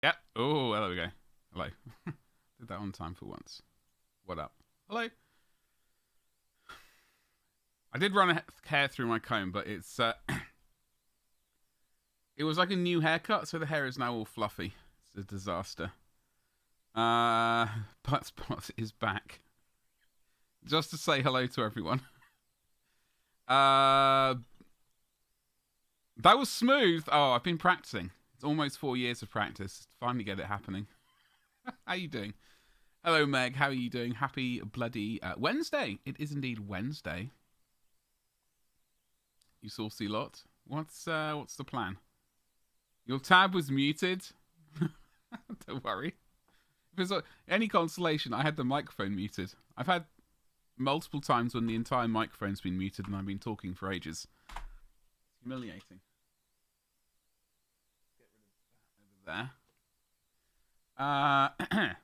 Yeah. Oh, there we go. Hello. Did that on time for once. What up? Hello. I did run a hair through my comb, but it's it was like a new haircut, so the hair is now all fluffy. It's a disaster. Butts is back. Just to say hello to everyone. That was smooth. Oh, I've been practicing. It's almost 4 years of practice. Finally get it happening. How you doing? Hello, Meg. How are you doing? Happy bloody Wednesday. It is indeed Wednesday. You saucy lot. What's the plan? Your tab was muted. Don't worry. If there's any consolation, I had the microphone muted. I've had multiple times when the entire microphone's been muted and I've been talking for ages. It's humiliating. Get rid of that over there.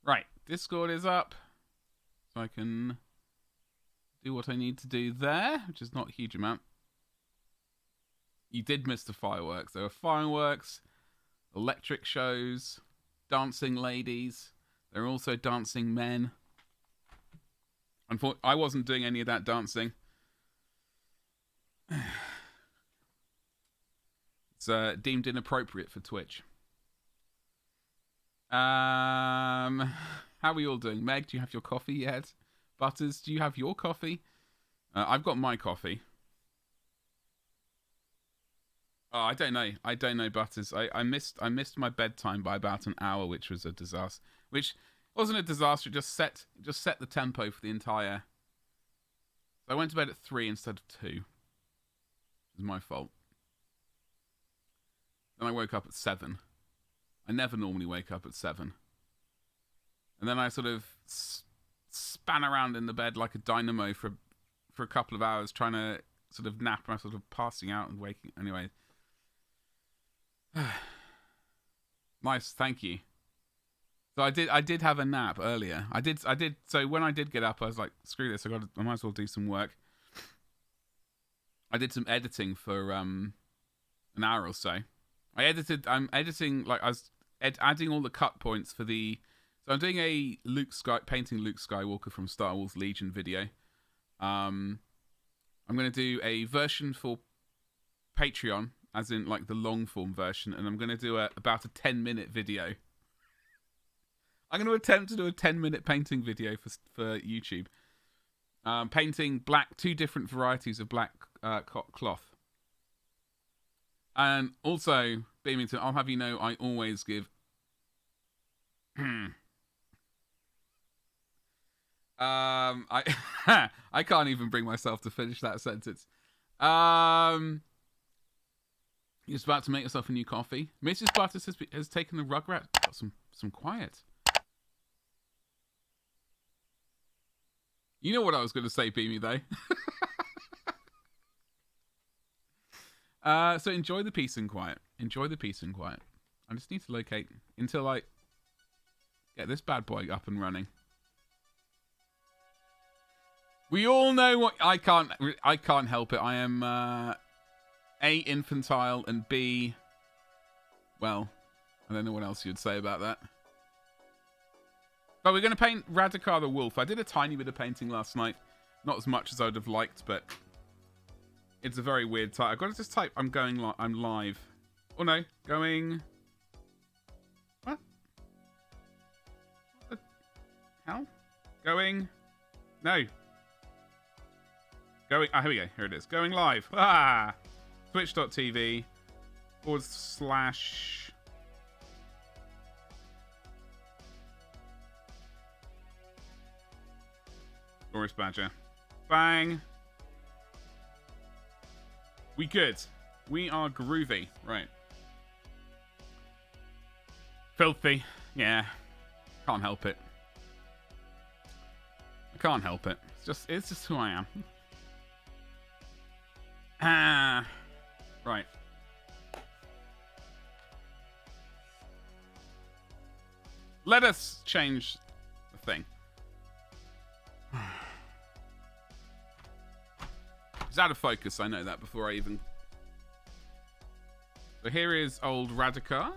Right, Discord is up. So I can do what I need to do there, which is not a huge amount. You did miss the fireworks. There were fireworks, electric shows, dancing ladies. There are also dancing men. Unfortunately, I wasn't doing any of that dancing. It's deemed inappropriate for Twitch. How are we all doing? Meg, do you have your coffee yet? Butters, do you have your coffee? I've got my coffee. Oh, I don't know, Butters. I missed my bedtime by about an hour, which was a disaster. Which wasn't a disaster. It just set the tempo for the entire. So I went to bed at 3 instead of 2. It was my fault. Then I woke up at 7. I never normally wake up at 7. And then I sort of span around in the bed like a dynamo for a couple of hours, trying to sort of nap. And I sort of passing out and waking. Anyway. Nice, thank you. So I did have a nap earlier. I did. So when I did get up, I was like, screw this. I might as well do some work. I did some editing for an hour or so. I'm editing, like I was adding all the cut points for the. So I'm doing a painting Luke Skywalker from Star Wars Legion video. I'm going to do a version for Patreon, as in like the long form version, and I'm going to do about a 10-minute video. I'm going to attempt to do a 10-minute painting video for YouTube. Painting two different varieties of black cloth. And also, Beamington, I'll have you know, I always give. I can't even bring myself to finish that sentence. You're just about to make yourself a new coffee. Mrs. Butters has taken the Rugrat. Got some quiet. You know what I was going to say, Beamy, though. So enjoy the peace and quiet. Enjoy the peace and quiet. I just need to locate until I get this bad boy up and running. We all know what I can't help it. I am A, infantile, and B, well, I don't know what else you'd say about that. But we're going to paint Radukar the Wolf. I did a tiny bit of painting last night. Not as much as I would have liked, but it's a very weird type. I've got to just type I'm live. Oh no, going. What? What the hell? Going. No. Going. Here we go. Here it is. Going live. Twitch.tv / Glorious Badger. Bang. We good. We are groovy. Right. Filthy. Yeah. Can't help it. I can't help it. It's just who I am. Right. Let us change the thing. It's out of focus, I know that before I even. So here is old Radukar.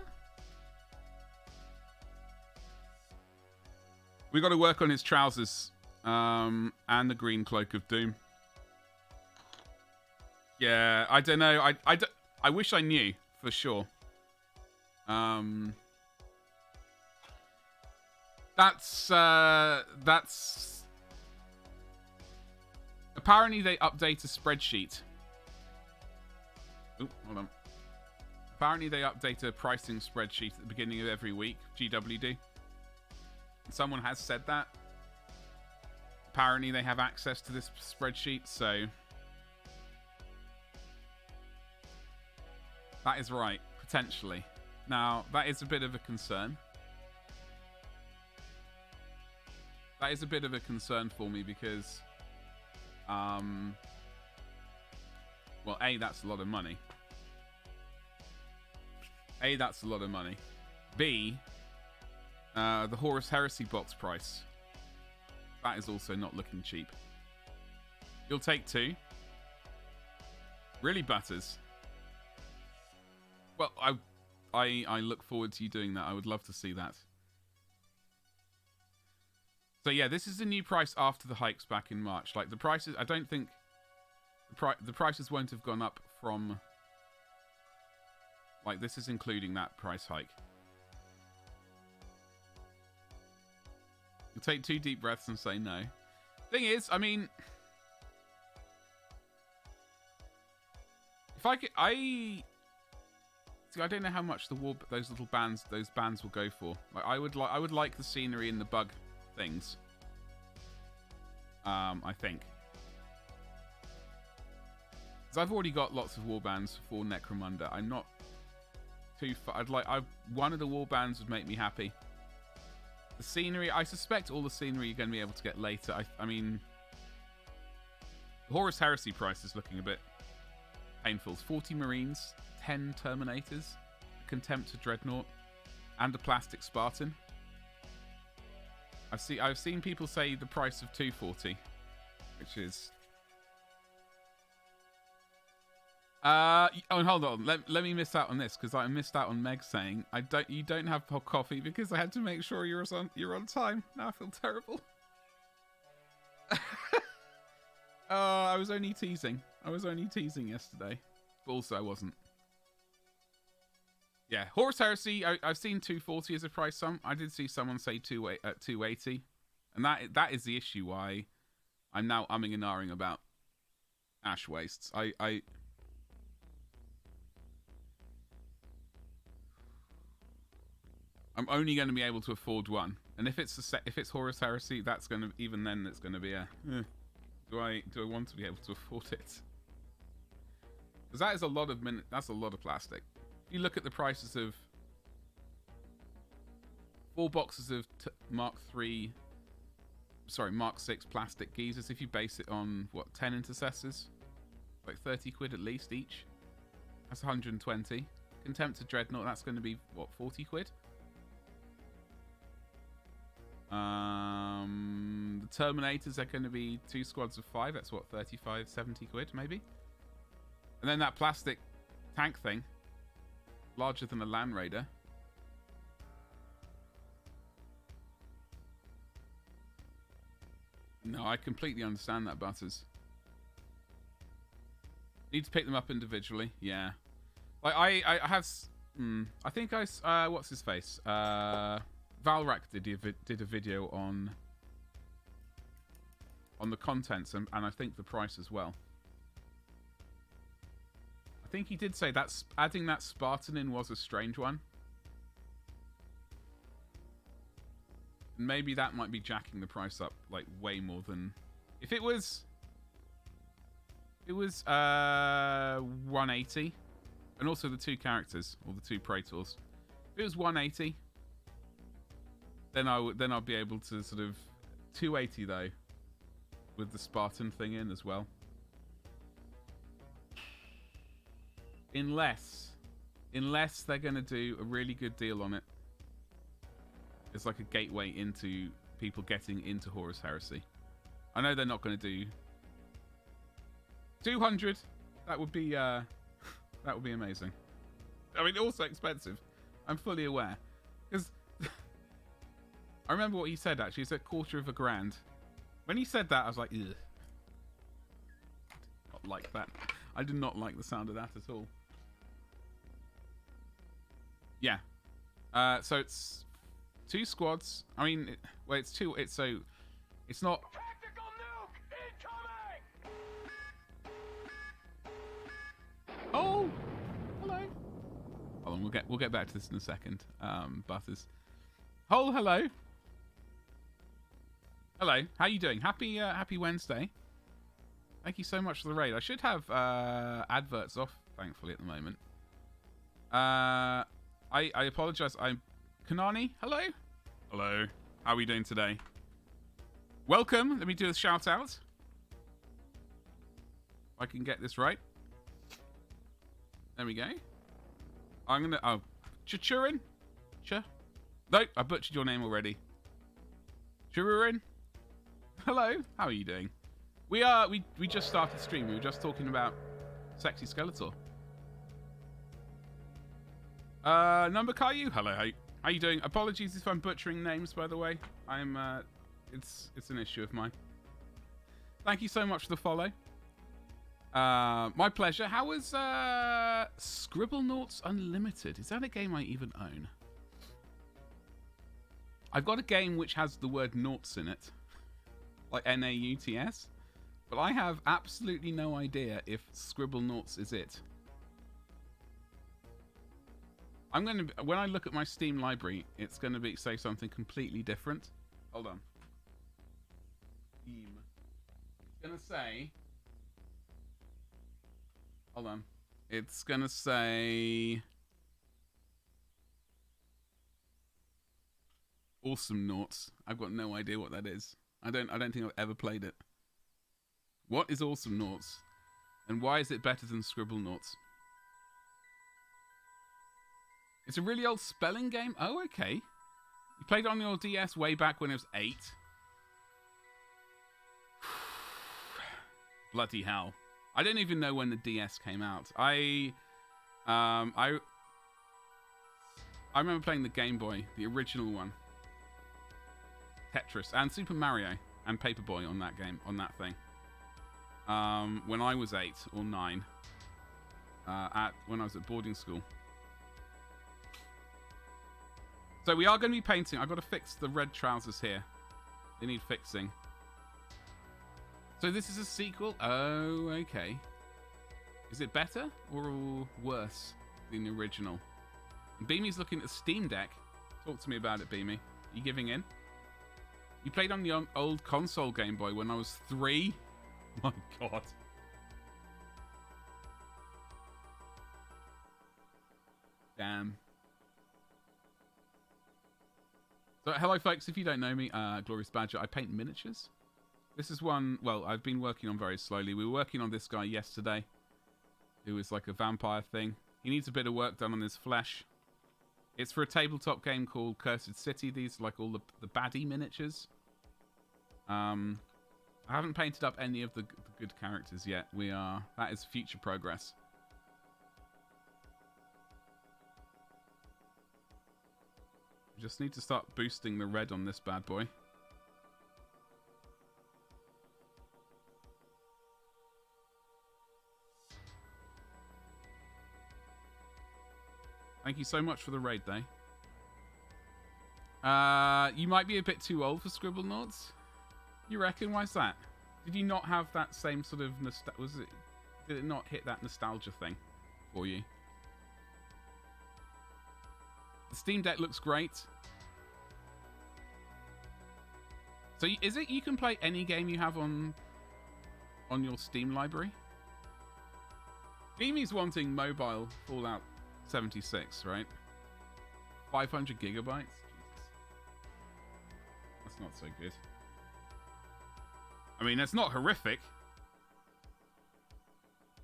We got to work on his trousers and the green cloak of doom. Yeah, I don't know. I wish I knew for sure. That's apparently they update a spreadsheet. Oop, hold on. Apparently they update a pricing spreadsheet at the beginning of every week. GWD. Someone has said that. Apparently they have access to this spreadsheet, so that is right, potentially. Now, that is a bit of a concern. That is a bit of a concern for me because, well, A, that's a lot of money. A, that's a lot of money. B, the Horus Heresy box price. That is also not looking cheap. You'll take 2. Really, Butters? Well, I look forward to you doing that. I would love to see that. So yeah, this is the new price after the hikes back in March. Like the prices, I don't think the prices won't have gone up from. Like this is including that price hike. You take 2 deep breaths and say no. Thing is, I mean, if I could, see, I don't know how much those bands will go for. Like I would like the scenery and the bug things. I think. Because I've already got lots of warbands for Necromunda. I'm not too far. One of the warbands would make me happy. The scenery, I suspect all the scenery you're going to be able to get later. I mean, the Horus Heresy price is looking a bit painful. 40 Marines, 10 Terminators, a Contempt to Dreadnought, and a Plastic Spartan. I've seen people say the price of 240, which is. Hold on. Let me miss out on this because I missed out on Meg saying you don't have hot coffee because I had to make sure you're on time. Now I feel terrible. I was only teasing. Yesterday, but also I wasn't. Yeah, Horus Heresy. I've seen 240 as a price. I did see someone say 280, and that is the issue why I'm now umming and ahhing about Ash Wastes. I'm only going to be able to afford one, and if it's Horus Heresy, that's going to it's going to be a. Do I want to be able to afford it? Because that is a lot of that's a lot of plastic. If you look at the prices of 4 boxes of Mark 6 plastic geezers, if you base it on, 10 intercessors? Like 30 quid at least each. That's 120. Contempt to Dreadnought, that's going to be, 40 quid? The Terminators are going to be 2 squads of 5. That's 35, 70 quid maybe? And then that plastic tank thing, larger than a Land Raider. No, I completely understand that, Butters. Need to pick them up individually. Yeah. Like I have. I think what's his face? Valrak did a video on the contents and I think the price as well. I think he did say that adding that Spartan in was a strange one. And maybe that might be jacking the price up like way more than if it was 180 and also the 2 characters or the 2 Praetors. If it was 180, then I'll be able to sort of 280 though with the Spartan thing in as well. Unless they're going to do a really good deal on it. It's like a gateway into people getting into Horus Heresy. I know they're not going to do 200. That would be amazing. I mean, also expensive. I'm fully aware. Because I remember what he said, actually. He said $250,000. When he said that, I was like, ugh. Not like that. I did not like the sound of that at all. Yeah. So it's 2 squads. I mean, it's 2. It's not. Tactical nuke incoming! Oh, hello. Hold on, we'll get back to this in a second. Butters. Oh, hello. Hello. How you doing? Happy Wednesday. Thank you so much for the raid. I should have adverts off, thankfully, at the moment. I apologize. I'm Kanani. Hello. Hello. How are we doing today? Welcome. Let me do a shout out. If I can get this right. There we go. I'm gonna. Oh, Chichurin. No, I butchered your name already. Chirurin. Hello. How are you doing? We just started stream. We were just talking about Sexy Skeletor. Number Caillou. Hello. How you doing? Apologies if I'm butchering names, by the way. I'm it's an issue of mine. Thank you so much for the follow. My pleasure. How was Scribblenauts Unlimited? Is that a game I even own? I've got a game which has the word noughts in it, like Nauts, but I have absolutely no idea if Scribblenauts is it. I'm gonna when I look at my Steam library, it's gonna say something completely different. Hold on. Steam. It's gonna say. Hold on. It's gonna say. Awesome Noughts. I've got no idea what that is. I don't think I've ever played it. What is Awesome Noughts? And why is it better than Scribblenauts? It's a really old spelling game? Oh, okay. You played it on your DS way back when it was 8. Bloody hell. I don't even know when the DS came out. I remember playing the Game Boy, the original one. Tetris and Super Mario and Paperboy on that game, on that thing. When I was 8 or 9, when I was at boarding school. So we are going to be painting. I've got to fix the red trousers here. They need fixing. So this is a sequel. Oh, okay. Is it better or worse than the original? Beamy's looking at the Steam Deck. Talk to me about it, Beamy. Are you giving in? You played on the old console Game Boy when I was 3? My God. Damn. So, hello folks, if you don't know me, Glorious Badger, I paint miniatures. This is one, well, I've been working on very slowly. We were working on this guy yesterday, who is like a vampire thing. He needs a bit of work done on his flesh. It's for a tabletop game called Cursed City. These are like all the baddie miniatures. I haven't painted up any of the good characters yet. That is future progress. We just need to start boosting the red on this bad boy. Thank you so much for the raid, though. You might be a bit too old for Scribblenauts. You reckon? Why's that? Did you not have that same sort of did it not hit that nostalgia thing for you? The Steam Deck looks great. So is it you can play any game you have on your Steam library? Beamy's wanting mobile Fallout 76, right? 500 gigabytes? Jesus. That's not so good. I mean, that's not horrific.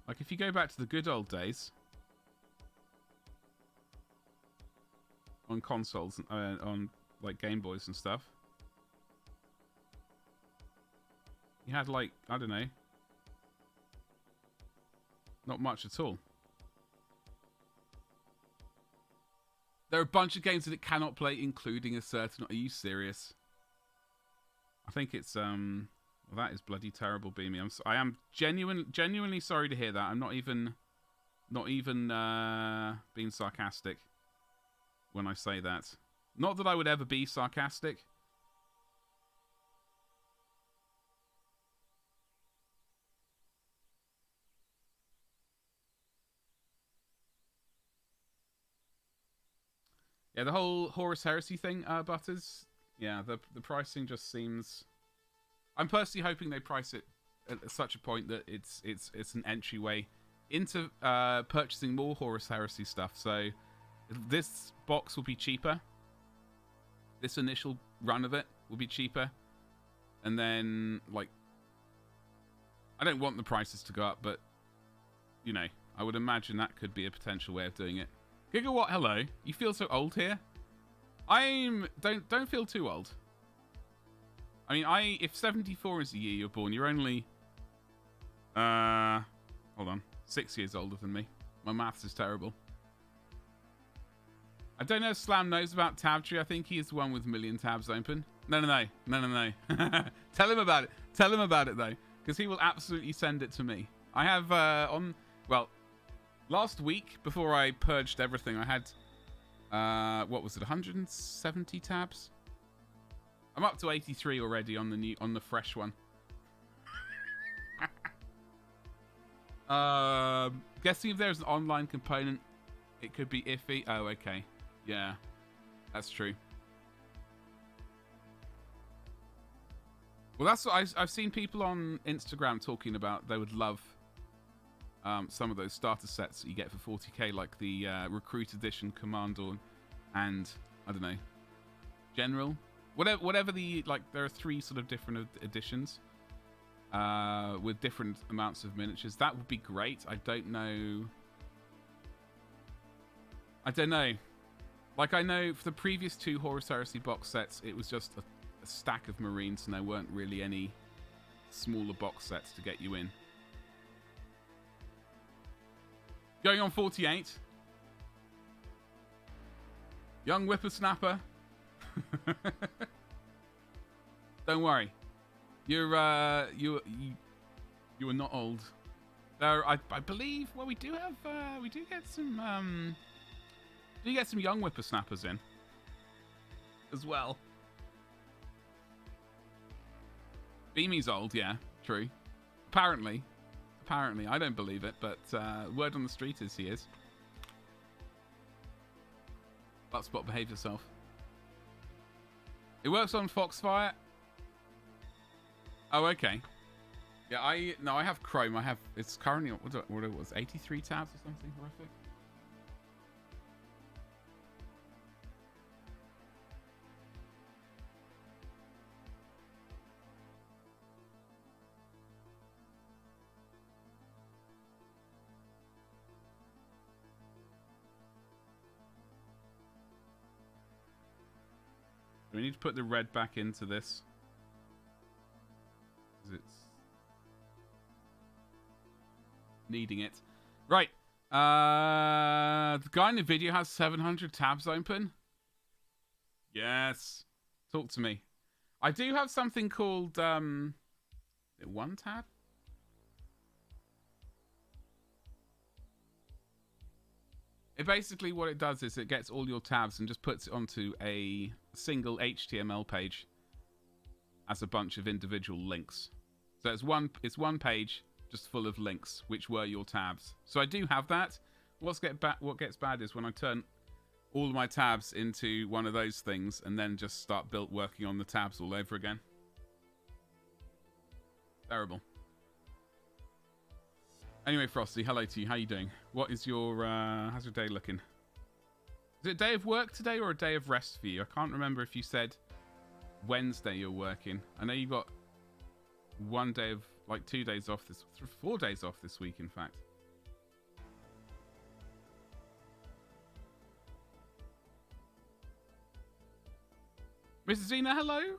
Like, if you go back to the good old days on consoles, on like Game Boys and stuff, you had like, I don't know, not much at all. There are a bunch of games that it cannot play, including a certain... Are you serious? I think it's... Well, that is bloody terrible, Beamy. I am genuinely sorry to hear that. I'm not even being sarcastic when I say that. Not that I would ever be sarcastic. Yeah, the whole Horus Heresy thing, Butters. Yeah, the pricing just seems... I'm personally hoping they price it at such a point that it's an entryway into purchasing more Horus Heresy stuff. So this box will be cheaper. This initial run of it will be cheaper. And then, like... I don't want the prices to go up, but... You know, I would imagine that could be a potential way of doing it. Gigawatt, hello. You feel so old here? Don't feel too old. I mean, if 74 is the year you're born, you're only hold on, 6 years older than me. My maths is terrible. I don't know if Slam knows about Tabtree. I think he is the one with a million tabs open. No. Tell him about it. Tell him about it though, because he will absolutely send it to me. I have last week, before I purged everything, I had, what was it, 170 tabs? I'm up to 83 already on the fresh one. Guessing if there's an online component, it could be iffy. Oh, okay. Yeah, that's true. Well, that's what I've seen people on Instagram talking about. They would love... some of those starter sets that you get for 40k, like the Recruit Edition, Commando, and I don't know, General, whatever the there are 3 sort of different editions with different amounts of miniatures. That would be great. I don't know. Like I know for the previous 2 Horus Heresy box sets, it was just a stack of Marines, and there weren't really any smaller box sets to get you in. Going on 48. Young whippersnapper. Don't worry. You are not old. I believe. Well, we do get some young whippersnappers in as well. Beamy's old, yeah, true. Apparently, I don't believe it, but word on the street is he is. Buttspot, behave yourself. It works on Foxfire. Oh, okay. Yeah, I have Chrome. It's currently what it was, 83 tabs or something horrific. We need to put the red back into this. Because it's needing it. Right. The guy in the video has 700 tabs open. Yes. Talk to me. I do have something called one tab. It basically, what it does is it gets all your tabs and just puts it onto a single HTML page as a bunch of individual links. So it's one page just full of links, which were your tabs. So I do have that. What gets bad is when I turn all of my tabs into one of those things and then just start working on the tabs all over again. Terrible. Anyway, Frosty, hello to you. How you doing? What is your, how's your day looking? Is it a day of work today or a day of rest for you? I can't remember if you said Wednesday you're working. I know you've got 1 day of, 2 days off 4 days off this week, in fact. Mrs. Zena, hello.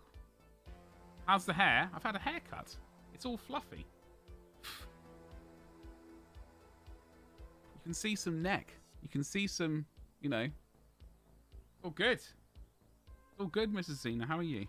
How's the hair? I've had a haircut. It's all fluffy. You can see some neck. You can see some, Oh, good. Oh, good, Mrs. Zena. How are you?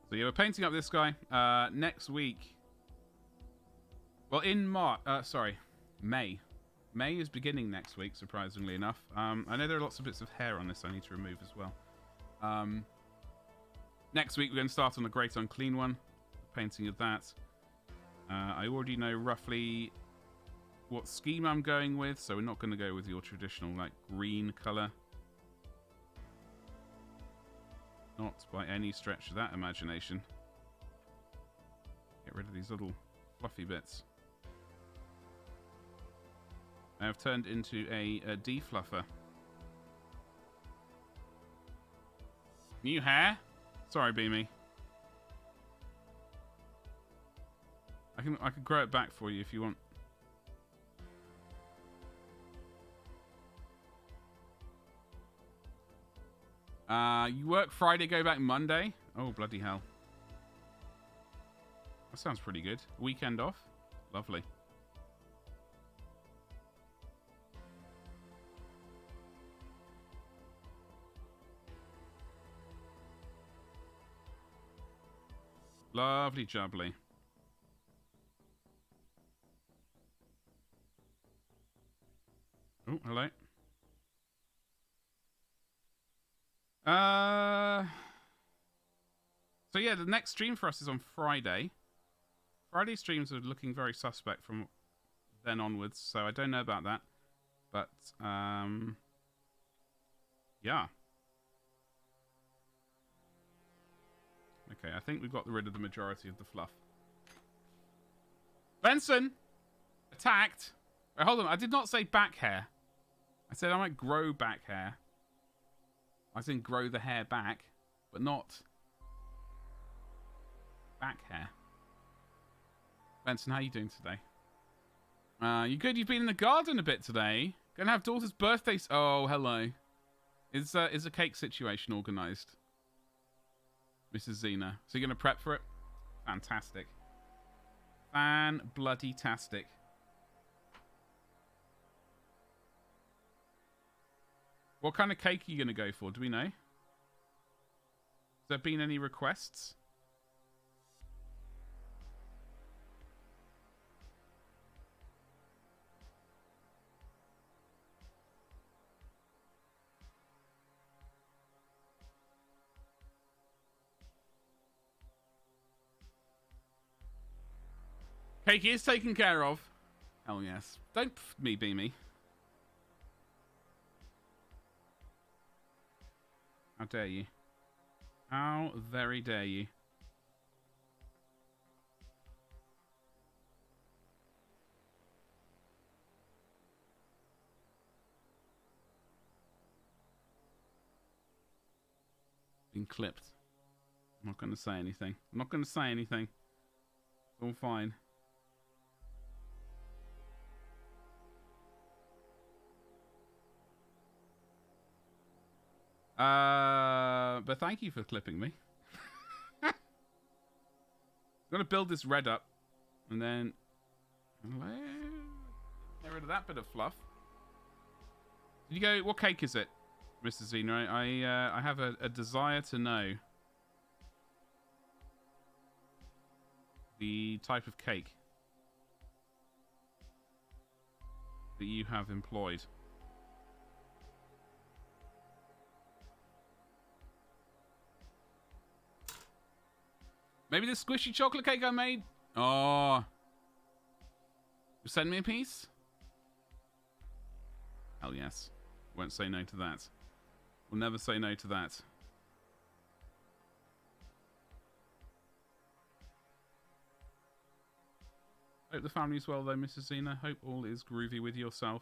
So yeah, we're painting up this guy next week. Well, in May. May is beginning next week, surprisingly enough. I know there are lots of bits of hair on this I need to remove as well. Next week we're going to start on a Great Unclean one. Painting of that. I already know roughly what scheme I'm going with, so we're not going to go with your traditional like green colour. Not by any stretch of that imagination. Get rid of these little fluffy bits. I have turned into a defluffer. New hair? Sorry, Beamy. I can grow it back for you if you want. You work Friday, go back Monday? Oh, bloody hell. That sounds pretty good. Weekend off? Lovely. Lovely jubbly. Oh, hello. So yeah, the next stream for us is on Friday. Friday streams are looking very suspect from then onwards, so I don't know about that. But, yeah. Okay, I think we've got rid of the majority of the fluff. Benson! Attacked! Wait, hold on, I did not say back hair. I said I might grow back hair. I didn't grow the hair back, but not back hair. Benson, how are you doing today? You good? You've been in the garden a bit today. Gonna have daughter's birthday. Oh, hello. Is a cake situation organised? Mrs. Zena. So you're gonna prep for it? Fantastic. Fan-bloody-tastic. What kind of cake are you gonna go for? Do we know? Has there been any requests? Cake is taken care of. Hell yes. Don't me be me. How dare you? How very dare you? Been clipped. I'm not going to say anything. I'm not going to say anything. It's all fine. But thank you for clipping me. I'm gonna build this red up, and then get rid of that bit of fluff. Did you go? What cake is it, Mr. Zena? I have a desire to know the type of cake that you have employed. Maybe the squishy chocolate cake I made? Oh. Send me a piece? Hell yes. Won't say no to that. We'll never say no to that. Hope the family's well though, Mrs. Zena. Hope all is groovy with yourself.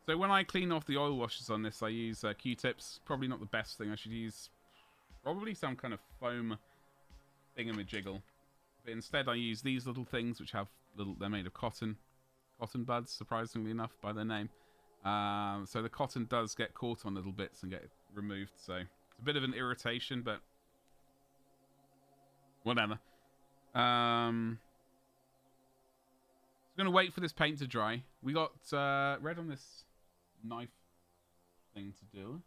So when I clean off the oil washers on this, I use Q-tips. Probably not the best thing. I should use probably some kind of foam thingamajiggle. But instead I use these little things which have they're made of cotton. cotton buds, surprisingly enough, by their name. So the cotton does get caught on little bits and get removed. So it's a bit of an irritation, but whatever. I'm going to wait for this paint to dry. We got red on this knife thing to do.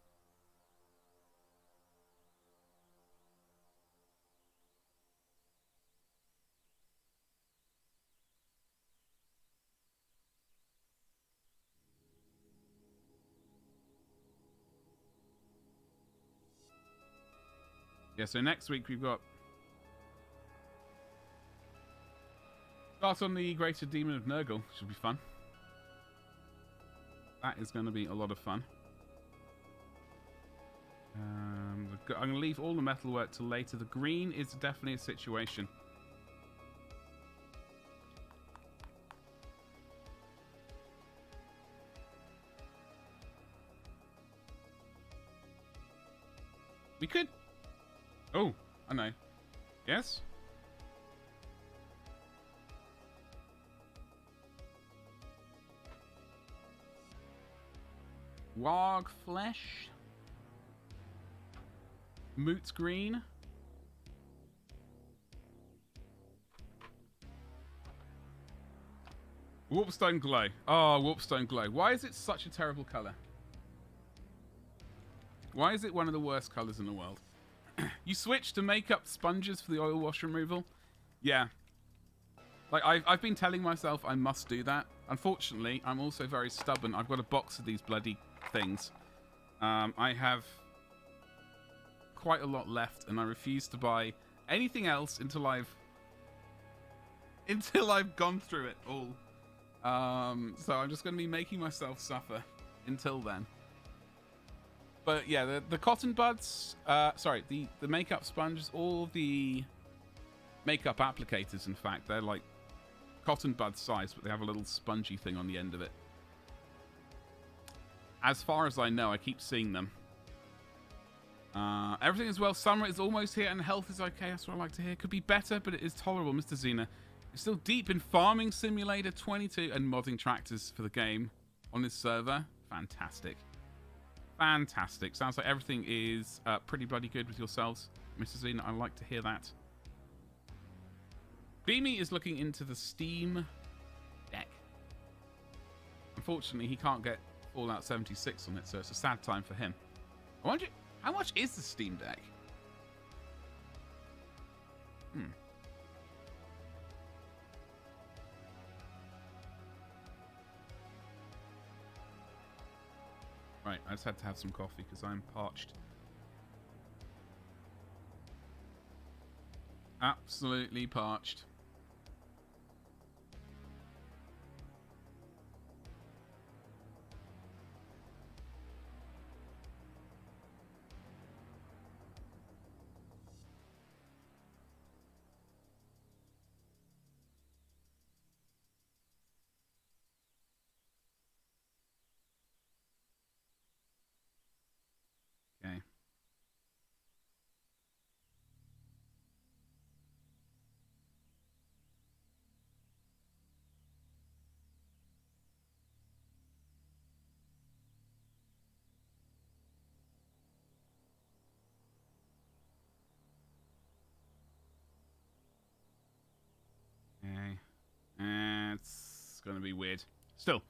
Yeah, so next week we've got... Start on the Greater Demon of Nurgle. Should be fun. That is going to be a lot of fun. I'm going to leave all the metalwork till later. The green is definitely a situation. We could... Oh, I know. Yes? Warg flesh. Moot green. Warpstone glow. Oh, warpstone glow. Why is it such a terrible colour? Why is it one of the worst colours in the world? You switch to makeup sponges for the oil wash removal? Yeah. Like, I've been telling myself I must do that. Unfortunately, I'm also very stubborn. I've got a box of these bloody things. I have quite a lot left, and I refuse to buy anything else until I've gone through it all. So I'm just going to be making myself suffer until then. But yeah, the cotton buds, the makeup sponges, all the makeup applicators, in fact, they're like cotton bud size, but they have a little spongy thing on the end of it. As far as I know, I keep seeing them. Everything is well. Summer is almost here and health is okay. That's what I like to hear. Could be better, but it is tolerable, Mr. Xena. You're still deep in Farming Simulator 22 and modding tractors for the game on this server. Fantastic. Fantastic. Sounds like everything is pretty bloody good with yourselves, Mr. Xena. I like to hear that. Beamy is looking into the Steam Deck. Unfortunately, he can't get Fallout 76 on it, so it's a sad time for him. I wonder, how much is the Steam Deck? Right, I just had to have some coffee because I'm parched. Absolutely parched. Okay. Okay. It's gonna be weird. Still.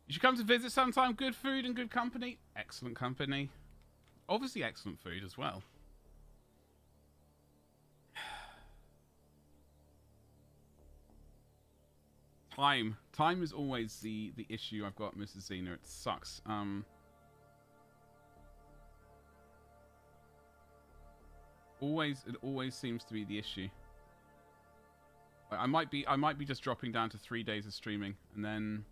You should come to visit sometime. Good food and good company. Excellent company. Obviously excellent food as well. Time. Time is always the issue I've got, Mrs. Xena. It sucks. It always seems to be the issue. I might be just dropping down to 3 days of streaming and then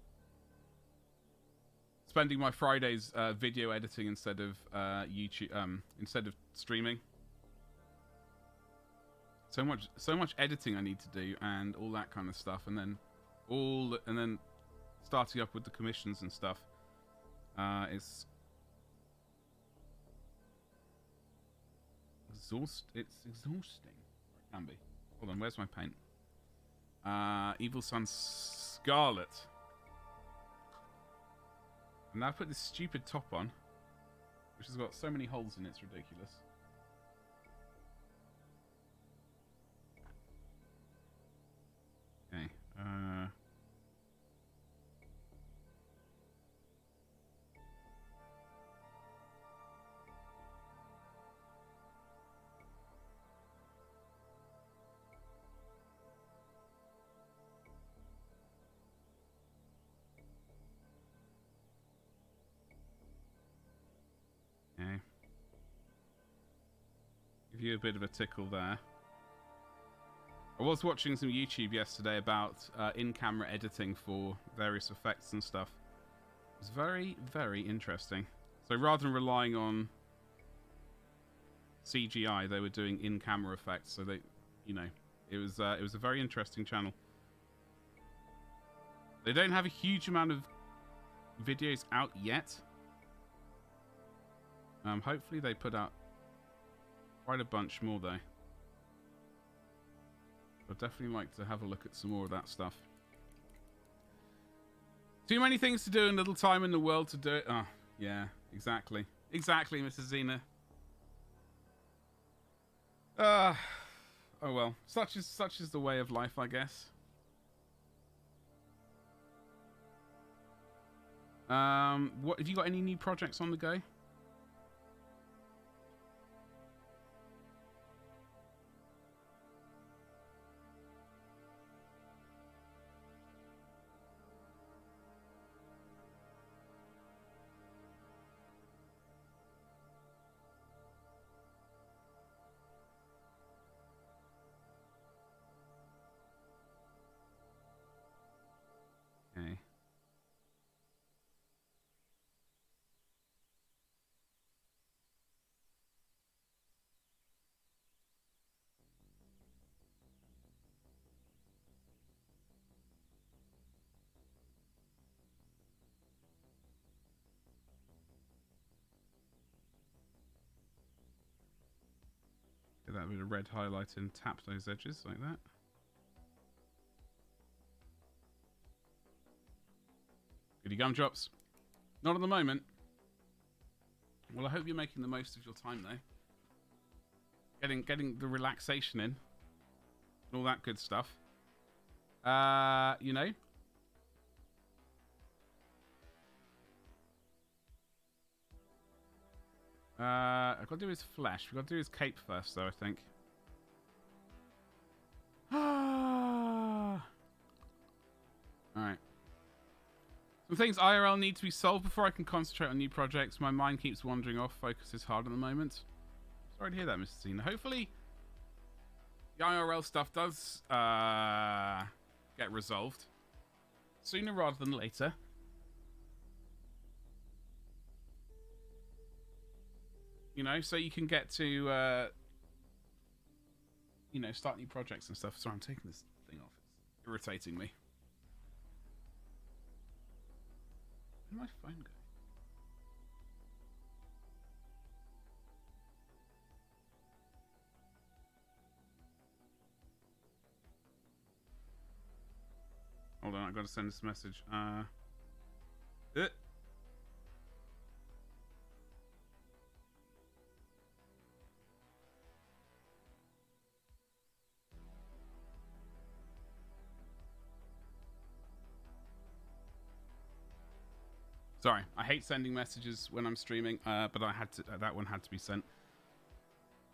spending my Fridays video editing instead of YouTube instead of streaming. So much editing I need to do and all that kind of stuff, and then starting up with the commissions and stuff is it's exhausting. Or it can be. Hold on, where's my paint? Evil Sun Scarlet. And now I put this stupid top on, which has got so many holes in it, it's ridiculous. Okay. Okay. Give you a bit of a tickle there. I was watching some YouTube yesterday about in-camera editing for various effects and stuff. It was very, very interesting. So rather than relying on CGI, they were doing in-camera effects. So they, you know, it was a very interesting channel. They don't have a huge amount of videos out yet. Hopefully they put out quite a bunch more though. I'd definitely like to have a look at some more of that stuff. Too many things to do and little time in the world to do it. Oh, yeah, exactly. Exactly, Mrs. Xena. Oh well, such is the way of life, I guess. What have you got any new projects on the go? Okay. Get that bit of red highlight and tap those edges like that. Goody gumdrops. Not at the moment. Well, I hope you're making the most of your time though. Getting the relaxation in. All that good stuff. You know. I've got to do his flesh. We've got to do his cape first though, I think. Alright. Some things IRL need to be solved before I can concentrate on new projects. My mind keeps wandering off. Focus is hard at the moment. Sorry to hear that, Mr. Cena. Hopefully, the IRL stuff does get resolved sooner rather than later. You know, so you can get to, you know, start new projects and stuff. Sorry, I'm taking this thing off. It's irritating me. Where'd my phone go? Hold on, I've got to send this message. Sorry, I hate sending messages when I'm streaming, but I had to. That one had to be sent.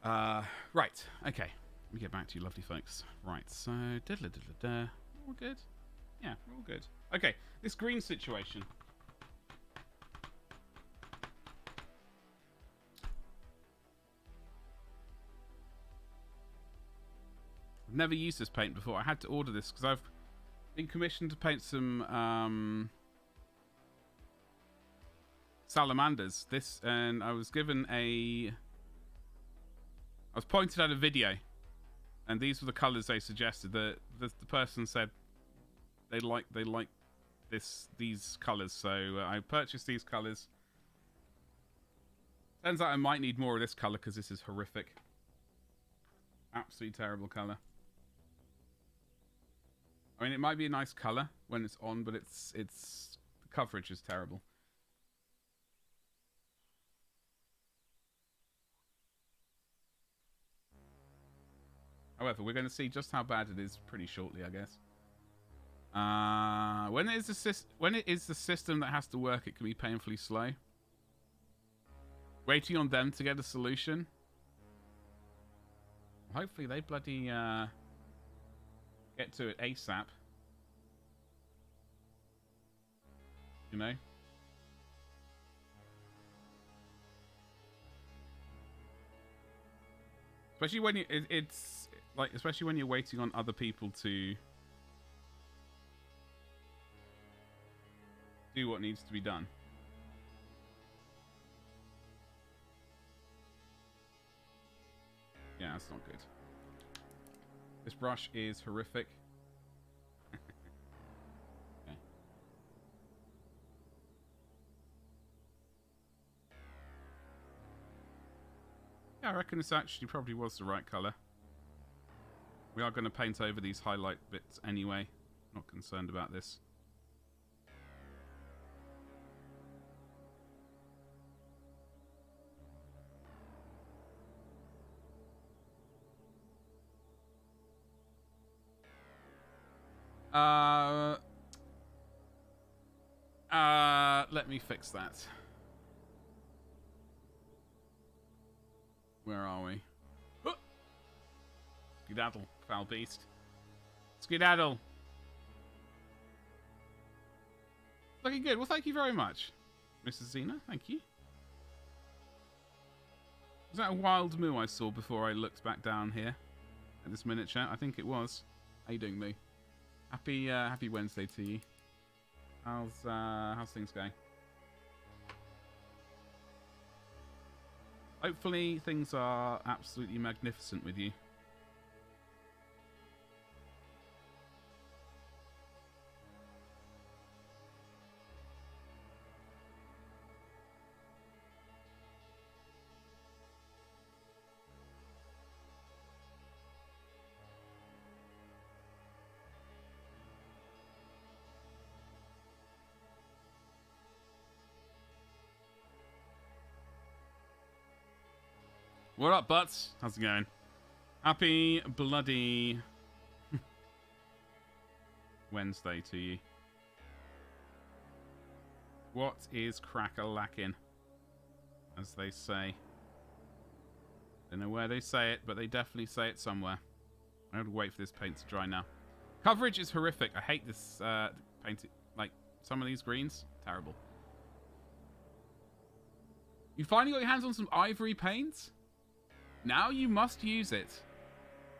Right, okay. Let me get back to you, lovely folks. Right, so all good. Yeah, we're all good. Okay, this green situation. I've never used this paint before. I had to order this because I've been commissioned to paint some salamanders. And I was given I was pointed at a video, and these were the colours they suggested. The person said they like these colours, so I purchased these colours. Turns out I might need more of this colour because this is horrific. Absolutely terrible colour. I mean, it might be a nice colour when it's on, but it's the coverage is terrible. However, we're going to see just how bad it is pretty shortly, I guess. When it is the system that has to work, it can be painfully slow. Waiting on them to get a solution. Hopefully they bloody get to it ASAP. You know? Especially when it's like, especially when you're waiting on other people to do what needs to be done. Yeah, that's not good. This brush is horrific. Okay. Yeah, I reckon this actually probably was the right colour. We are going to paint over these highlight bits anyway. Not concerned about this. Let me fix that. Where are we? Skedaddle, foul beast. Skedaddle. Looking good. Well, thank you very much, Mrs. Xena. Thank you. Was that a wild moo I saw before I looked back down here at this miniature? I think it was. How you doing, Moo? Happy Wednesday to you. How's things going? Hopefully things are absolutely magnificent with you. What up, butts? How's it going? Happy bloody Wednesday to you. What is crack-a-lackin', as they say? Don't know where they say it, but they definitely say it somewhere. I have to wait for this paint to dry now. Coverage is horrific. I hate this paint. Like, some of these greens, terrible. You finally got your hands on some ivory paint? Now you must use it.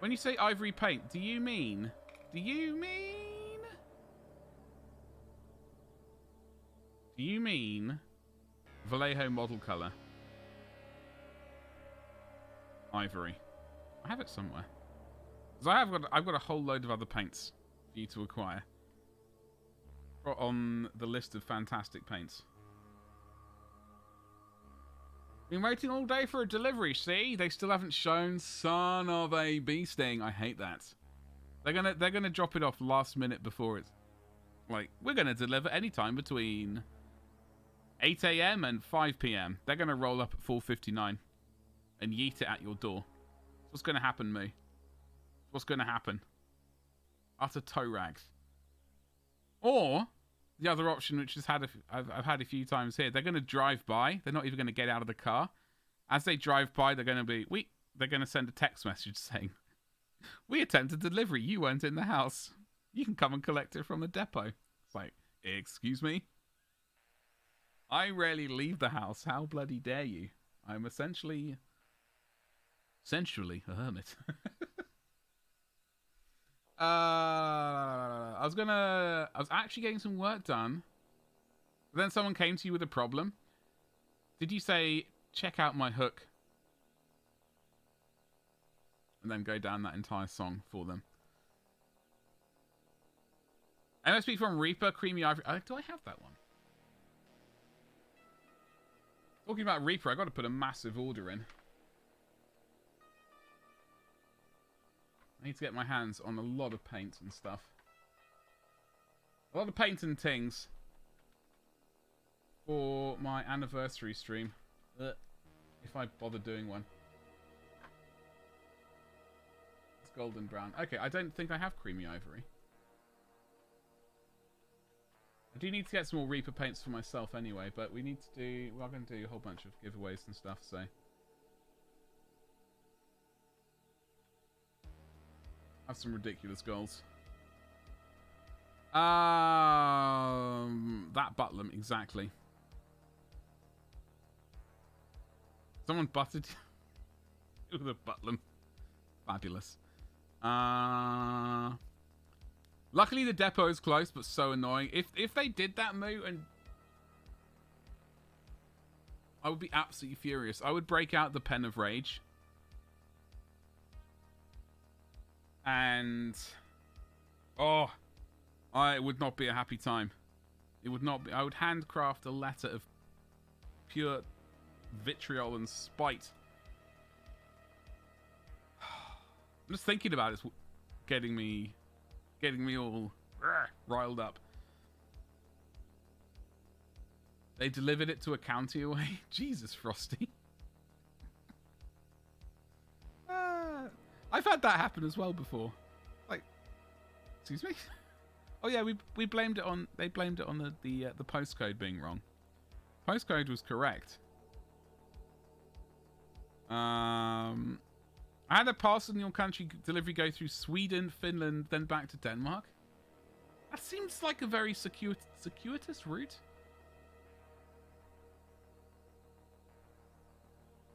When you say ivory paint, do you mean Vallejo model color? Ivory. I have it somewhere. Because I've got a whole load of other paints for you to acquire. On the list of fantastic paints. Been waiting all day for a delivery, see? They still haven't shown. Son of a bee sting. I hate that. They're gonna drop it off last minute before it's like, we're gonna deliver anytime between 8 AM and 5 PM. They're gonna roll up at 4:59 and yeet it at your door. What's gonna happen, me? What's gonna happen? Utter toe rags. Or the other option, which I've had a few times here, they're going to drive by. They're not even going to get out of the car. As they drive by, they're going to send a text message saying, "We attempted delivery. You weren't in the house. You can come and collect it from the depot." It's like, excuse me? I rarely leave the house. How bloody dare you? I'm essentially a hermit. I was actually getting some work done. But then someone came to you with a problem. Did you say, check out my hook? And then go down that entire song for them. MSP from Reaper, Creamy Ivory. Do I have that one? Talking about Reaper, I got to put a massive order in. I need to get my hands on a lot of paint and stuff. A lot of paint and things for my anniversary stream. If I bother doing one. It's golden brown. Okay, I don't think I have creamy ivory. I do need to get some more Reaper paints for myself anyway, but we need to do... We're going to do a whole bunch of giveaways and stuff, so... I have some ridiculous goals. That Butlem, exactly. Someone butted with a Butlem. Fabulous. Luckily the depot is close, but so annoying. If they did that move, and I would be absolutely furious. I would break out the Pen of Rage. And oh, it would not be a happy time. It would not be. I would handcraft a letter of pure vitriol and spite. I'm just thinking about it. It's getting me all riled up. They delivered it to a county away. Jesus, Frosty. I've had that happen as well before. Like, excuse me. Oh yeah, we blamed it on. They blamed it on the postcode being wrong. Postcode was correct. I had a parcel in your country delivery go through Sweden, Finland, then back to Denmark. That seems like a very circuitous route.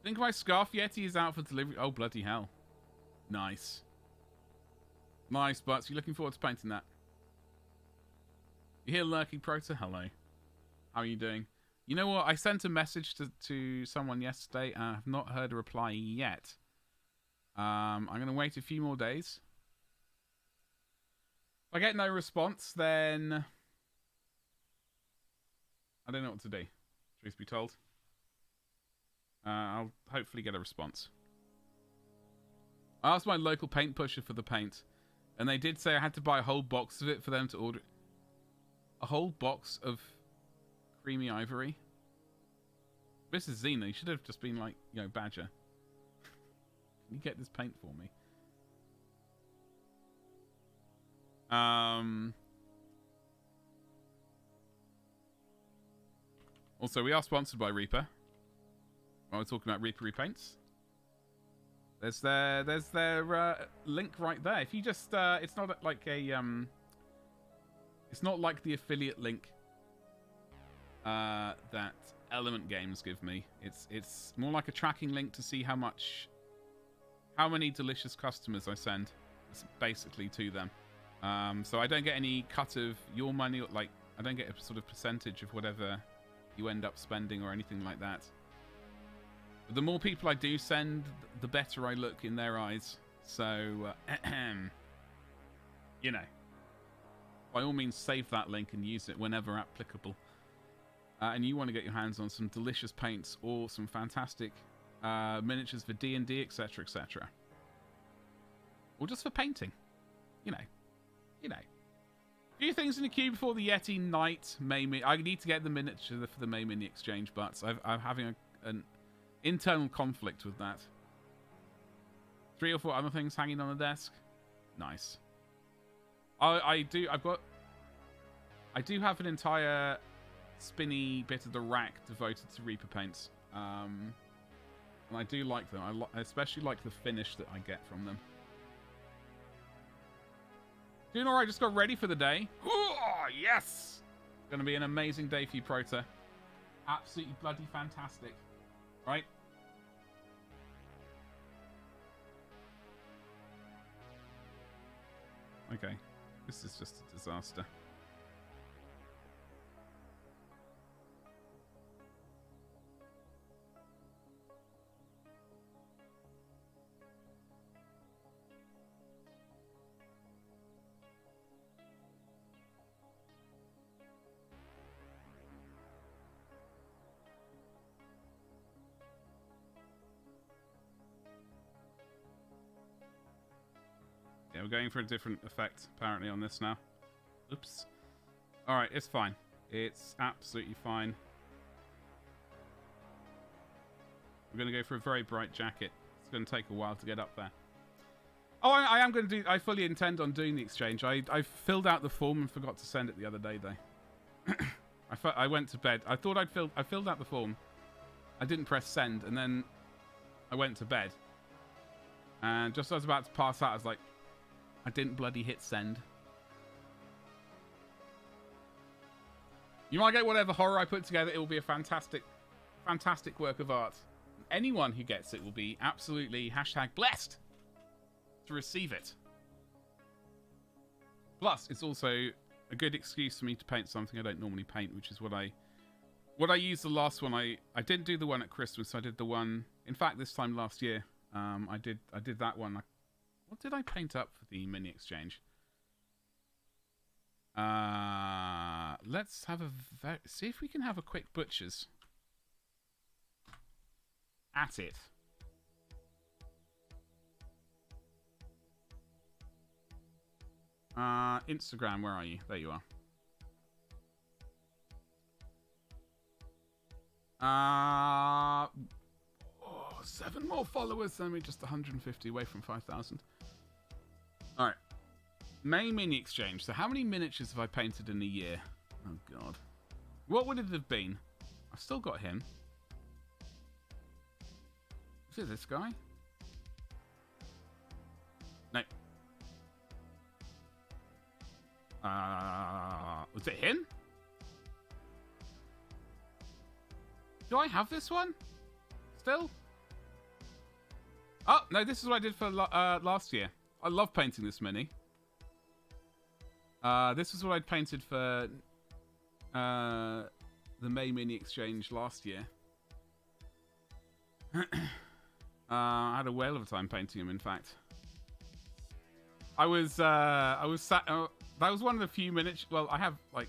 Think my Scarf Yeti is out for delivery. Oh, bloody hell. Nice. Nice, Butts. You looking forward to painting that? You hear Lurking Proto? Hello. How are you doing? You know what? I sent a message to someone yesterday and I have not heard a reply yet. I'm going to wait a few more days. If I get no response, then I don't know what to do, truth be told. I'll hopefully get a response. I asked my local paint pusher for the paint, and they did say I had to buy a whole box of it for them to order. A whole box of creamy ivory? This is Xena. You should have just been like, you know, Badger. Can you get this paint for me? Also, we are sponsored by Reaper. While we're talking about Reaper repaints. There's their link right there. If you just, it's not like a, it's not like the affiliate link that Element Games give me. It's more like a tracking link to see how many delicious customers I send, basically, to them. So I don't get any cut of your money, like I don't get a sort of percentage of whatever you end up spending or anything like that. But the more people I do send, the better I look in their eyes. So, you know, by all means, save that link and use it whenever applicable. And you want to get your hands on some delicious paints or some fantastic miniatures for D&D, etc., etc. Or just for painting. You know. A few things in the queue before the Yeti Knight May Mini. I need to get the miniature for the May Mini exchange, but I'm having an internal conflict with that. 3 or 4 other things hanging on the desk. Nice. I do have an entire spinny bit of the rack devoted to Reaper paints. And I do like them. I especially like the finish that I get from them. Doing alright, just got ready for the day. Oh, yes! It's going to be an amazing day for you, Prota. Absolutely bloody fantastic. Right? Okay. This is just a disaster. Yeah, we're going for a different effect, apparently, on this now. Oops. Alright, it's fine. It's absolutely fine. We're going to go for a very bright jacket. It's going to take a while to get up there. Oh, I am going to do... I fully intend on doing the exchange. I filled out the form and forgot to send it the other day, though. I went to bed. I thought I filled out the form. I didn't press send, and then I went to bed. And just as I was about to pass out, I was like, I didn't bloody hit send. You might get whatever horror I put together. It will be a fantastic, fantastic work of art. Anyone who gets it will be absolutely #blessed to receive it. Plus, it's also a good excuse for me to paint something I don't normally paint, which is what I used the last one. I didn't do the one at Christmas. I did the one, in fact, this time last year. I did that one. What did I paint up for the mini exchange? Let's have see if we can have a quick butcher's at it. Instagram, where are you? There you are. 7 more followers, then we're just 150 away from 5,000. Alright. May mini exchange. So how many miniatures have I painted in a year? Oh, God. What would it have been? I've still got him. Is it this guy? No. Was it him? Do I have this one? Still? Oh, no, this is what I did for last year. I love painting this mini. This is what I'd painted for the May mini exchange last year. I had a whale of a time painting him, in fact. I was sat... that was one of the few miniatures... Well, I have, like...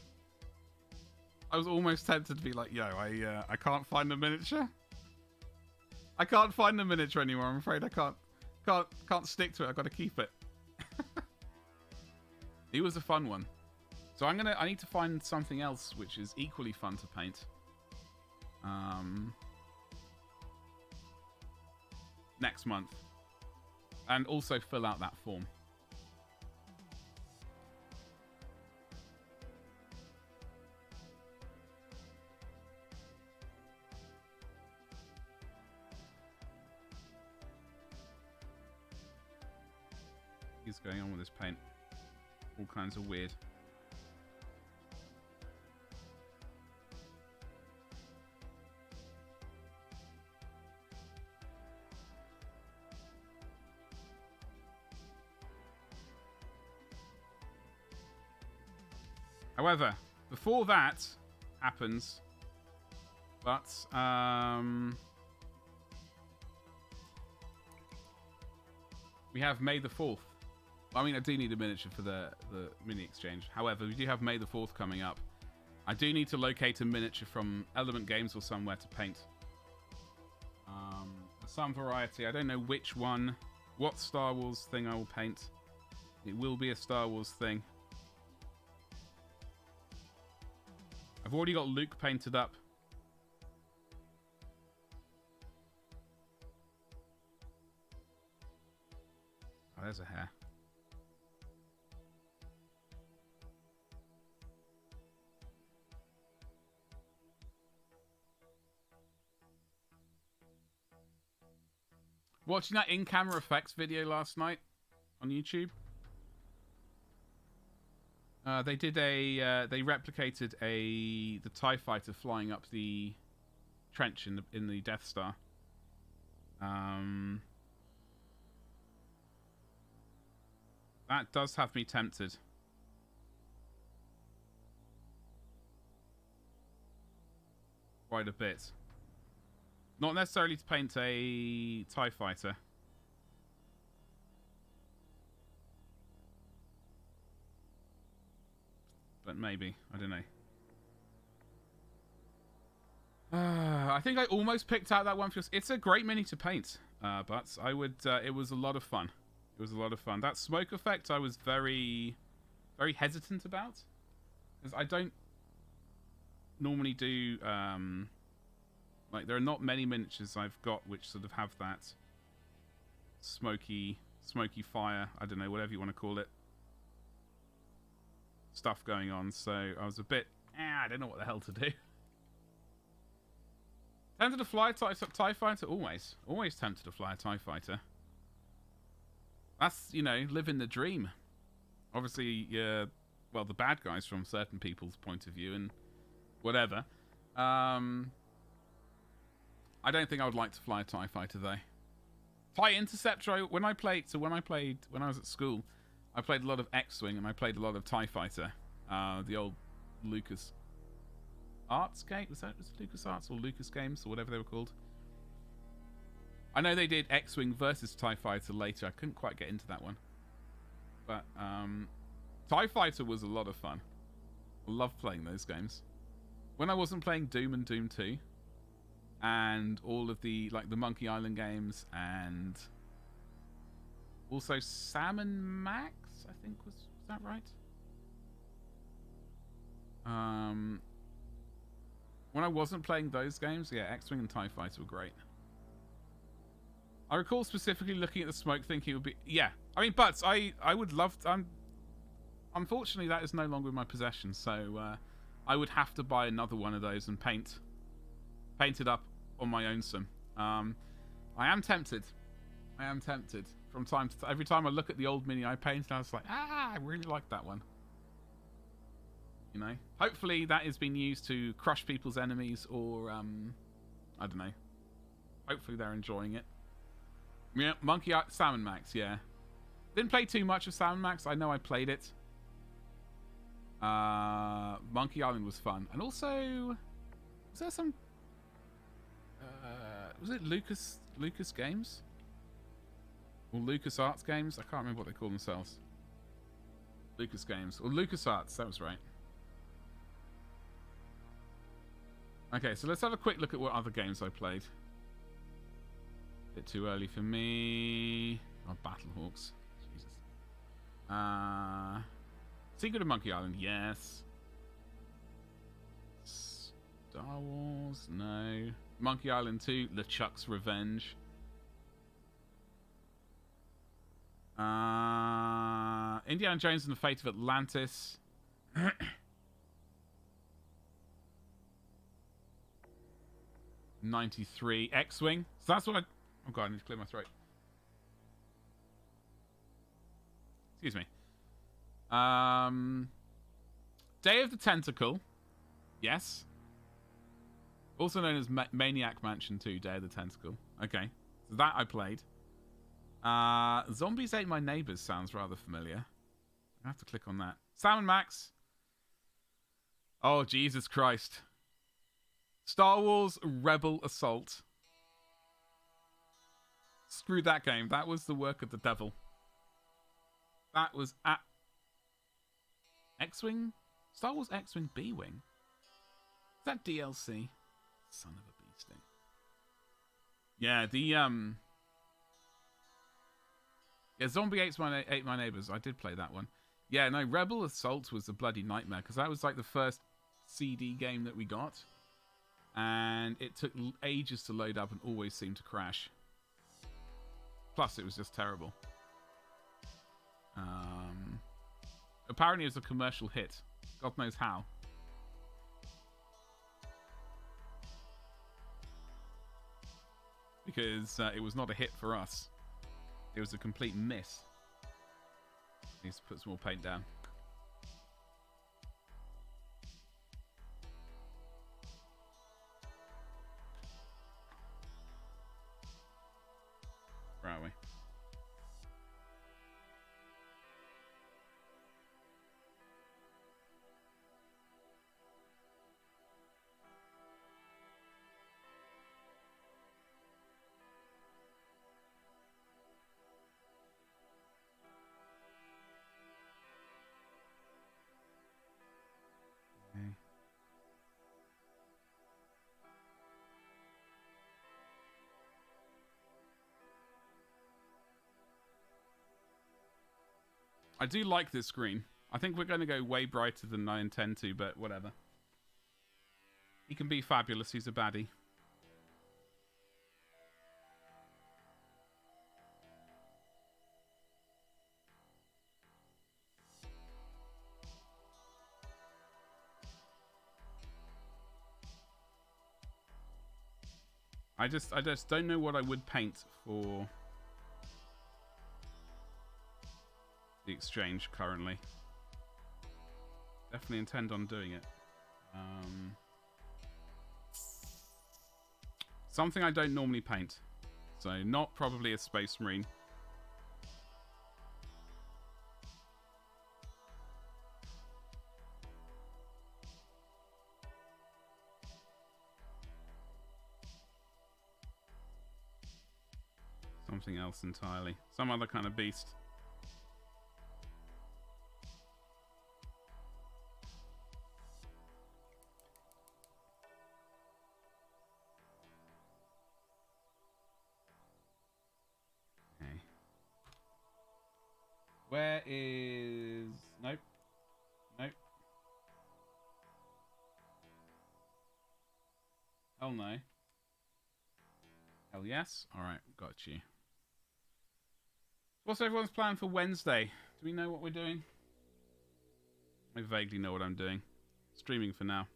I was almost tempted to be like, yo, I can't find the miniature. I can't find the miniature anymore. I'm afraid I can't stick to it. I've got to keep it. He was a fun one. So I need to find something else which is equally fun to paint. Next month. And also fill out that form. What's going on with this paint? All kinds of weird. However, before that happens, but we have May the 4th. I mean, I do need a miniature for the mini exchange. However, we do have May the 4th coming up. I do need to locate a miniature from Element Games or somewhere to paint. Some variety. I don't know which one, what Star Wars thing I will paint. It will be a Star Wars thing. I've already got Luke painted up. Oh, there's a hair. Watching that in-camera effects video last night on YouTube. They did they replicated the TIE fighter flying up the trench in the Death Star. That does have me tempted. Quite a bit. Not necessarily to paint a TIE fighter. But maybe. I don't know. I think I almost picked out that one for... It's a great mini to paint. But I would... it was a lot of fun. It was a lot of fun. That smoke effect I was very... very hesitant about. Because I don't normally do... like, there are not many miniatures I've got which sort of have that smoky fire, I don't know, whatever you want to call it, stuff going on. So I was a bit, I don't know what the hell to do. Tempted to fly a TIE Fighter? Always. Always tempted to fly a TIE Fighter. That's, you know, living the dream. Obviously, well, the bad guys from certain people's point of view and whatever. I don't think I would like to fly a TIE Fighter, though. TIE Interceptor, when I was at school, I played a lot of X-Wing and I played a lot of TIE Fighter. The old Lucas Arts game? Was it Lucas Arts or Lucas Games or whatever they were called? I know they did X-Wing versus TIE Fighter later. I couldn't quite get into that one. But TIE Fighter was a lot of fun. I loved playing those games. When I wasn't playing Doom and Doom 2, and all of the, like, the Monkey Island games, and also Sam and Max, I think was that right? When I wasn't playing those games, yeah, X-Wing and TIE Fighter were great. I recall specifically looking at the smoke thinking it would be... Yeah, I mean, but I would love to... Unfortunately, that is no longer in my possession, so I would have to buy another one of those and paint it up on my own some. I am tempted. From time to time. Every time I look at the old Mini I painted, I was like, I really like that one. You know? Hopefully that has been used to crush people's enemies or, I don't know. Hopefully they're enjoying it. Yeah, Salmon Max, yeah. Didn't play too much of Salmon Max. I know I played it. Monkey Island was fun. And also, was there some... was it Lucas Games? Or Lucas Arts Games? I can't remember what they call themselves. Lucas Games. Or Lucas Arts, that was right. Okay, so let's have a quick look at what other games I played. Bit too early for me. Oh, Battlehawks. Jesus. Secret of Monkey Island, yes. Star Wars, no. Monkey Island 2, LeChuck's Revenge. Indiana Jones and the Fate of Atlantis. 93. X-Wing. So that's what I... Oh god, I need to clear my throat. Excuse me. Day of the Tentacle. Yes. Also known as Maniac Mansion 2, Day of the Tentacle. Okay. So that I played. Zombies Ate My Neighbors sounds rather familiar. I have to click on that. Sam and Max. Oh, Jesus Christ. Star Wars Rebel Assault. Screw that game. That was the work of the devil. That was at... X-Wing? Star Wars X-Wing B-Wing? Is that DLC? Son of a beasting. Yeah, the, Yeah, Zombie Ate My Neighbors. I did play that one. Yeah, no, Rebel Assault was a bloody nightmare, because that was like the first CD game that we got. And it took ages to load up and always seemed to crash. Plus, it was just terrible. Apparently, it was a commercial hit. God knows how. Because it was not a hit for us. It was a complete miss. Needs to put some more paint down. Where are we? I do like this screen. I think we're going to go way brighter than I intend to, but whatever. He can be fabulous. He's a baddie. I just don't know what I would paint for the exchange currently. Definitely intend on doing it. Something I don't normally paint. So not probably a Space Marine. Something else entirely. Some other kind of beast. Okay. Where is... Nope. Nope. Hell no. Hell yes. Alright, got you. What's everyone's plan for Wednesday? Do we know what we're doing? I vaguely know what I'm doing. Streaming for now.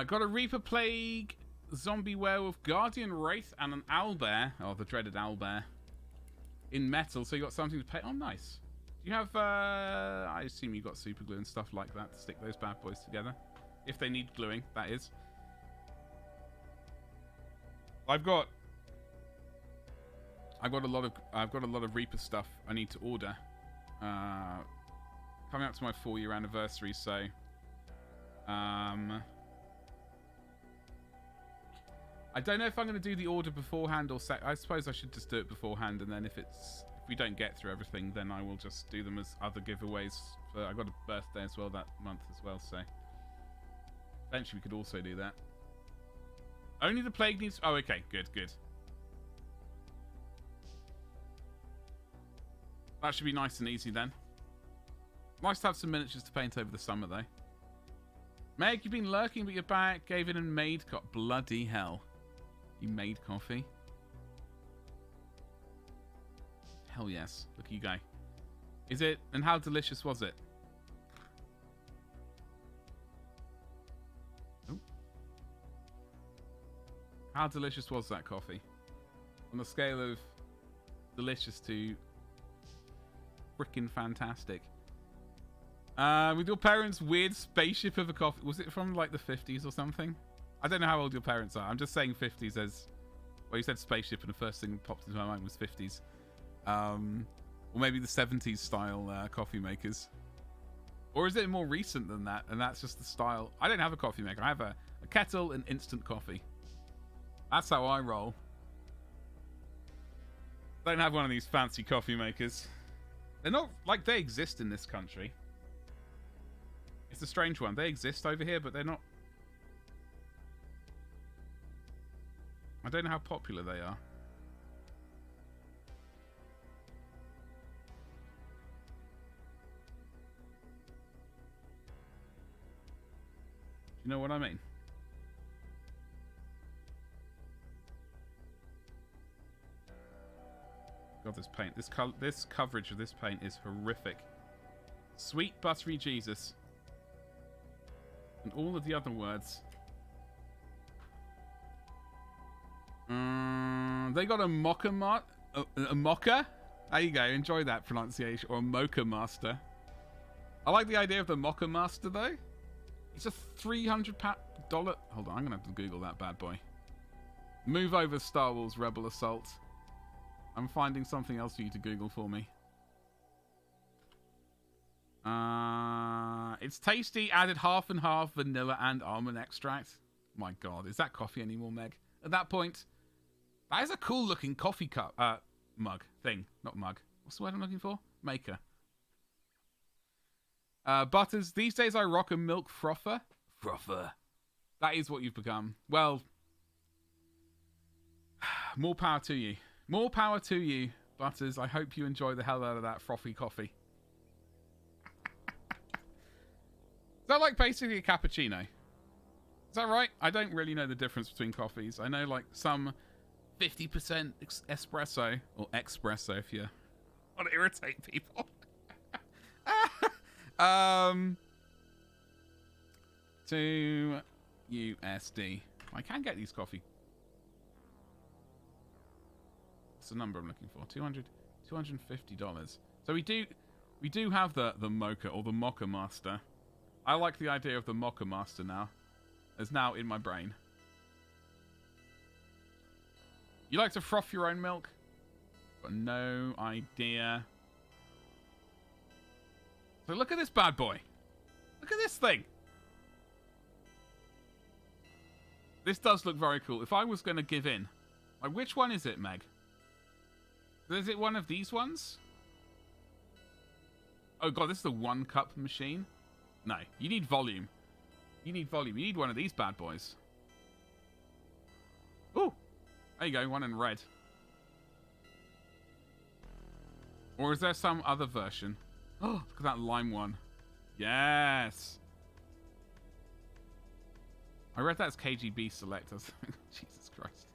Got a Reaper Plague, Zombie Werewolf, Guardian Wraith, and an Owlbear. Oh, the dreaded Owlbear. In metal, so you got something to paint. Oh, nice. Do you have, I assume you got super glue and stuff like that to stick those bad boys together. If they need gluing, that is. I've got a lot of Reaper stuff I need to order. Coming up to my 4-year anniversary, so I don't know if I'm going to do the order beforehand or I suppose I should just do it beforehand, and then if we don't get through everything, then I will just do them as other giveaways. I got a birthday as well that month as well, so eventually we could also do that. Only the plague needs... Oh, okay. Good, good. That should be nice and easy then. Nice to have some miniatures to paint over the summer, though. Meg, you've been lurking, but you're back. Gave in and made... Bloody hell. You made coffee? Hell yes. Look at you go. Is it... And how delicious was it? Oh. How delicious was that coffee? On a scale of delicious to freaking fantastic. With your parents' weird spaceship of a coffee. Was it from like the 50s or something? I don't know how old your parents are. I'm just saying 50s as... Well, you said spaceship and the first thing that popped into my mind was 50s. Or maybe the 70s style coffee makers. Or is it more recent than that? And that's just the style. I don't have a coffee maker. I have a kettle and instant coffee. That's how I roll. Don't have one of these fancy coffee makers. They're not... Like, they exist in this country. It's a strange one. They exist over here, but they're not... I don't know how popular they are. Do you know what I mean? God, this paint. This coverage of this paint is horrific. Sweet buttery Jesus. And all of the other words. they got a a mocha? There you go. Enjoy that pronunciation. Or a mocha master. I like the idea of the mocha master, though. It's a $300. Hold on, I'm going to have to Google that bad boy. Move over, Star Wars Rebel Assault. I'm finding something else for you to Google for me. It's tasty. Added half and half vanilla and almond extract. My God, is that coffee anymore, Meg? At that point, that is a cool looking coffee cup, mug thing, not mug. What's the word I'm looking for? Maker. Butters. These days I rock a milk frother. Frother. That is what you've become. Well, more power to you. More power to you, Butters. I hope you enjoy the hell out of that frothy coffee. Is that like basically a cappuccino? Is that right? I don't really know the difference between coffees. I know like some 50% espresso, or espresso if you want to irritate people. 2 USD. I can get these coffee. What's the number I'm looking for? $250. So we do have the mocha or the mocha master. I like the idea of the mocha master now. It's now in my brain. You like to froth your own milk? Got no idea. So look at this bad boy. Look at this thing. This does look very cool. If I was going to give in, like, which one is it, Meg? Is it one of these ones? Oh God, this is the 1 cup machine. No, you need volume. You need volume. You need one of these bad boys. Ooh, there you go, one in red. Or is there some other version? Oh, look at that lime one. Yes. I read that as KGB Select. Jesus Christ.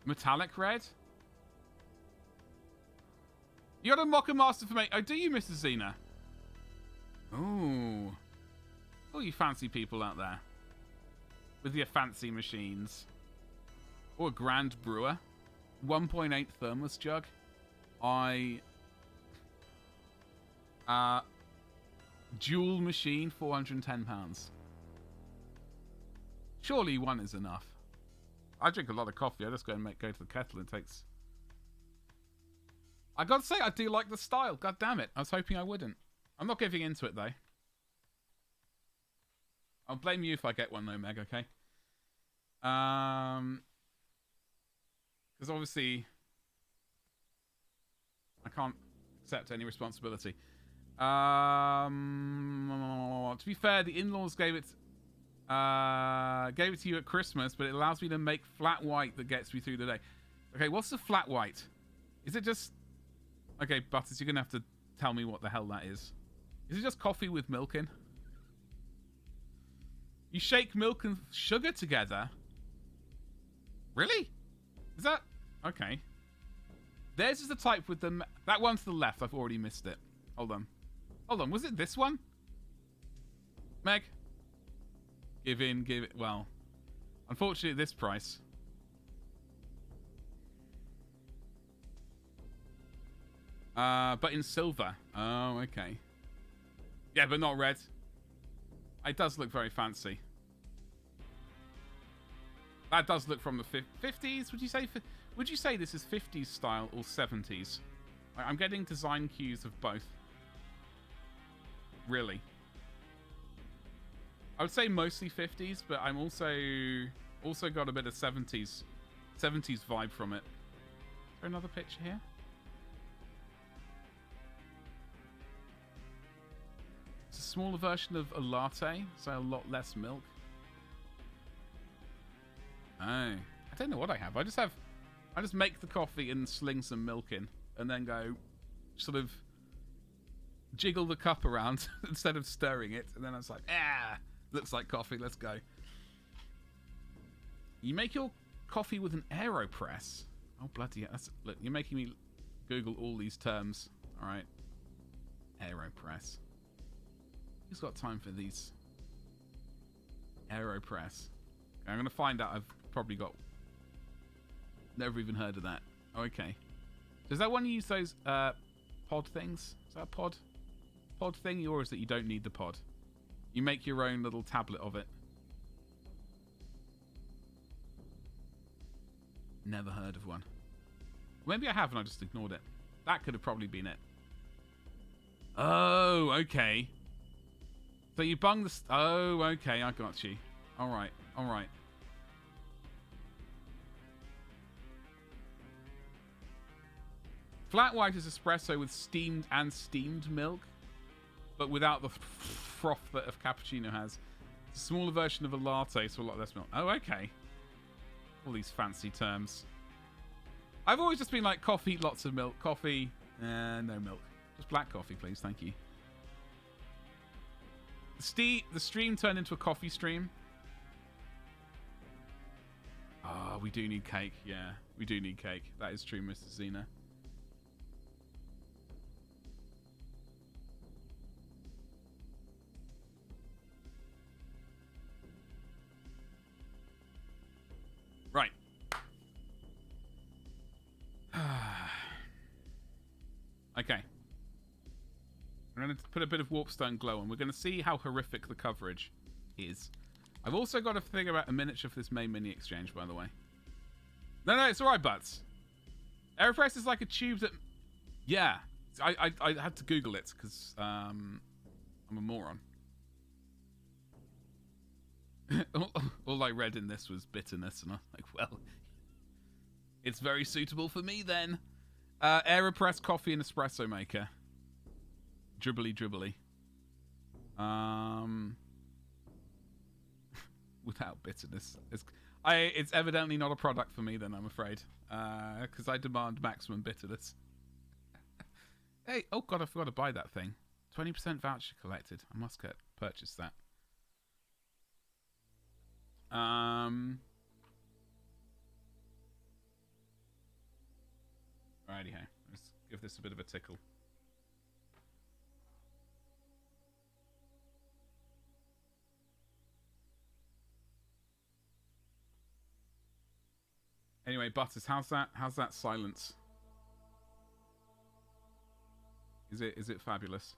Metallic red? You got a Mocha Master for me. Oh, do you, Mr. Xena? Ooh. All you fancy people out there. With your fancy machines. Or a Grand Brewer. 1.8 thermos jug. Dual machine, £410. Surely one is enough. I drink a lot of coffee. I just go to the kettle. It takes... I gotta say, I do like the style. God damn it. I was hoping I wouldn't. I'm not giving into it, though. I'll blame you if I get one, though, Meg, okay? Because obviously... I can't accept any responsibility. To be fair, the in-laws gave it to you at Christmas, but it allows me to make flat white that gets me through the day. Okay, what's the flat white? Is it just... Okay, Butters, you're going to have to tell me what the hell that is. Is it just coffee with milk in? You shake milk and sugar together? Really? Is that... Okay. Theirs is the type with the... That one to the left, I've already missed it. Hold on. Hold on, was it this one? Meg? Give in, give it... Well, unfortunately at this price. But in silver. Oh, okay. Yeah, but not red. It does look very fancy. That does look from the 50s. Would you say this is 50s style or 70s? I'm getting design cues of both. Really. I would say mostly 50s, but I'm also got a bit of 70s vibe from it. Is there another picture here? It's a smaller version of a latte, so a lot less milk. Oh, I don't know what I have. I just make the coffee and sling some milk in, and then go sort of jiggle the cup around instead of stirring it, and then I was like, looks like coffee, let's go. You make your coffee with an AeroPress? Oh, bloody hell. Look, you're making me Google all these terms. Alright. AeroPress. Who's got time for these? AeroPress. Okay, I'm going to find out. I've probably got Never even heard of that. Oh, okay. Does that one use those pod things? Is that a pod thing, or is it you don't need the pod? You make your own little tablet of it. Never heard of one. Maybe I have and I just ignored it. That could have probably been it. Oh, okay. So you bung the... Oh, okay, I got you. All right, all right. Flat white is espresso with steamed milk, but without the froth that a cappuccino has. It's a smaller version of a latte, so a lot less milk. Oh, okay. All these fancy terms. I've always just been like coffee, lots of milk. Coffee, no milk. Just black coffee, please. Thank you. The stream turned into a coffee stream. Ah, we do need cake. Yeah, we do need cake. That is true, Mr. Zena. Right. Okay. I'm going to put a bit of Warpstone glow on. We're going to see how horrific the coverage is. I've also got to figure out a miniature for this main mini exchange, by the way. No, it's alright, Butts. Aeropress is like a tube that... Yeah. I had to Google it, because I'm a moron. All I read in this was bitterness, and I was like, well... It's very suitable for me, then. Aeropress coffee and espresso maker. Dribbly. Without bitterness. It's evidently not a product for me, then, I'm afraid. Because I demand maximum bitterness. Hey, oh god, I forgot to buy that thing. 20% voucher collected. I must purchase that. Righty-ho. Let's give this a bit of a tickle. Anyway, Butters, how's that silence? Is it fabulous?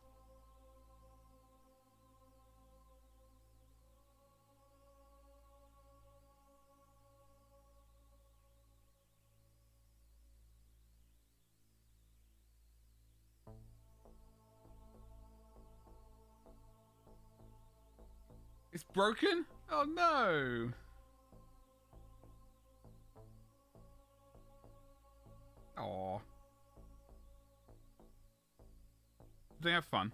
It's broken? Oh no! Aww. They have fun.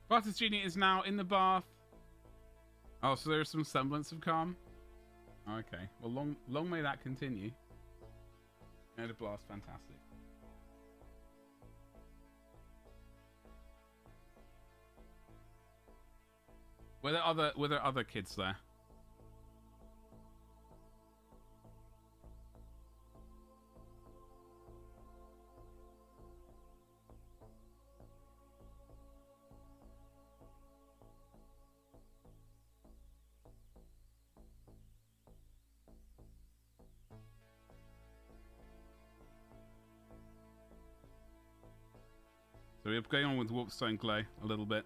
Butters Genie is now in the bath. Oh, so there is some semblance of calm? Okay. Well, long may that continue. Air to blast, fantastic. Were there other kids there? So we're going on with Warpstone Glow a little bit.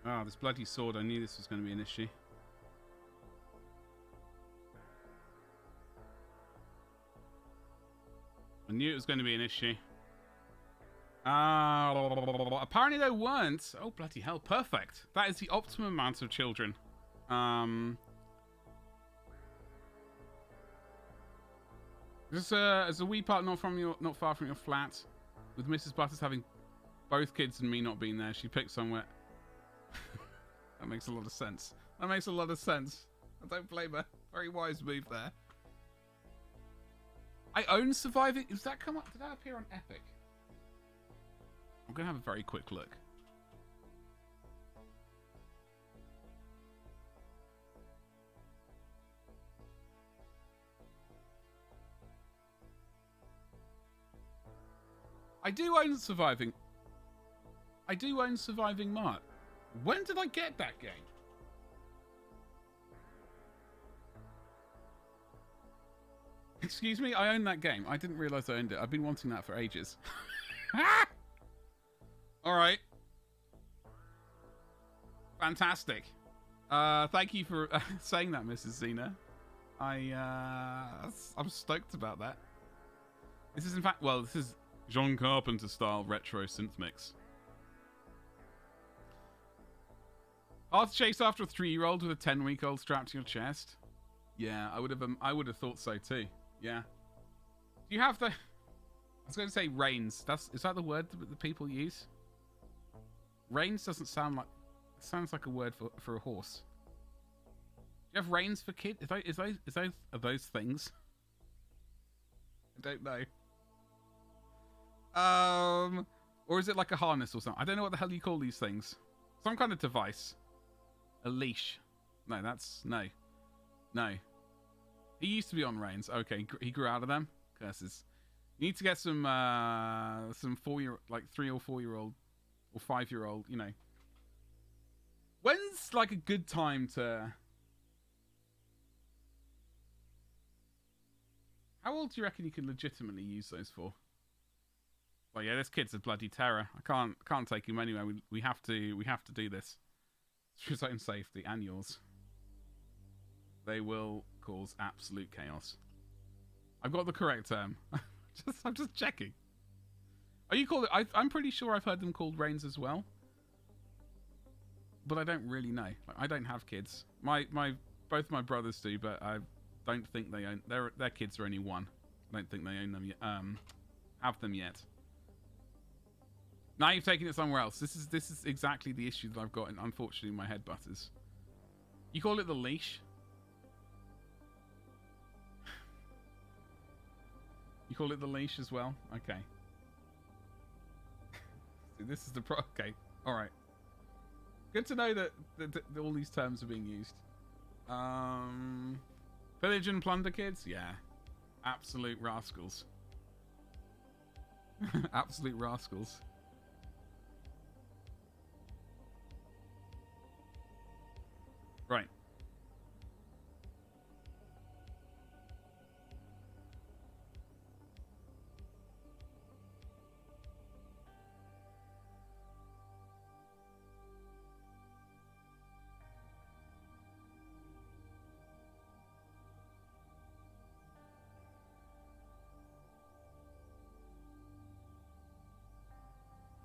Ah, this bloody sword. I knew this was going to be an issue. I knew it was going to be an issue. Apparently they weren't. Oh, bloody hell. Perfect. That is the optimum amount of children. There's a wee part not far from your flat, with Mrs. Butters having both kids and me not being there. She picked somewhere That makes a lot of sense. That makes a lot of sense. I don't blame her. Very wise move there. I own Surviving. Does that come up? Did that appear on Epic? I'm going to have a very quick look. I do own Surviving. I do own Surviving Mart. When did I get that game? Excuse me, I own that game. I didn't realise I owned it. I've been wanting that for ages. Alright. Fantastic. Thank you for saying that, Mrs. Xena. I'm stoked about that. This is in fact, well, this is John Carpenter style retro synth mix. Hard to chase after a 3-year-old with a 10-week-old strapped to your chest. Yeah, I would have thought so too. Yeah. Do you have the? I was going to say reins. Is that the word that people use? Reins doesn't sound like. It sounds like a word for a horse. Do you have reins for kids? Are those things? I don't know. Or is it like a harness or something? I don't know what the hell you call these things. Some kind of device. A leash. No, no. He used to be on reins. Okay, he grew out of them. Curses. You need to get some 4-year, like 3 or 4-year-old or 5-year-old. You know. When's like a good time to? How old do you reckon you can legitimately use those for? Well, yeah, this kid's a bloody terror. I can't take him anywhere. We have to do this. For his own safety and yours. They will cause absolute chaos. I've got the correct term. I'm just checking. Are you called? I'm pretty sure I've heard them called reins as well. But I don't really know. Like, I don't have kids. Both my brothers do, but I don't think they own. Their kids are only 1. I don't think they own them yet. Have them yet. Now you've taken it somewhere else. This is exactly the issue that I've got, unfortunately, in my head butters. You call it the leash? You call it the leash as well? Okay. See, this is the okay. All right. Good to know that all these terms are being used. Pillage and plunder kids? Yeah. Absolute rascals. Absolute rascals. Right.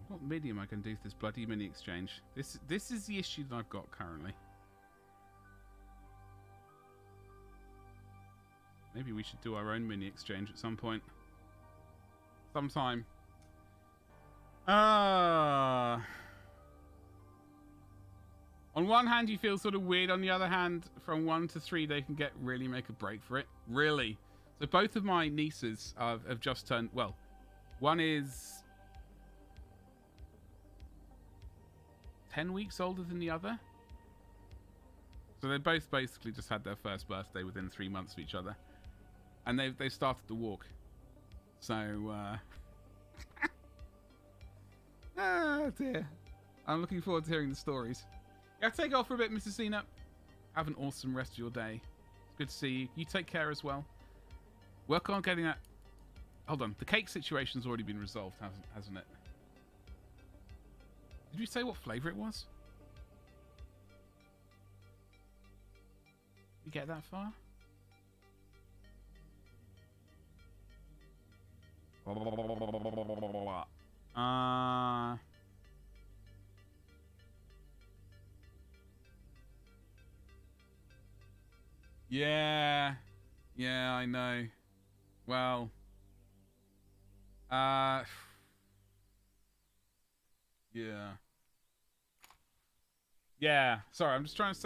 What medium I can do for this bloody mini exchange? This is the issue that I've got currently. Maybe we should do our own mini exchange at some point. Sometime. On one hand, you feel sort of weird. On the other hand, from 1 to 3, they can really make a break for it. Really. So both of my nieces have just turned... Well, one is 10 weeks older than the other. So they both basically just had their first birthday within 3 months of each other. And they've started to walk. So, oh dear. I'm looking forward to hearing the stories. Yeah, take off for a bit, Mrs. Cena. Have an awesome rest of your day. It's good to see you. You take care as well. Work on getting that... Hold on. The cake situation's already been resolved, hasn't it? Did you say what flavour it was? You get that far? Yeah. Yeah, I know. Well. Yeah. Yeah. Sorry, I'm just trying to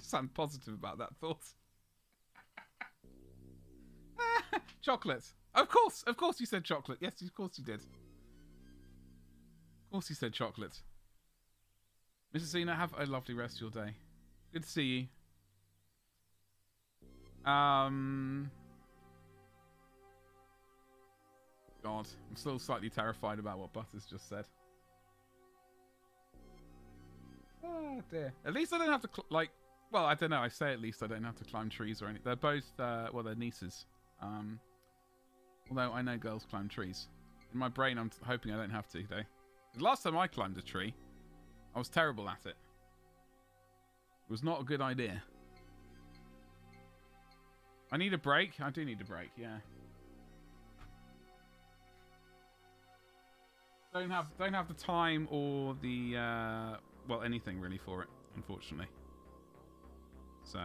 sound positive about that thought. Chocolate. Of course you said chocolate. Yes, of course you did. Of course you said chocolate. Mrs. Zena, have a lovely rest of your day. Good to see you. God, I'm still slightly terrified about what Butters just said. Oh dear. At least I don't have to well, I don't know. I say at least I don't have to climb trees or anything. They're both well, they're nieces. Although I know girls climb trees. In my brain, I'm hoping I don't have to though. The last time I climbed a tree, I was terrible at it. It was not a good idea. I need a break. I do need a break. Yeah. Don't have the time or the well, anything really for it, unfortunately. So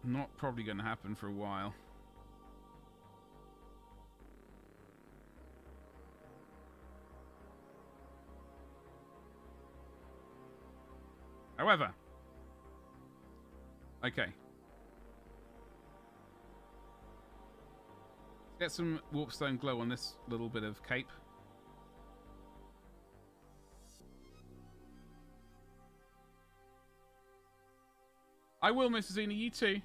not probably going to happen for a while. However, okay. Let's get some warpstone glow on this little bit of cape. I will, Mrs. Zena, you too.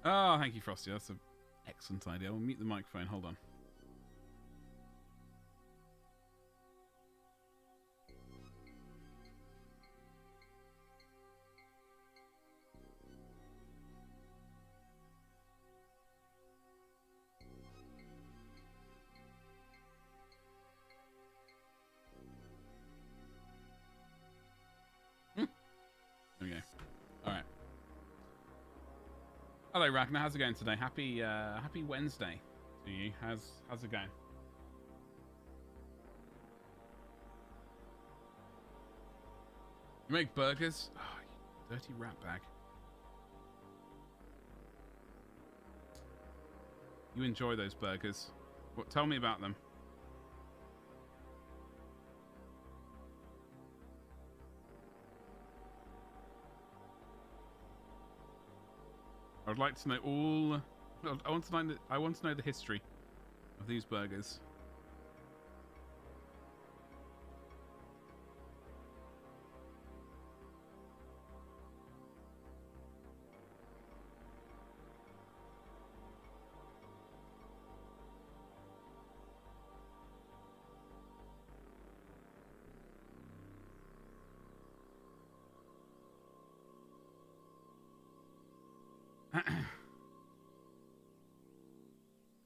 Oh, thank you, Frosty. That's an excellent idea. I'll mute the microphone. Hold on. Okay. Alright. Hello, Ragnar. How's it going today? Happy Wednesday to you. How's it going? You make burgers? Oh, you dirty rat bag. You enjoy those burgers. What? Tell me about them. I would like to know all. I want to know the history of these burgers.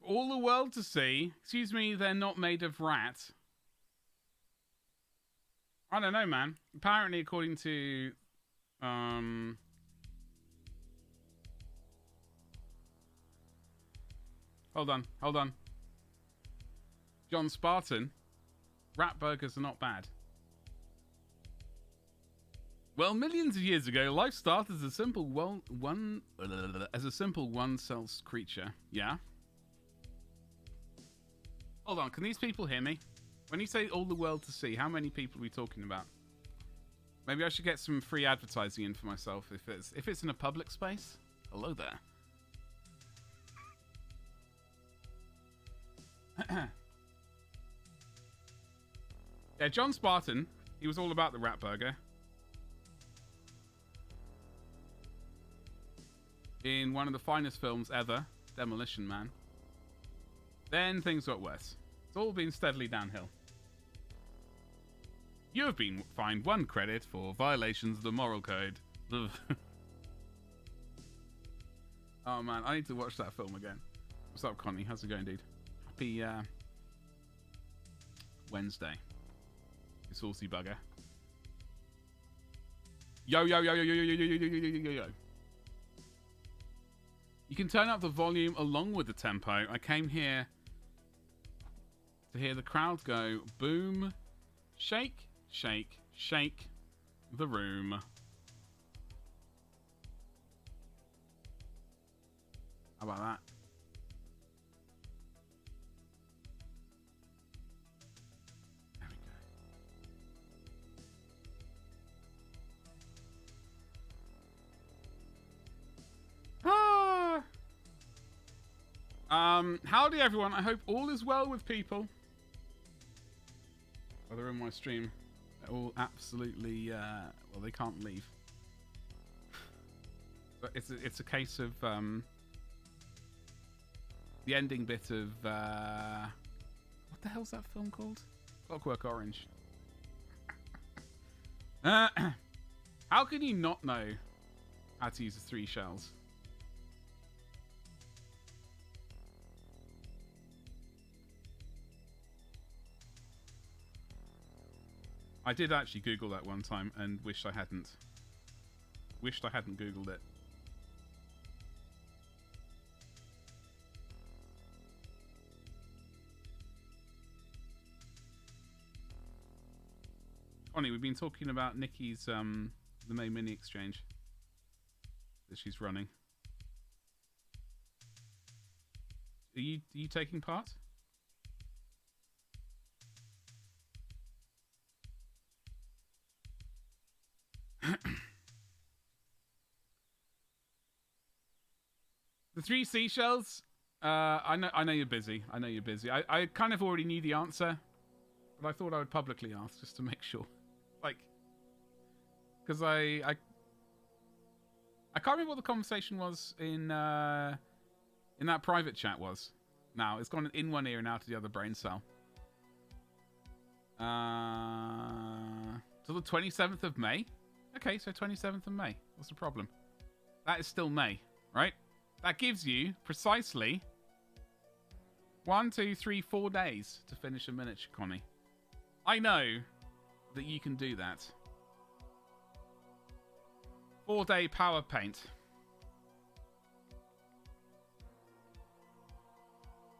All the world to see. Excuse me, they're not made of rat. I don't know, man. Apparently, according to... Hold on. John Spartan. Rat burgers are not bad. Well, millions of years ago, life started as a simple one-cell creature. Yeah? Hold on, can these people hear me? When you say all the world to see, how many people are we talking about? Maybe I should get some free advertising in for myself if it's in a public space. Hello there. Yeah, John Spartan, he was all about the rat burger. In one of the finest films ever, Demolition Man. Then things got worse. It's all been steadily downhill. You have been fined 1 credit for violations of the moral code. Oh man, I need to watch that film again. What's up, Connie? How's it going, dude? Happy Wednesday. You saucy bugger. Yo. You can turn up the volume along with the tempo. I came here to hear the crowd go boom, shake, shake, shake the room. How about that? There we go. Howdy everyone. I hope all is well with people. Oh, they're in my stream. They're all absolutely, well, they can't leave. But it's a case of, the ending bit of, what the hell's that film called? Clockwork Orange. How can you not know how to use the 3 shells? I did actually Google that one time and wished I hadn't. Wished I hadn't Googled it. Connie, we've been talking about Nikki's the May Mini Exchange that she's running. Are you taking part? The 3 seashells. I know you're busy. I know you're busy. I kind of already knew the answer, but I thought I would publicly ask just to make sure. Like, because I can't remember what the conversation was in that private chat was. Now it's gone in one ear and out of the other brain cell. Till the 27th of May. Okay, so 27th of May. What's the problem? That is still May, right? That gives you precisely 1, 2, 3, 4 days to finish a miniature, Connie. I know that you can do that. 4-day power paint.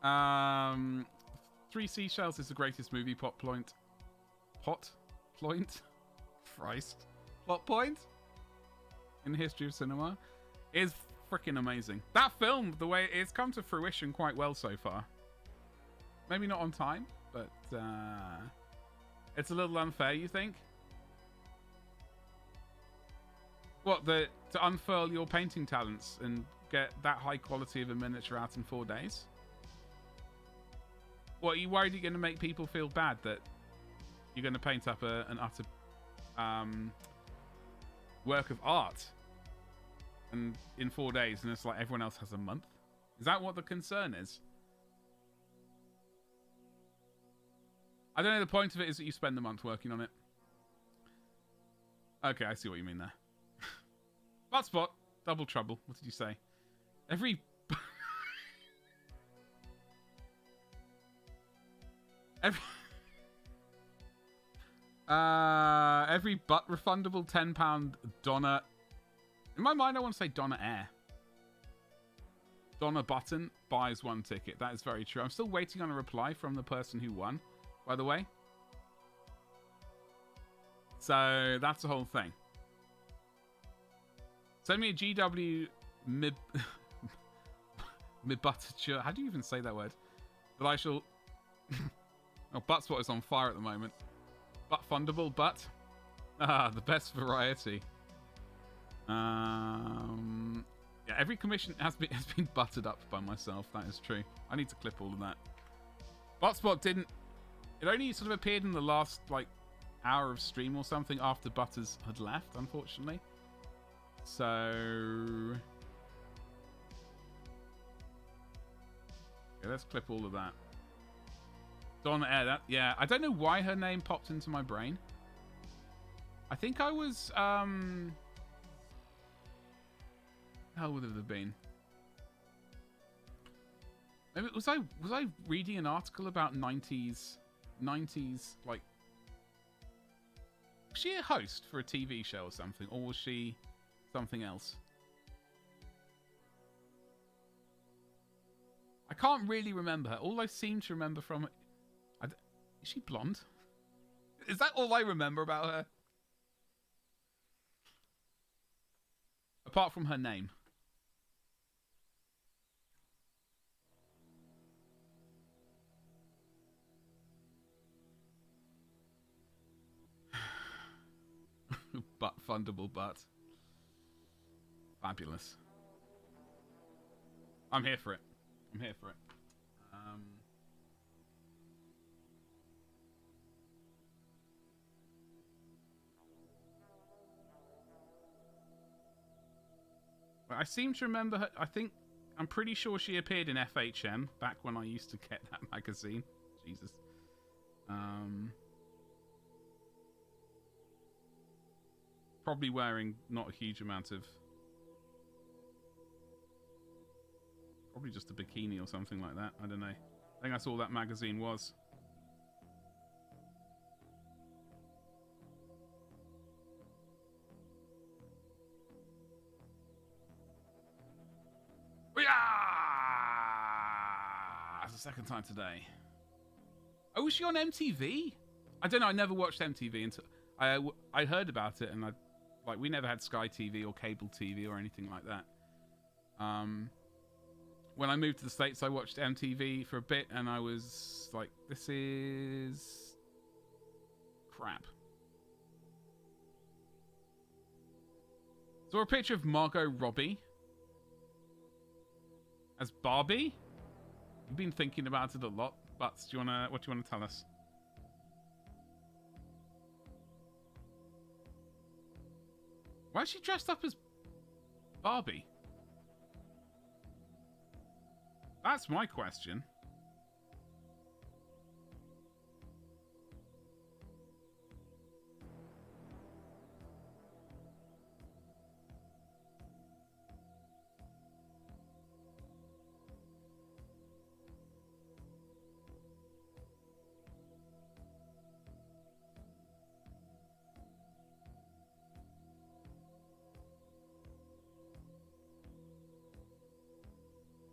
3 Seashells is the greatest movie plot point. Christ. Plot point in the history of cinema is freaking amazing. That film, the way it's come to fruition quite well so far. Maybe not on time, but it's a little unfair, you think? What, to unfurl your painting talents and get that high quality of a miniature out in 4 days? What, are you worried you're going to make people feel bad that you're going to paint up an utter work of art and in 4 days, and it's like everyone else has a month? Is that what the concern is? I don't know. The point of it is that you spend the month working on it. Okay, I see what you mean there. Hotspot, double trouble. What did you say? Every butt refundable £10 Donna. In my mind, I want to say Donna Air. Donna Button buys 1 ticket. That is very true. I'm still waiting on a reply from the person who won, by the way. So that's the whole thing. Send me a GW Mibutature. How do you even say that word? But I shall. Oh, Buttspot is on fire at the moment. Butt fundable, butt. Ah, the best variety. Yeah, every commission has been buttered up by myself. That is true. I need to clip all of that. Buttspot didn't. It only sort of appeared in the last hour of stream or something after Butters had left, unfortunately. So yeah, let's clip all of that. Donna Air, that, yeah. I don't know why her name popped into my brain. I think I was how would it have been? Maybe was I reading an article about 90s like, was she a host for a TV show or something, or was she something else? I can't really remember her. All I seem to remember from her, is she blonde? Is that all I remember about her? Apart from her name. refundable butt. Fabulous. I'm here for it. I'm here for it. I seem to remember her. I'm pretty sure she appeared in FHM back when I used to get that magazine. Jesus. Probably wearing not a huge amount of... Probably just a bikini or something like that. I don't know. I think that's all that magazine was. That's the second time today. Oh, was she on MTV? I don't know. I never watched MTV until I heard about it, and we never had Sky TV or cable TV or anything like that. When I moved to the States, I watched MTV for a bit, and I was like, "This is crap." Saw a picture of Margot Robbie as Barbie. You've been thinking about it a lot, but what do you wanna tell us? Why is she dressed up as Barbie? That's my question.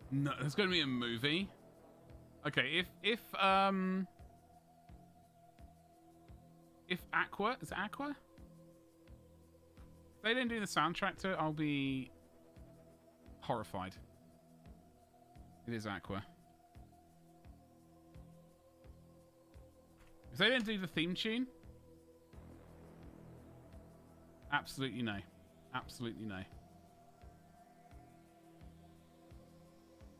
No, there's going to be a movie. Okay, if Aqua, is it Aqua? If they didn't do the soundtrack to it, I'll be horrified. It is Aqua. If they didn't do the theme tune, absolutely no. Absolutely no.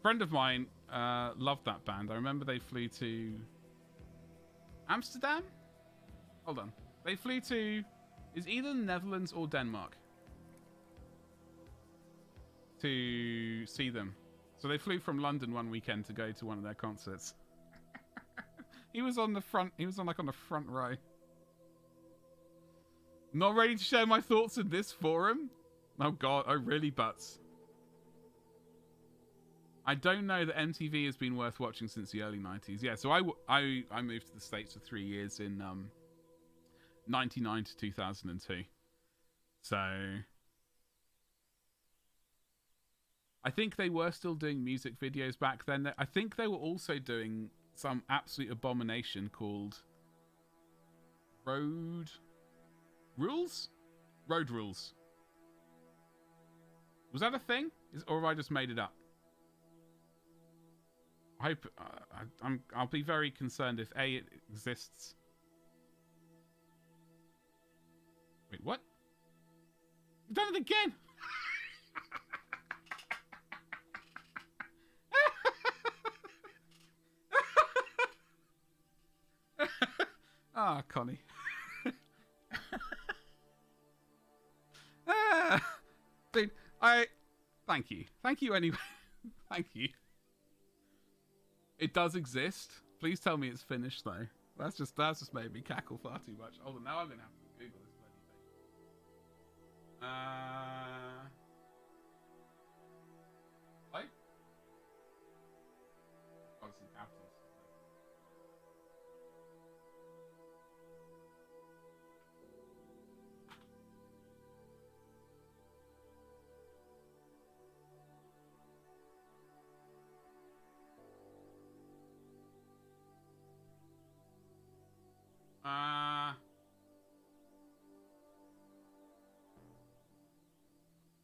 Friend of mine loved that band. I remember they flew to Amsterdam? Hold on. They flew to... is either the Netherlands or Denmark to see them. So they flew from London one weekend to go to one of their concerts. He was on the front... he was on the front row. Not ready to share my thoughts in this forum? Oh god, oh really, Butts? I don't know that MTV has been worth watching since the early 90s. Yeah, so I moved to the States for 3 years in 99 to 2002. So I think they were still doing music videos back then. I think they were also doing some absolute abomination called Road Rules? Road Rules. Was that a thing? Or have I just made it up? I hope I'll be very concerned if A, it exists. Wait, what? You've done it again! Ah, Connie. Dude, thank you. Thank you anyway. Thank you. It does exist. Please tell me it's finished though. That's just made me cackle far too much. Hold on, now I'm gonna have to Google this bloody thing. Like? Oh, it's in capitals.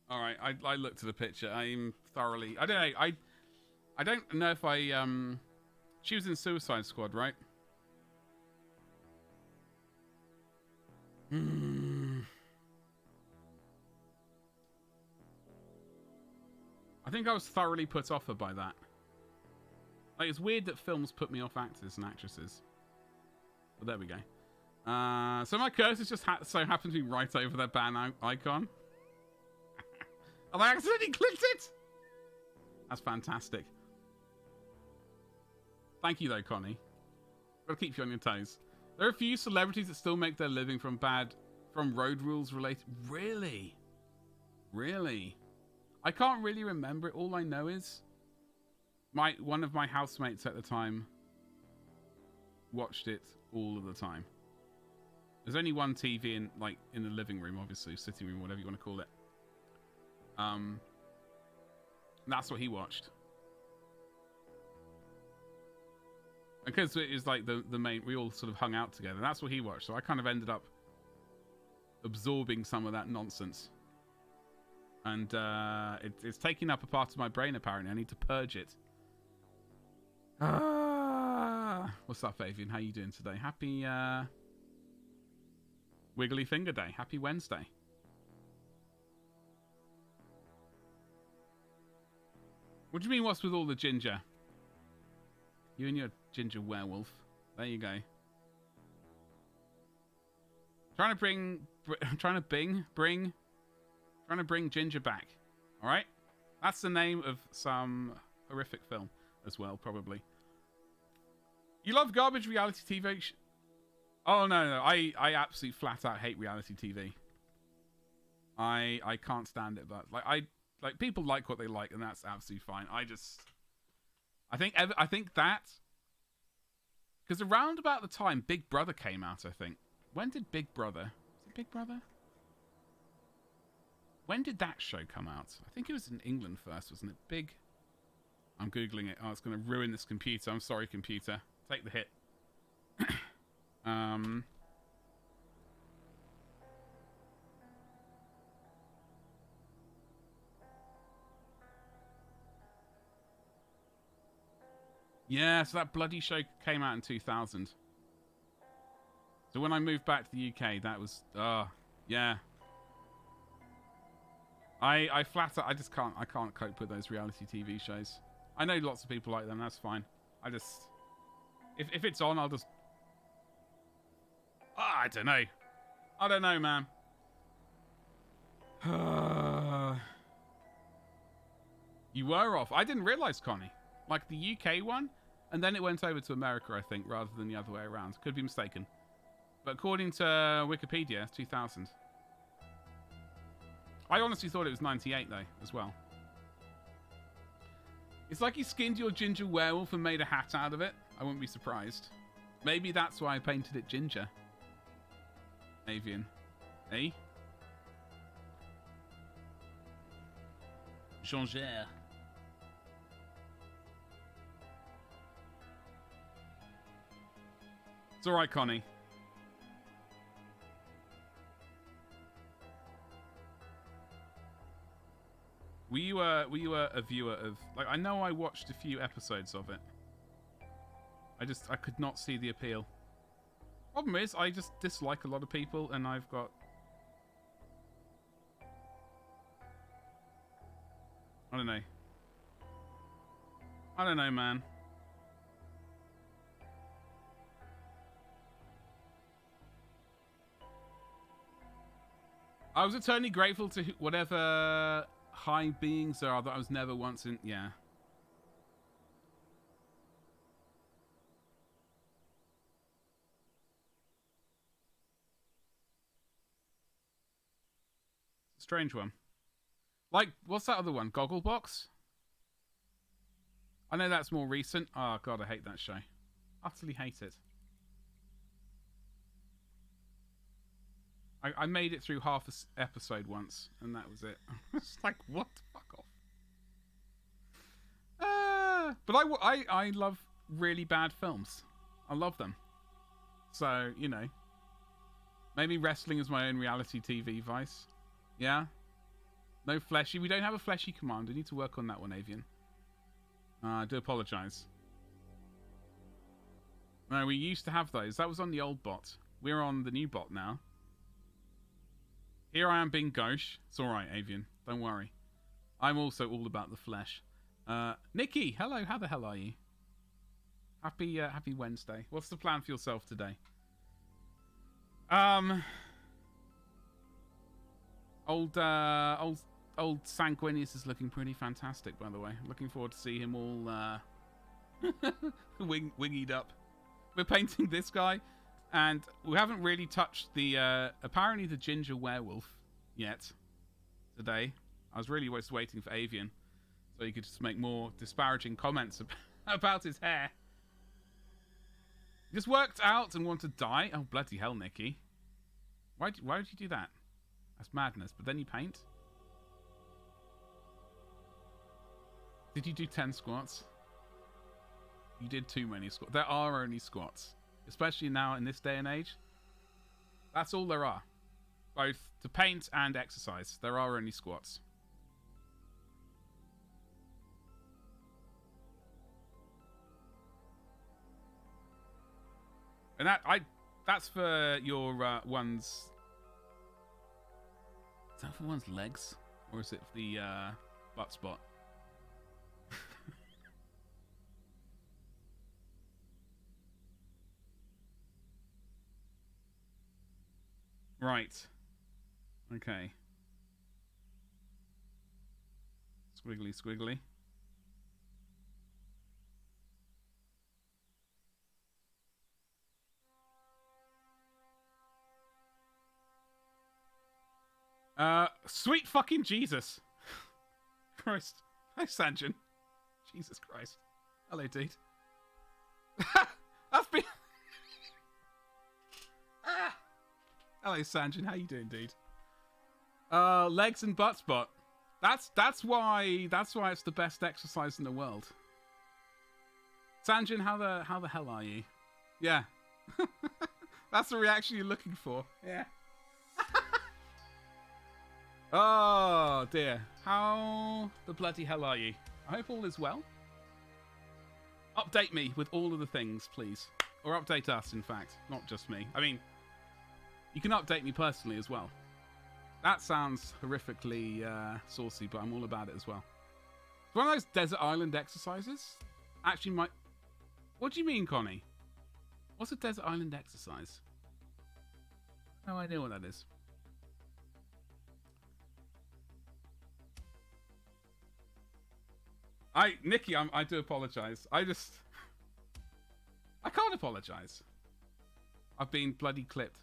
All right, I looked at the picture. I'm thoroughly... I don't know. I don't know if I... She was in Suicide Squad, right? think I was thoroughly put off by that. Like, it's weird that films put me off actors and actresses. But there we go. So my cursor just so happens to be right over that ban icon. And I accidentally clicked it! That's fantastic. Thank you, though, Connie. Gotta keep you on your toes. There are a few celebrities that still make their living from road rules related... Really? Really? I can't really remember it. All I know is one of my housemates at the time watched it all of the time. There's only one TV in the living room, obviously, sitting room, whatever you want to call it. That's what he watched. Because it is like the main, we all sort of hung out together. That's what he watched. So I kind of ended up absorbing some of that nonsense. And it's taking up a part of my brain, apparently. I need to purge it. What's up, Fabian? How you doing today? Happy Wiggly Finger Day. Happy Wednesday. What do you mean, what's with all the ginger? You and your ginger werewolf. There you go. Trying to bring Ginger back. Alright? That's the name of some horrific film as well, probably. You love garbage reality TV? Oh, no. I absolutely flat out hate reality TV. I can't stand it, but like people like what they like, and that's absolutely fine. I think that because around about the time Big Brother came out, I think. When did Big Brother? Was it Big Brother? When did that show come out? I think it was in England first, wasn't it? I'm Googling it. Oh, it's going to ruin this computer. I'm sorry, computer. Take the hit. Yeah, so that bloody show came out in 2000. So when I moved back to the UK, that was... yeah. I flat out... I can't cope with those reality TV shows. I know lots of people like them, that's fine. I just... If it's on, I'll just... I don't know. I don't know, man. You were off. I didn't realise, Connie. Like the UK one, and then it went over to America, I think, rather than the other way around. Could be mistaken. But according to Wikipedia, 2000. I honestly thought it was 98, though, as well. It's like you skinned your ginger werewolf and made a hat out of it. I wouldn't be surprised. Maybe that's why I painted it ginger. Avian. Eh? Jean-Gère. It's alright, Connie. Were you a viewer of... Like, I know I watched a few episodes of it. I could not see the appeal. Problem is, I just dislike a lot of people, and I've got... I don't know. I don't know, man. I was eternally grateful to whatever high beings are that I was never once in... Yeah. Strange one. Like, what's that other one? Gogglebox? I know that's more recent. Oh, God, I hate that show. Utterly hate it. I made it through half an episode once, and that was it. It's like, what? Fuck off. But I love really bad films. I love them. So, you know. Maybe wrestling is my own reality TV vice. Yeah? No fleshy. We don't have a fleshy command. We need to work on that one, Avian. I do apologise. No, we used to have those. That was on the old bot. We're on the new bot now. Here I am being gauche. It's alright, Avian. Don't worry. I'm also all about the flesh. Nikki, hello. How the hell are you? Happy Wednesday. What's the plan for yourself today? Old Sanguinius is looking pretty fantastic, by the way. Looking forward to see him all wingied up. We're painting this guy, and we haven't really touched the apparently the ginger werewolf yet today. I was really just waiting for Avian so he could just make more disparaging comments about his hair. He just worked out and wanted to die. Oh, bloody hell, Nikki. Why would you do that? That's madness. But then you paint? Did you do 10 squats? You did too many squats. There are only squats. Especially now in this day and age. That's all there are. Both to paint and exercise. There are only squats. And that's for your one's... Is that for one's legs? Or is it for the butt spot? Right. Okay. Squiggly, squiggly. Sweet fucking Jesus. Christ. Hi, Sanjin. Jesus Christ. Hello, dude. I've been... Hello, Sanjin. How you doing, dude? Legs and butt spot. That's why it's the best exercise in the world. Sanjin, how the hell are you? Yeah. That's the reaction you're looking for. Yeah. Oh dear. How the bloody hell are you? I hope all is well. Update me with all of the things, please. Or update us, in fact. Not just me. I mean, you can update me personally as well. That sounds horrifically saucy, but I'm all about it as well. It's one of those desert island exercises. Actually, what do you mean, Connie? What's a desert island exercise? No idea what that is. Nikki, I do apologise. I can't apologise. I've been bloody clipped.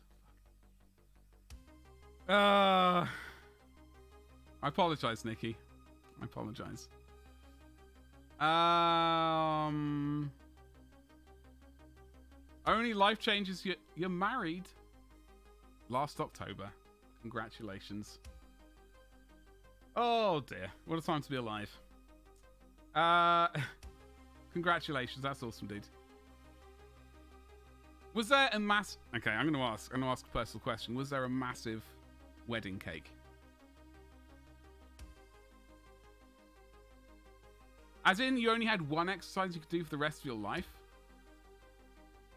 I apologise, Nikki. I apologise. Only life changes. You're married. Last October. Congratulations. Oh dear. What a time to be alive. Congratulations. That's awesome, dude. Was there a Okay, I'm gonna ask a personal question. Was there a massive wedding cake? As in, you only had one exercise you could do for the rest of your life?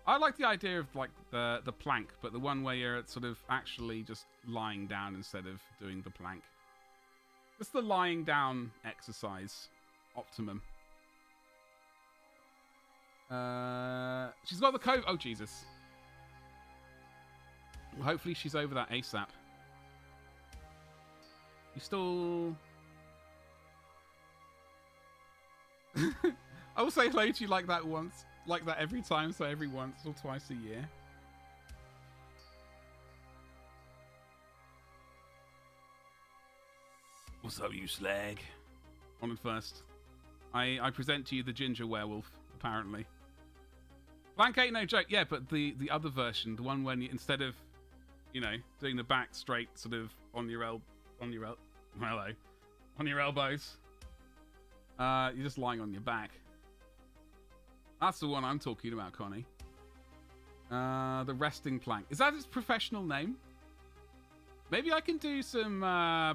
I like the idea of like the plank, but the one where you're sort of actually just lying down instead of doing the plank. Just the lying down exercise. Optimum. She's got the COVID. Oh, Jesus. Well, hopefully she's over that ASAP. You still... I will say hello to you like that once. Like that every time, so every once or twice a year. What's up, you slag? On and first. I present to you the ginger werewolf, apparently. Plank ain't no joke. Yeah, but the other version, the one when you, instead of, you know, doing the back straight, sort of on your elbows, you're just lying on your back. That's the one I'm talking about, Connie. The resting plank. Is that its professional name? Maybe I can do some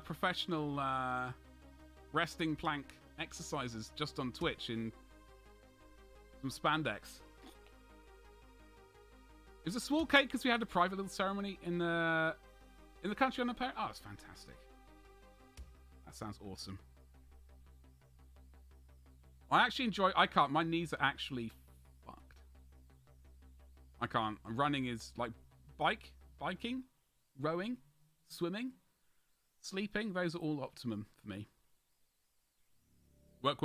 professional resting plank exercises just on Twitch in some spandex. It was a small cake because we had a private little ceremony in the country on the parent. Oh, it's fantastic. That sounds awesome. I actually enjoy... I can't. My knees are actually fucked. I can't. Running is like biking, rowing, swimming, sleeping. Those are all optimum for me. Work.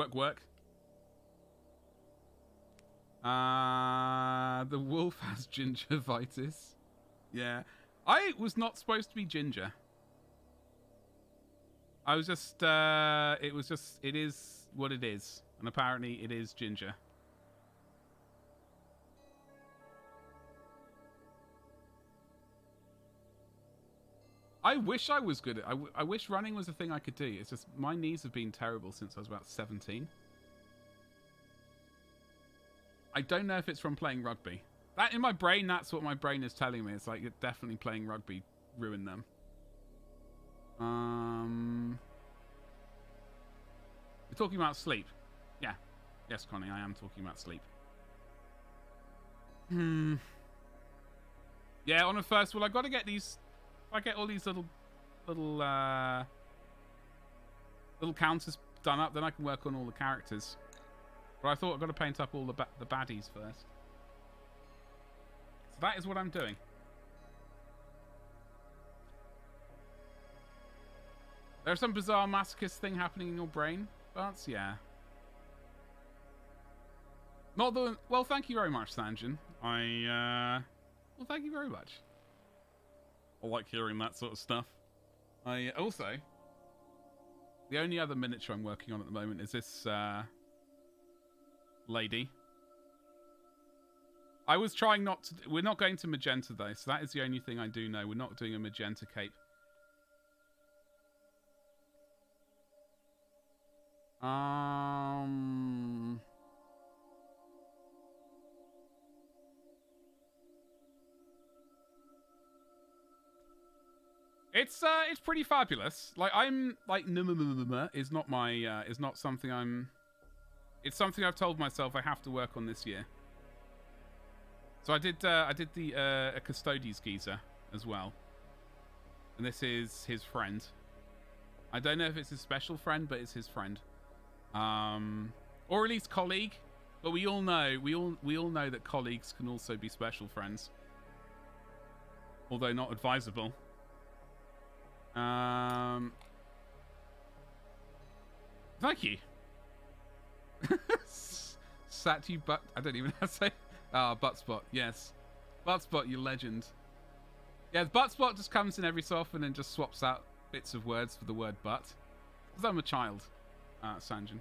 The wolf has gingivitis. Yeah. I was not supposed to be ginger. I was just, it is what it is. And apparently it is ginger. I wish I was good at I wish running was a thing I could do. It's just my knees have been terrible since I was about 17. I don't know if it's from playing rugby. That in my brain, that's what my brain is telling me. It's like you're definitely playing rugby ruined them. You're talking about sleep. Yeah. Yes, Connie, I am talking about sleep. Yeah, on a first, well, I got to get these. If I get all these little counters done up, then I can work on all the characters. But I thought I've got to paint up all the baddies first. So that is what I'm doing. There's some bizarre masochist thing happening in your brain, but yeah. Not the... Well, thank you very much, Sanjin. Well, thank you very much. I like hearing that sort of stuff. Also... The only other miniature I'm working on at the moment is this, lady. I was trying not to... We're not going to magenta, though, so that is the only thing I do know. We're not doing a magenta cape. It's pretty fabulous. Like, I'm like is not my is not something I'm. It's something I've told myself I have to work on this year. So I did the a Custodes geezer as well, and this is his friend. I don't know if it's his special friend, but it's his friend, or at least colleague. But we all know that colleagues can also be special friends, although not advisable. Thank you. Satu butt. I don't even know how to say. Buttspot. Yes, Buttspot, you legend. Yeah, the Buttspot just comes in every so often and just swaps out bits of words for the word butt. Because I'm a child, Sanjin.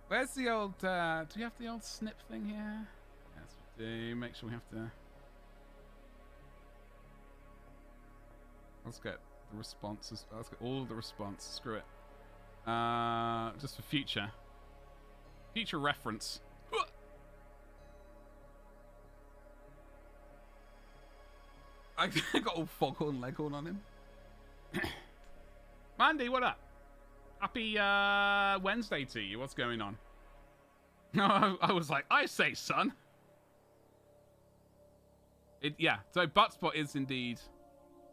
Where's the old? Do we have the old snip thing here? Yes, we do. Make sure we have to. Let's get the responses. Let's get all of the response. Screw it. Just for future reference. I got all foghorn leghorn on him. Mandy, what up? Happy Wednesday to you. What's going on? No, I was like, I say, son. Yeah. So Buttspot is indeed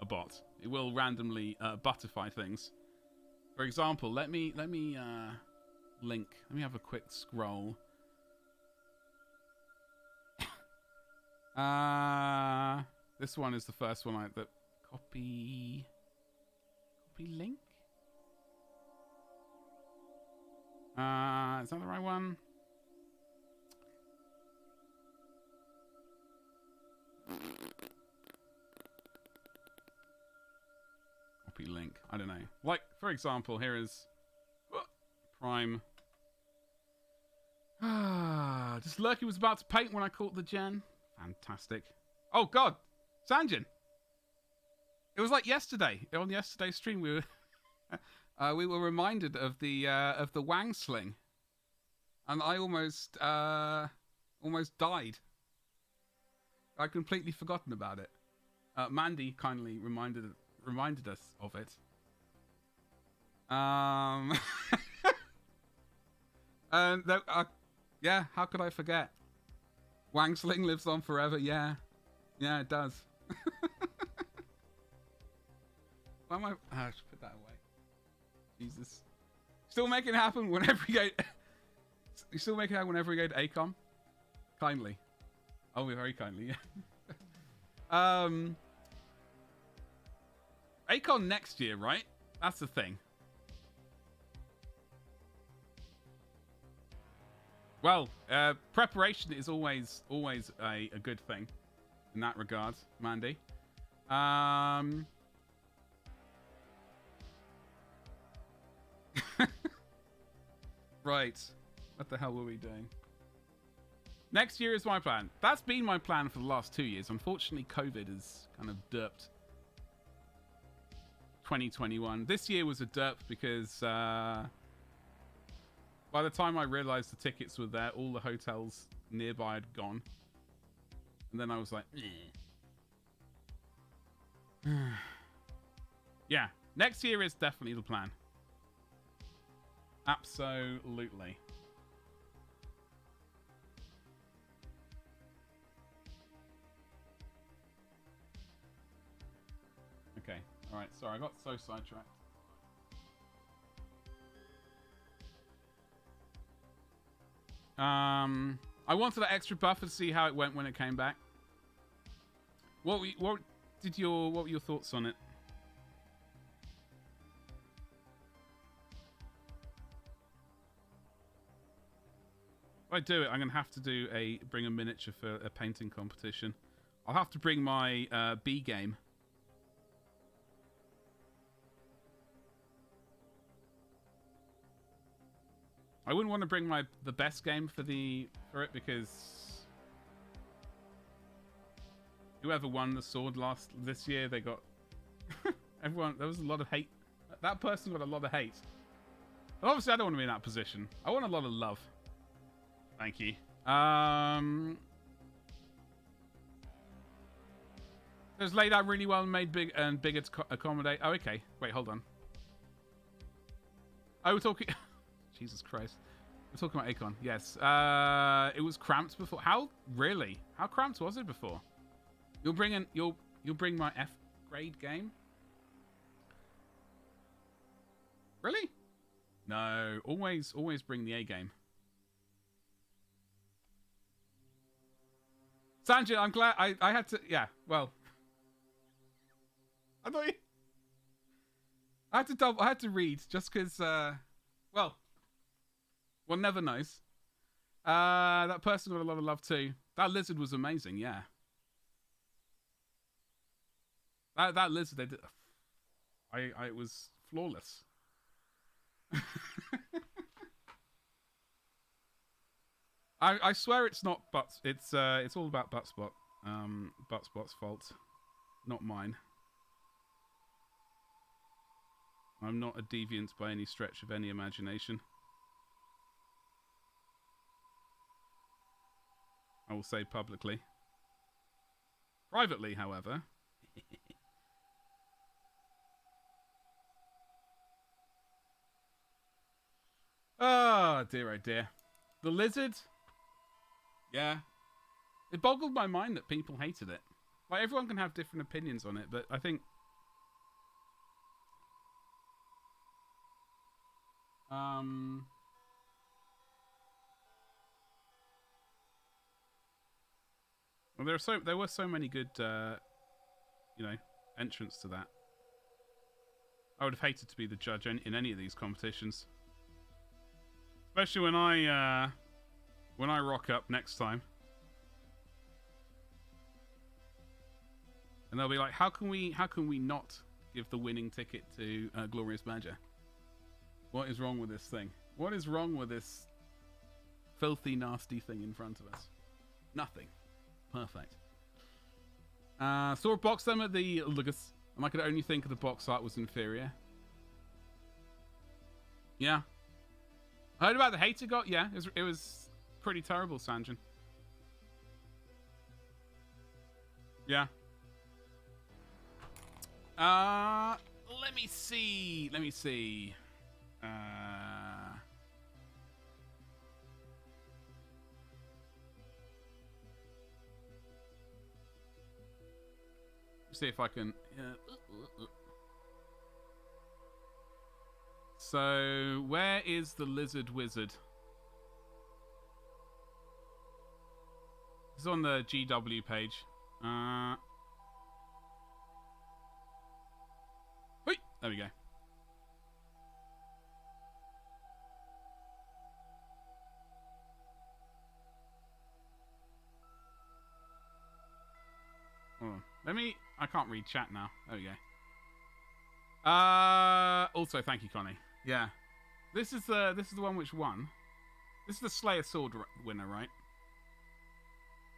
a bot. It will randomly buttify things. For example, let me link. Let me have a quick scroll. This one is the first one that copy link. Is that the right one? Copy link. I don't know. Like, for example, here is Prime. Just Lurky was about to paint when I caught the gen. Fantastic. Oh God, Sanjin. It was like yesterday. On yesterday's stream, we were reminded of the Wang sling, and I almost died. I'd completely forgotten about it. Mandy kindly reminded us of it. And yeah, how could I forget? Wang sling lives on forever. Yeah, it does. Why am I? I should put that away. Jesus. Still make it happen whenever you go. You still make it happen whenever we go to ACOM. Kindly. Oh, very kindly. Yeah. ACON next year, right? That's the thing. Well, preparation is always a good thing in that regard, Mandy. Right. What the hell were we doing? Next year is my plan. That's been my plan for the last 2 years. Unfortunately, COVID has kind of derped 2021. This year was a derp because by the time I realized the tickets were there, all the hotels nearby had gone. And then I was like, yeah, next year is definitely the plan. Absolutely. Okay, alright, sorry, I got so sidetracked. I wanted that extra buffer to see how it went when it came back. What were your thoughts on it? If I do it, I'm gonna have to bring a miniature for a painting competition. I'll have to bring my B game. I wouldn't want to bring the best game for it because whoever won the sword this year, they got everyone. There was a lot of hate. That person got a lot of hate. And obviously, I don't want to be in that position. I want a lot of love. Thank you. It was laid out really well and made big to accommodate. Oh, okay. Wait, hold on. Oh, we're talking. Jesus Christ. We're talking about Acon. Yes. It was cramped before. How really? How cramped was it before? You'll bring my F grade game? Really? No. Always bring the A game. Sanjay, I'm glad I had to. Yeah. Well, I thought you. I had to read just because. Well, one never knows. That person got a lot of love too. That lizard was amazing. Yeah. That lizard, they did. It was flawless. I swear it's not Butts. It's all about Buttspot. Buttspot's fault, not mine. I'm not a deviant by any stretch of any imagination. I will say publicly. Privately, however. Oh, dear, oh dear. The lizard? Yeah. It boggled my mind that people hated it. Like, everyone can have different opinions on it, but I think... Well, there were so many good, entrants to that. I would have hated to be the judge in any of these competitions, especially when I rock up next time, and they'll be like, "How can we not give the winning ticket to Glorious Badger? What is wrong with this thing? What is wrong with this filthy, nasty thing in front of us? Nothing." Perfect. Saw a box them at the Lugus, and I could only think the box art was inferior. Yeah. I heard about the hate it got. Yeah, it was pretty terrible, Sanjin. Yeah. Let me see. See if I can. So, where is the lizard wizard? It's on the GW page. Wait, there we go. Oh, I can't read chat now. There we go. Also, thank you, Connie. Yeah, this is the one which won. This is the Slayer Sword winner, right?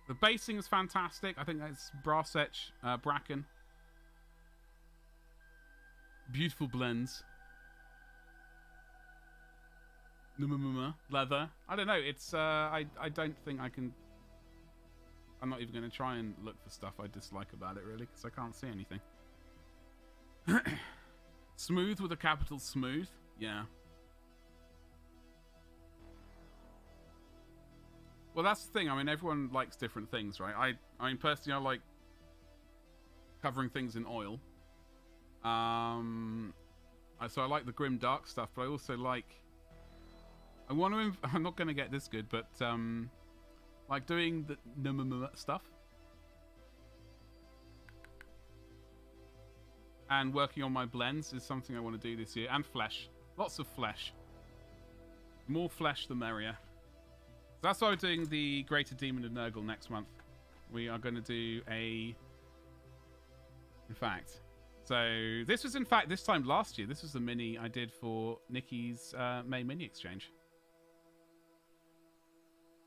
The basing is fantastic. I think that's Brass Etch, Bracken. Beautiful blends. Leather. I don't know. It's I don't think I can. I'm not even going to try and look for stuff I dislike about it, really, because I can't see anything. Smooth with a capital smooth. Yeah. Well, that's the thing. I mean, everyone likes different things, right? I mean, personally, I like covering things in oil. So I like the grim dark stuff, but I also like. I'm not going to get this good, but like doing the stuff and working on my blends is something I want to do this year. And flesh, lots of flesh. More flesh, the merrier. So that's why we're doing the Greater Demon of Nurgle next month. We are going to do a. In fact. So this was, in fact, this time last year. This was the mini I did for Nikki's May mini exchange.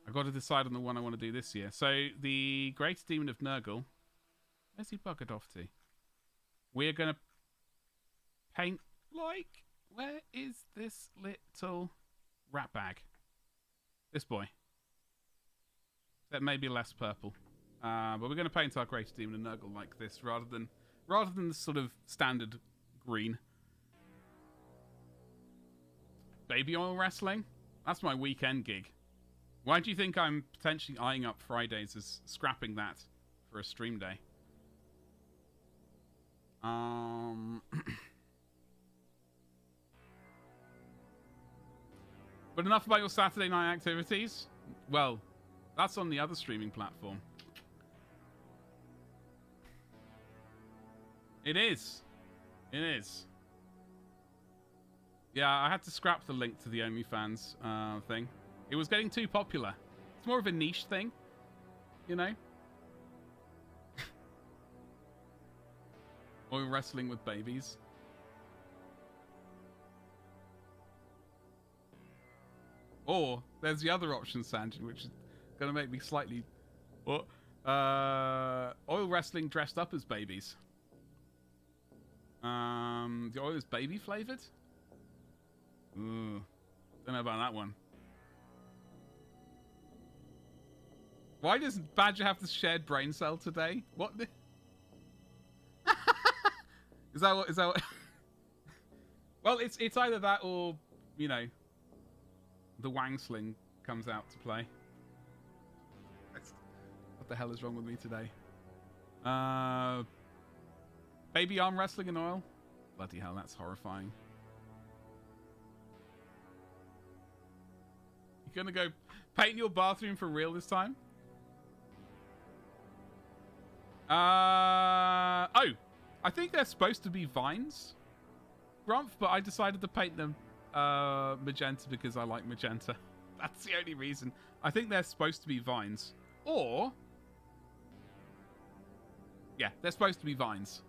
I've got to decide on the one I want to do this year. So the Greater Demon of Nurgle. Where's he buggered off to? We're going to paint like... Where is this little rat bag? This boy. That may be less purple. But we're going to paint our Greater Demon of Nurgle like this rather than the sort of standard green. Baby oil wrestling? That's my weekend gig. Why do you think I'm potentially eyeing up Fridays as scrapping that for a stream day? But enough about your Saturday night activities. Well, that's on the other streaming platform. It is. It is. Yeah, I had to scrap the link to the OnlyFans thing. It was getting too popular. It's more of a niche thing, you know? Oil wrestling with babies. Or there's the other option, Sanjin, which is going to make me slightly... What? Oil wrestling dressed up as babies. The oil is baby flavored? Ooh. Don't know about that one. Why does Badger have the shared brain cell today? What the... Is that what... Well, it's either that or, you know, the Wang Sling comes out to play. What the hell is wrong with me today? Baby arm wrestling in oil? Bloody hell, that's horrifying. You gonna go paint your bathroom for real this time? Oh, I think they're supposed to be vines, Grumph, but I decided to paint them magenta because I like magenta. That's the only reason. I think they're supposed to be vines. Or... yeah, they're supposed to be vines.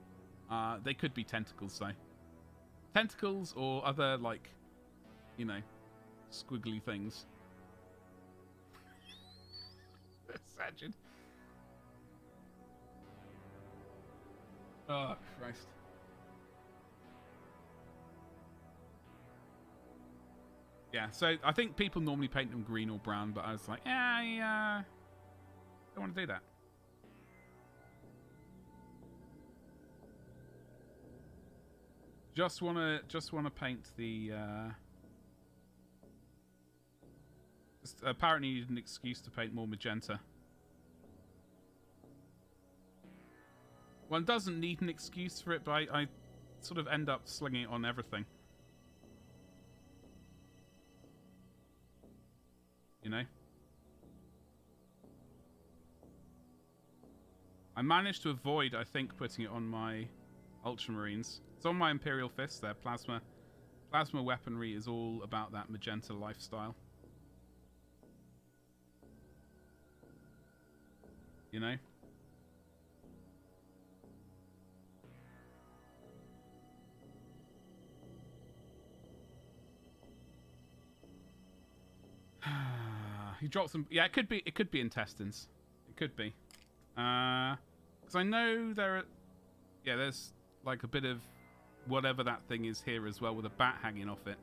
They could be tentacles, though. Tentacles or other, like, you know, squiggly things. Imagine. Oh, Christ. Yeah, so I think people normally paint them green or brown, but I was like, I don't want to do that. Just wanna paint the. Apparently, you need an excuse to paint more magenta. One doesn't need an excuse for it, but I sort of end up slinging it on everything. know? I managed to avoid, I think, putting it on my Ultramarines. It's on my Imperial Fist there. Plasma weaponry is all about that magenta lifestyle. You know? He dropped some... Yeah, it could be intestines. It could be. Because I know there are... Yeah, there's like a bit of whatever that thing is here as well with a bat hanging off it.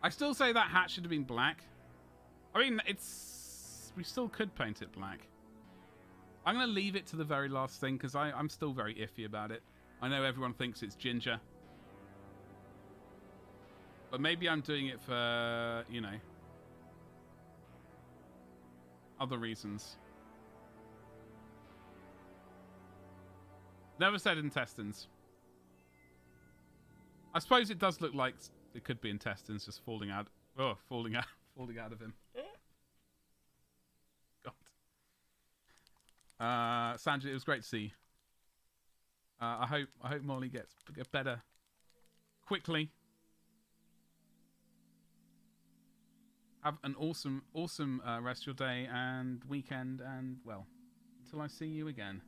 I still say that hat should have been black. I mean, it's... We still could paint it black. I'm going to leave it to the very last thing because I'm still very iffy about it. I know everyone thinks it's ginger. But maybe I'm doing it for, you know, other reasons. Never said intestines. I suppose it does look like it could be intestines just falling out. Oh, falling out of him. God. Sanjay, it was great to see you. I hope Molly gets better quickly. Have an awesome rest of your day and weekend, and, well, until I see you again.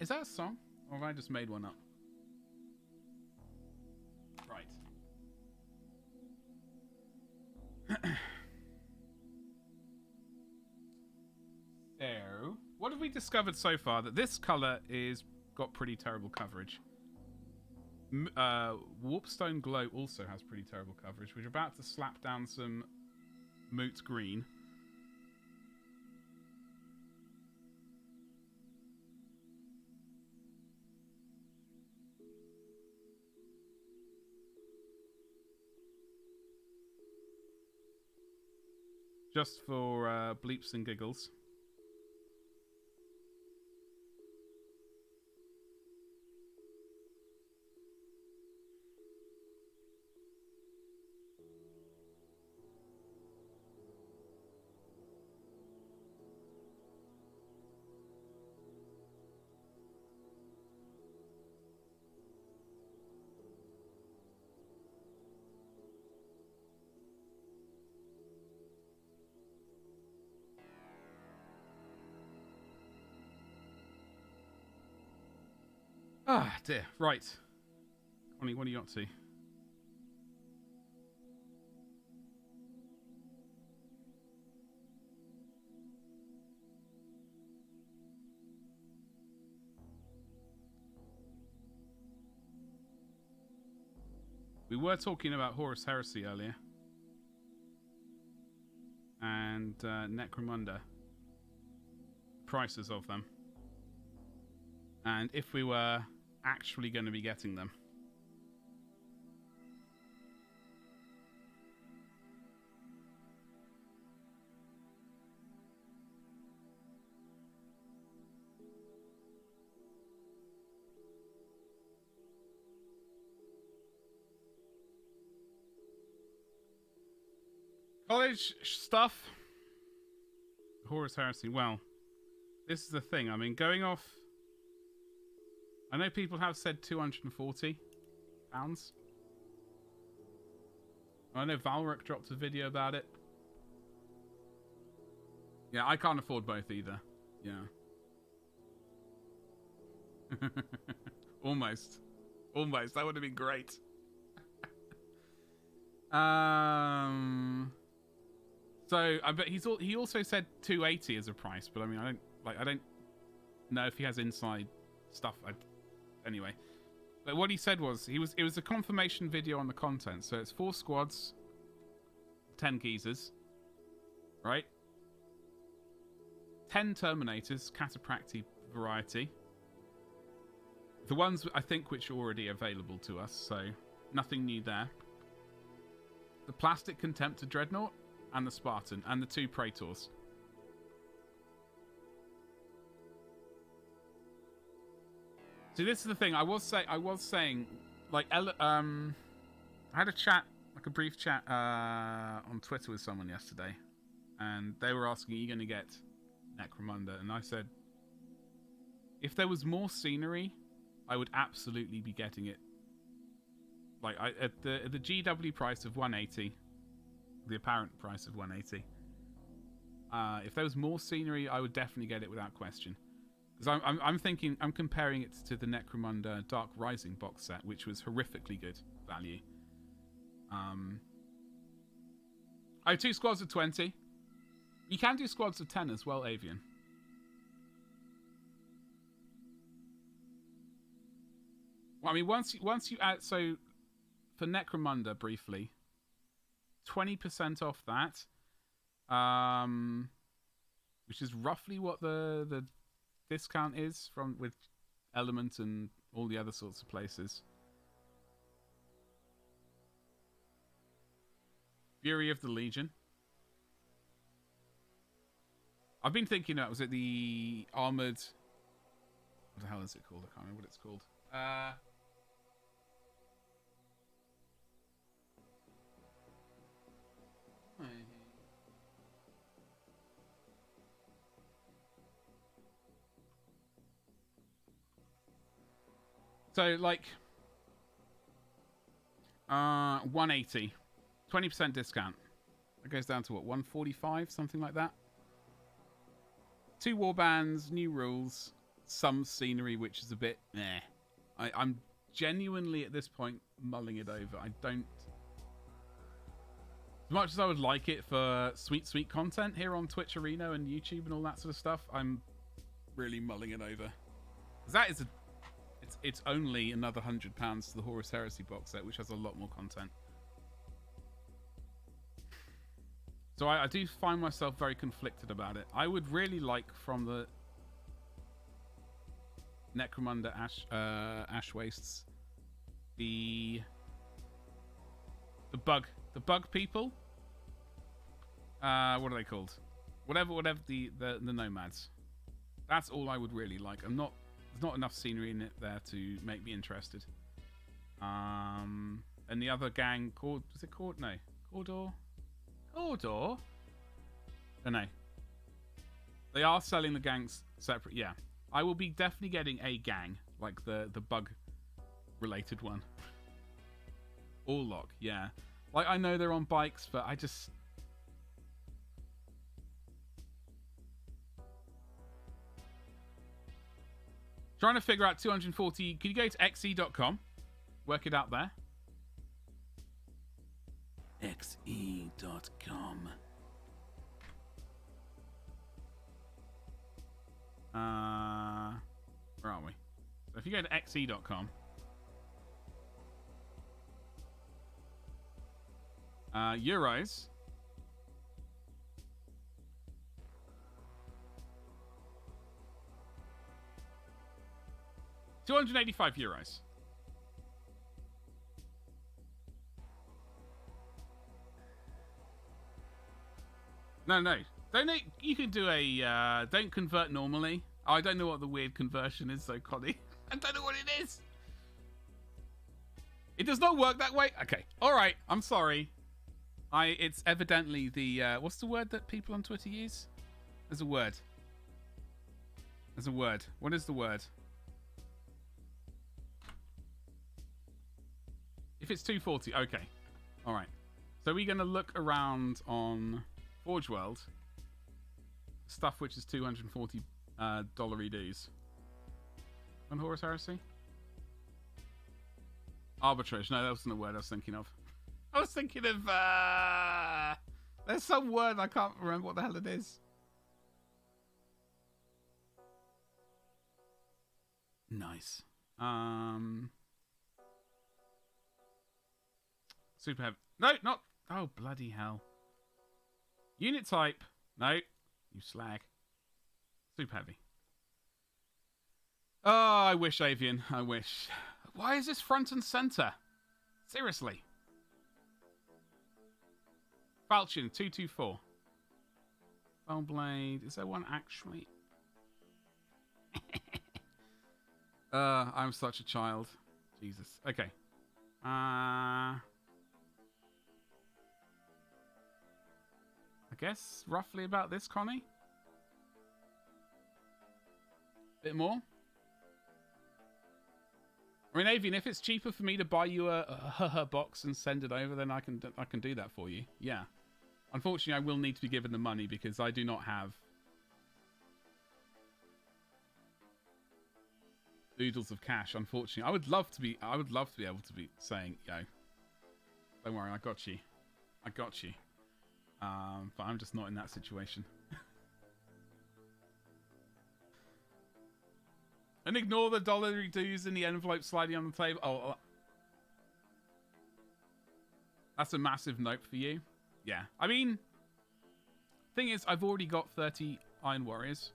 Is that a song? Or have I just made one up? Right. So, what have we discovered so far? That this colour is got pretty terrible coverage. Warpstone Glow also has pretty terrible coverage. We're about to slap down some Moot Green. Just for bleeps and giggles. Ah, dear. Right. Connie, what are you up to? We were talking about Horus Heresy earlier. And Necromunda. Prices of them. And if we were actually going to be getting them. College stuff. Horus Heresy. Well, this is the thing. I mean, going off... I know people have said £240. I know Valric dropped a video about it. Yeah, I can't afford both either. Yeah. Almost. Almost. That would have been great. So, but he also said 280 as a price, but I mean, I don't know if he has inside stuff. Anyway, but what he said was it was a confirmation video on the content. So it's 4 squads, 10 geezers, right? 10 Terminators, Catapracti variety. The ones I think which are already available to us, so nothing new there. The Plastic Contemptor Dreadnought and the Spartan and the 2 Praetors. See, this is the thing. I was saying like, I had a chat, like a brief chat on Twitter with someone yesterday, and they were asking, are you going to get Necromunda? And I said, if there was more scenery, I would absolutely be getting it. Like, at the GW price of 180, the apparent price of 180, if there was more scenery, I would definitely get it without question. Because I'm comparing it to the Necromunda Dark Rising box set, which was horrifically good value. I have 2 squads of 20. You can do squads of 10 as well, Avian. Well, I mean, once you add, so for Necromunda briefly, 20% off that, which is roughly what the discount is from with Element and all the other sorts of places. Fury of the Legion. I've been thinking that was it the armored. What the hell is it called? I can't remember what it's called. So like 180, 20% discount. That goes down to what, 145, something like that. 2 warbands, new rules, some scenery which is a bit meh. I'm genuinely at this point mulling it over. I don't. As much as I would like it for sweet content here on Twitch Arena and YouTube and all that sort of stuff, I'm really mulling it over. Because that is it's only another £100 to the Horus Heresy box set, which has a lot more content. So I do find myself very conflicted about it. I would really like from the Necromunda Ash Wastes the bug people. What are they called? Whatever the nomads. That's all I would really like. There's not enough scenery in it there to make me interested. And the other gang called, was it called? No, Cordor. Oh no. They are selling the gangs separate. Yeah, I will be definitely getting a gang, like the bug related one. Orlok, yeah. Like, I know they're on bikes, but I just. Trying to figure out 240. Could you go to xe.com? Work it out there. xe.com. Where are we? So if you go to xe.com, euros. €285. No. Don't you can do a don't convert normally. I don't know what the weird conversion is, so Connie. I don't know what it is. It does not work that way. Okay. Alright, I'm sorry. It's evidently the what's the word that people on Twitter use? There's a word. What is the word? If it's 240, okay. Alright. So we're gonna look around on Forge World. Stuff which is $240 dues. On Horus Heresy? Arbitrage. No, that wasn't the word I was thinking of. I was thinking of there's some word I can't remember what the hell it is. Nice. Super heavy. No, not. Oh, bloody hell. Unit type. No. You slag. Super heavy. Oh, I wish, Avian. I wish. Why is this front and center? Seriously. Falchion, 224. Foulblade. Is there one actually? I'm such a child. Jesus. Okay. I guess roughly about this, Connie. Bit more. I mean, Avian, if it's cheaper for me to buy you a box and send it over, then I can do that for you. Yeah. Unfortunately, I will need to be given the money because I do not have oodles of cash. Unfortunately, I would love to be able to be saying, "Yo, don't worry, I got you. I got you." But I'm just not in that situation. And ignore the dollar dues in the envelope sliding on the table. Oh, that's a massive nope for you. Yeah. I mean, thing is, I've already got 30 Iron Warriors.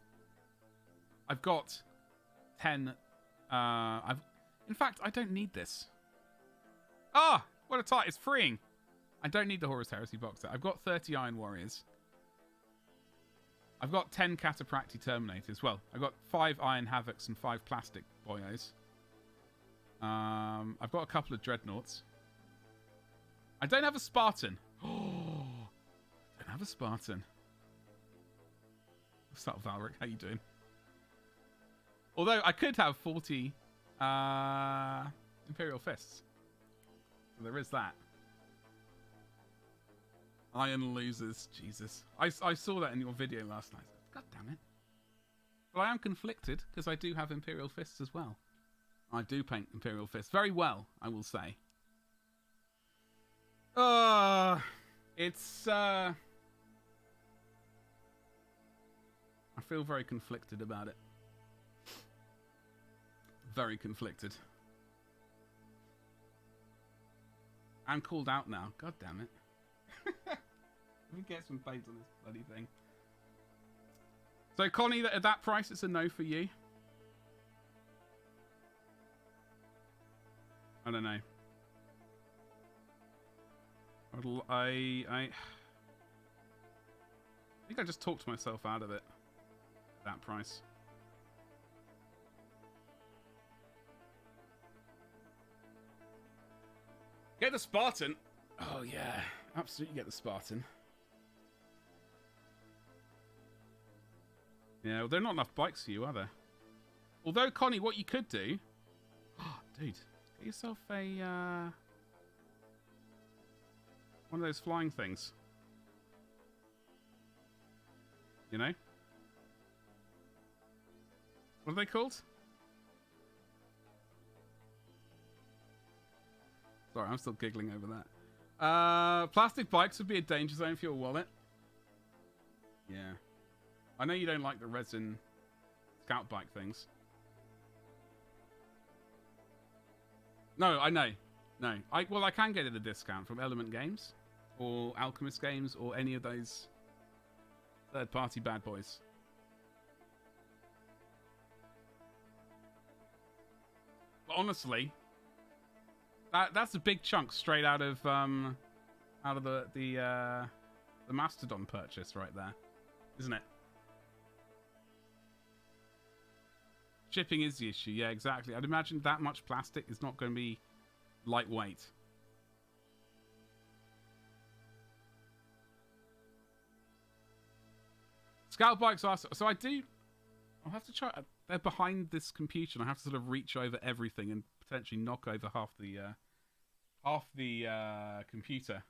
I've got 10. In fact, I don't need this. Ah, what a tight! It's freeing. I don't need the Horus Heresy box set. I've got 30 Iron Warriors. I've got 10 Catapracti Terminators. Well, I've got 5 Iron Havocs and 5 Plastic Boyos. I've got a couple of Dreadnoughts. I don't have a Spartan. Oh, I don't have a Spartan. What's up, Valric? How you doing? Although I could have 40 Imperial Fists. So there is that. Iron losers. Jesus. I saw that in your video last night. God damn it. But I am conflicted because I do have Imperial Fists as well. I do paint Imperial Fists very well, I will say. It's I feel very conflicted about it. Very conflicted. I'm called out now. God damn it. Let me get some paint on this bloody thing. So, Connie, at that price, it's a no for you. I don't know. I think I just talked myself out of it. At that price. Get the Spartan. Oh, yeah. Absolutely get the Spartan. Yeah, well, there are not enough bikes for you, are there? Although, Connie, what you could do... Oh, dude. Get yourself a... one of those flying things. You know? What are they called? Sorry, I'm still giggling over that. Plastic bikes would be a danger zone for your wallet. Yeah. I know you don't like the resin scout bike things. No, I know. No. Well, I can get it at a discount from Element Games or Alchemist Games or any of those third-party bad boys. But honestly, that's a big chunk straight out of the Mastodon purchase right there, isn't it? Shipping is the issue. Yeah, exactly. I'd imagine that much plastic is not going to be lightweight. Scout bikes are... So I do... I'll have to try... They're behind this computer, and I have to sort of reach over everything and potentially knock over half the computer,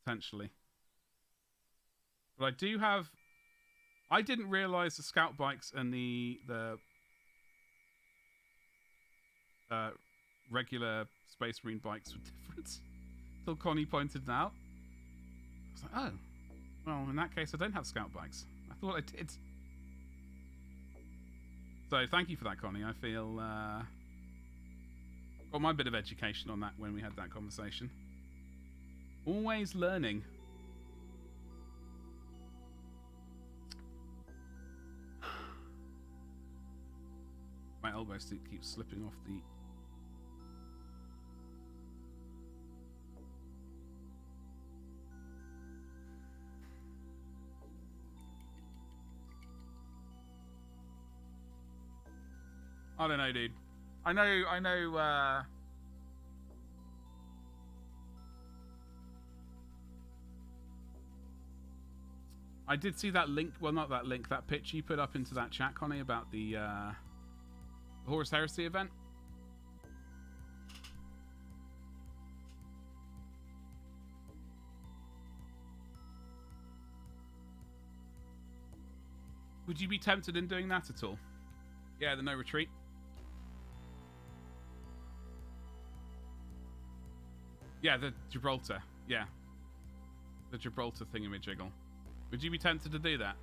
potentially. But I do have... I didn't realise the Scout bikes and the regular Space Marine bikes were different until Connie pointed it out. I was like, oh, well, in that case, I don't have Scout bikes. I thought I did. So thank you for that, Connie. I feel got my bit of education on that when we had that conversation. Always learning. My elbow stick keeps slipping off the... I don't know, dude. I know, I did see that link. Well, not that link. That pitch you put up into that chat, Connie, about the Horus Heresy event. Would you be tempted in doing that at all? Yeah, the no retreat. Yeah, the Gibraltar. Yeah. The Gibraltar thingamajiggle. Would you be tempted to do that?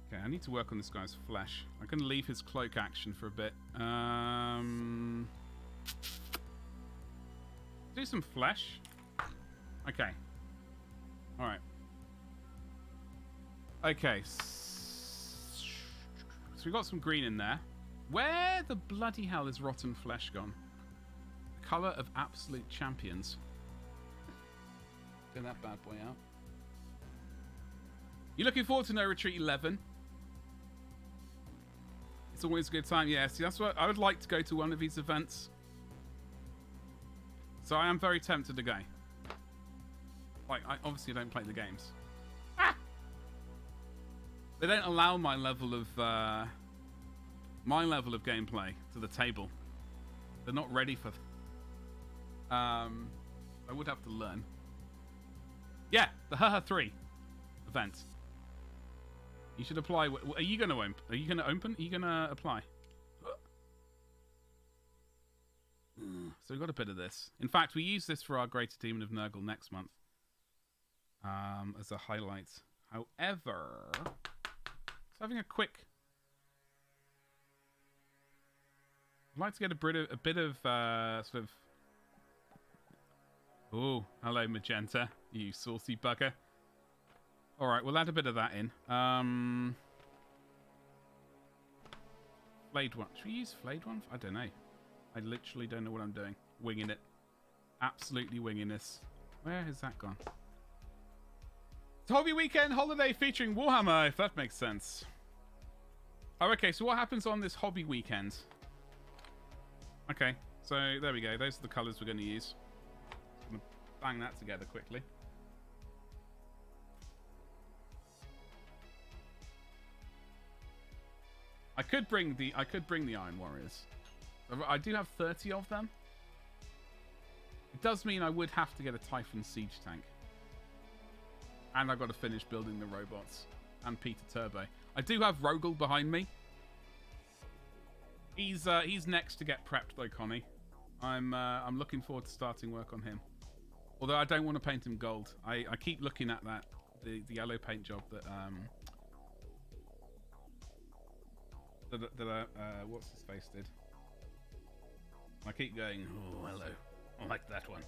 Okay, I need to work on this guy's flesh. I'm going to leave his cloak action for a bit. Do some flesh. Okay. Alright. Okay. So we got some green in there. Where the bloody hell is rotten flesh gone? The colour of absolute champions. Get that bad boy out. You looking forward to No Retreat 11? It's always a good time. Yeah, see, that's what I would like to go to one of these events. So I am very tempted to go. Like, I obviously don't play the games. Ah! They don't allow my level of gameplay to the table. They're not ready for. I would have to learn. Yeah, the Haha 3 event. You should apply. Are you going to open? Are you going to open? Are you going to apply? So we've got a bit of this. In fact, we use this for our Greater Demon of Nurgle next month. As a highlight. However, just having a quick. I'd like to get a bit of sort of. Oh, hello Magenta, you saucy bugger. All right, we'll add a bit of that in. Flayed one. Should we use flayed one? I don't know. I literally don't know what I'm doing. Winging it. Absolutely winging this. Where has that gone? It's Hobby Weekend holiday featuring Warhammer, if that makes sense. Oh, okay, so what happens on this Hobby Weekend? Okay, so there we go. Those are the colours we're going to use. I'm going to bang that together quickly. I could bring the Iron Warriors. I do have 30 of them. It does mean I would have to get a Typhon siege tank. And I've got to finish building the robots and Peter Turbo. I do have Rogel behind me. He's next to get prepped though, Connie. I'm looking forward to starting work on him. Although I don't want to paint him gold. I keep looking at the yellow paint job that what's his face did. I keep going, oh hello, I like that one.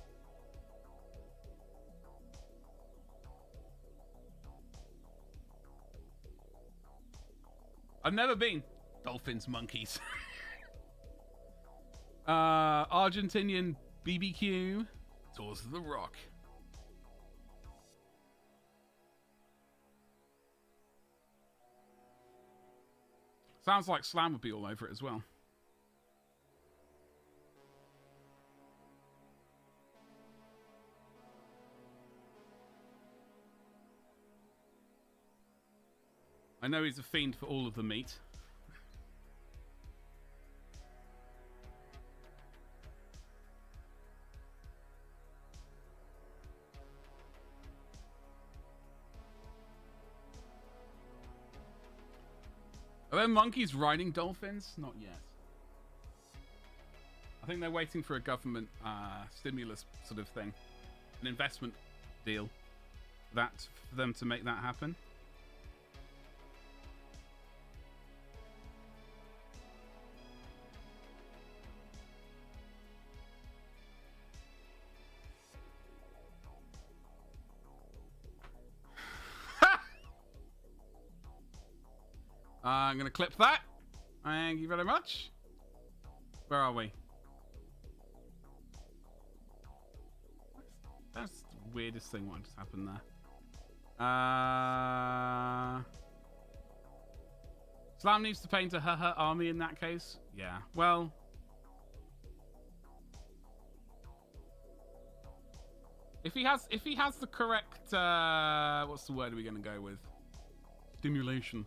I've never been. Dolphins, monkeys. Argentinian BBQ. Tours of the Rock. Sounds like Slam would be all over it as well. I know he's a fiend for all of the meat. Are there monkeys riding dolphins? Not yet. I think they're waiting for a government stimulus sort of thing. An investment deal. For them to make that happen. I'm going to clip that. Thank you very much. Where are we? That's the weirdest thing what just happened there. Slam needs to paint a haha army in that case. Yeah, well. If he has the correct, what's the word are we going to go with? Stimulation.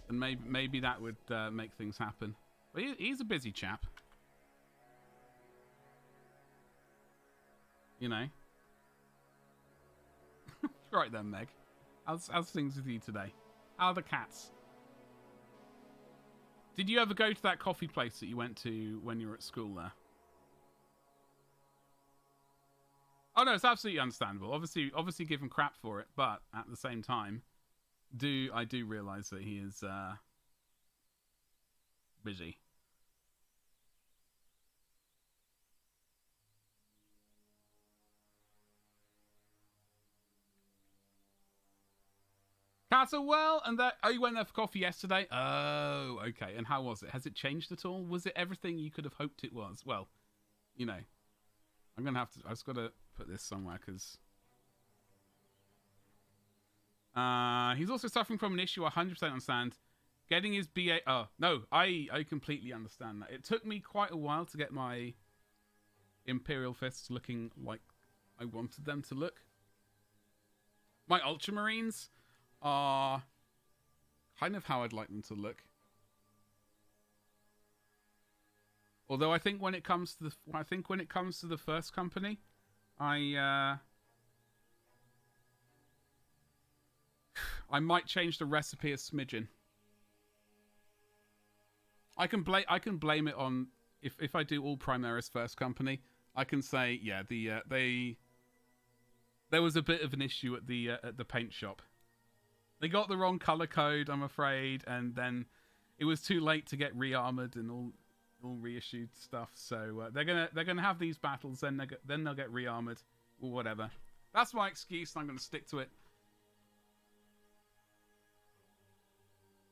And maybe that would make things happen. But he's a busy chap. You know. Right then, Meg. How's things with you today? How are the cats? Did you ever go to that coffee place that you went to when you were at school there? Oh no, it's absolutely understandable. Obviously give him crap for it, but at the same time, I do realise that he is busy. Castlewell, and that. Oh, you went there for coffee yesterday. Oh, okay. And how was it? Has it changed at all? Was it everything you could have hoped it was? Well, you know, I'm gonna have to. I just gotta put this somewhere because he's also suffering from an issue. I 100% understand. Getting his BA. Oh no, I completely understand that. It took me quite a while to get my Imperial fists looking like I wanted them to look. My Ultramarines are kind of how I'd like them to look. Although I think when it comes to the first company, I might change the recipe a smidgen. I can blame it on if I do all Primaris first company. I can say yeah, there was a bit of an issue at the paint shop. They got the wrong color code, I'm afraid, and then it was too late to get re-armored and all reissued stuff. So they're gonna have these battles, then they'll get re-armored or whatever. That's my excuse, and I'm gonna stick to it.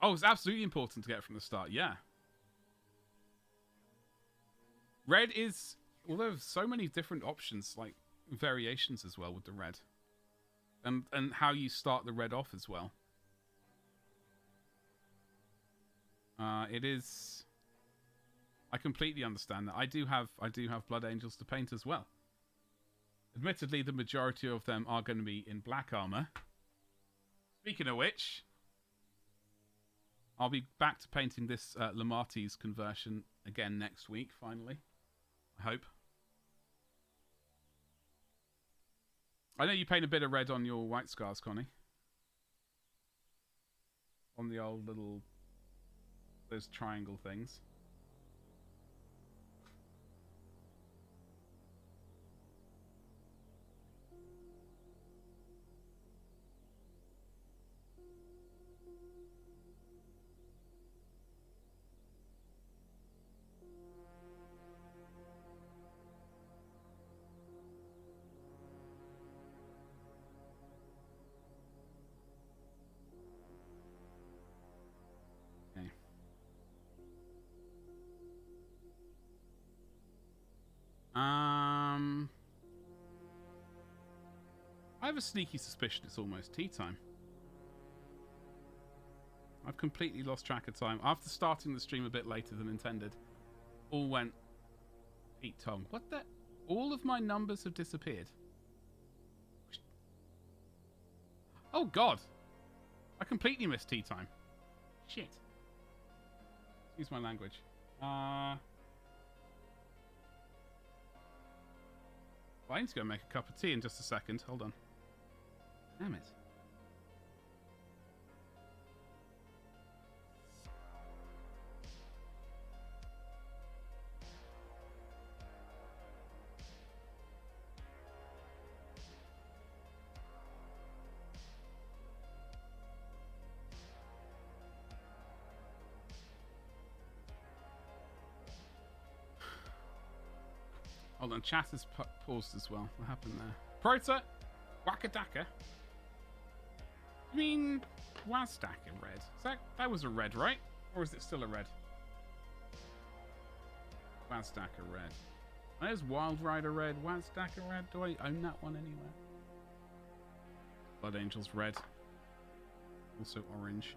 Oh, it's absolutely important to get it from the start. Yeah. Red is, well, there's so many different options, like variations as well with the red. And how you start the red off as well. It is. I completely understand that. I do have Blood Angels to paint as well. Admittedly, the majority of them are going to be in black armor. Speaking of which, I'll be back to painting this Lamarty's conversion again next week. Finally, I hope. I know you paint a bit of red on your white scars, Connie. On the old little... those triangle things. I have a sneaky suspicion it's almost tea time. I've completely lost track of time. After starting the stream a bit later than intended, all went... Pete Tom. What the... All of my numbers have disappeared. Oh, God. I completely missed tea time. Shit. Excuse my language. Well, I need to go make a cup of tea in just a second. Hold on. Damn it. Hold on, chat is paused as well. What happened there? Prota, Wakadaka. I mean, Wazdaka red. That was a red, right? Or is it still a red? Wazdaka red. There's Wild Rider red, Wazdaka red. Do I own that one anywhere? Blood Angels red. Also orange.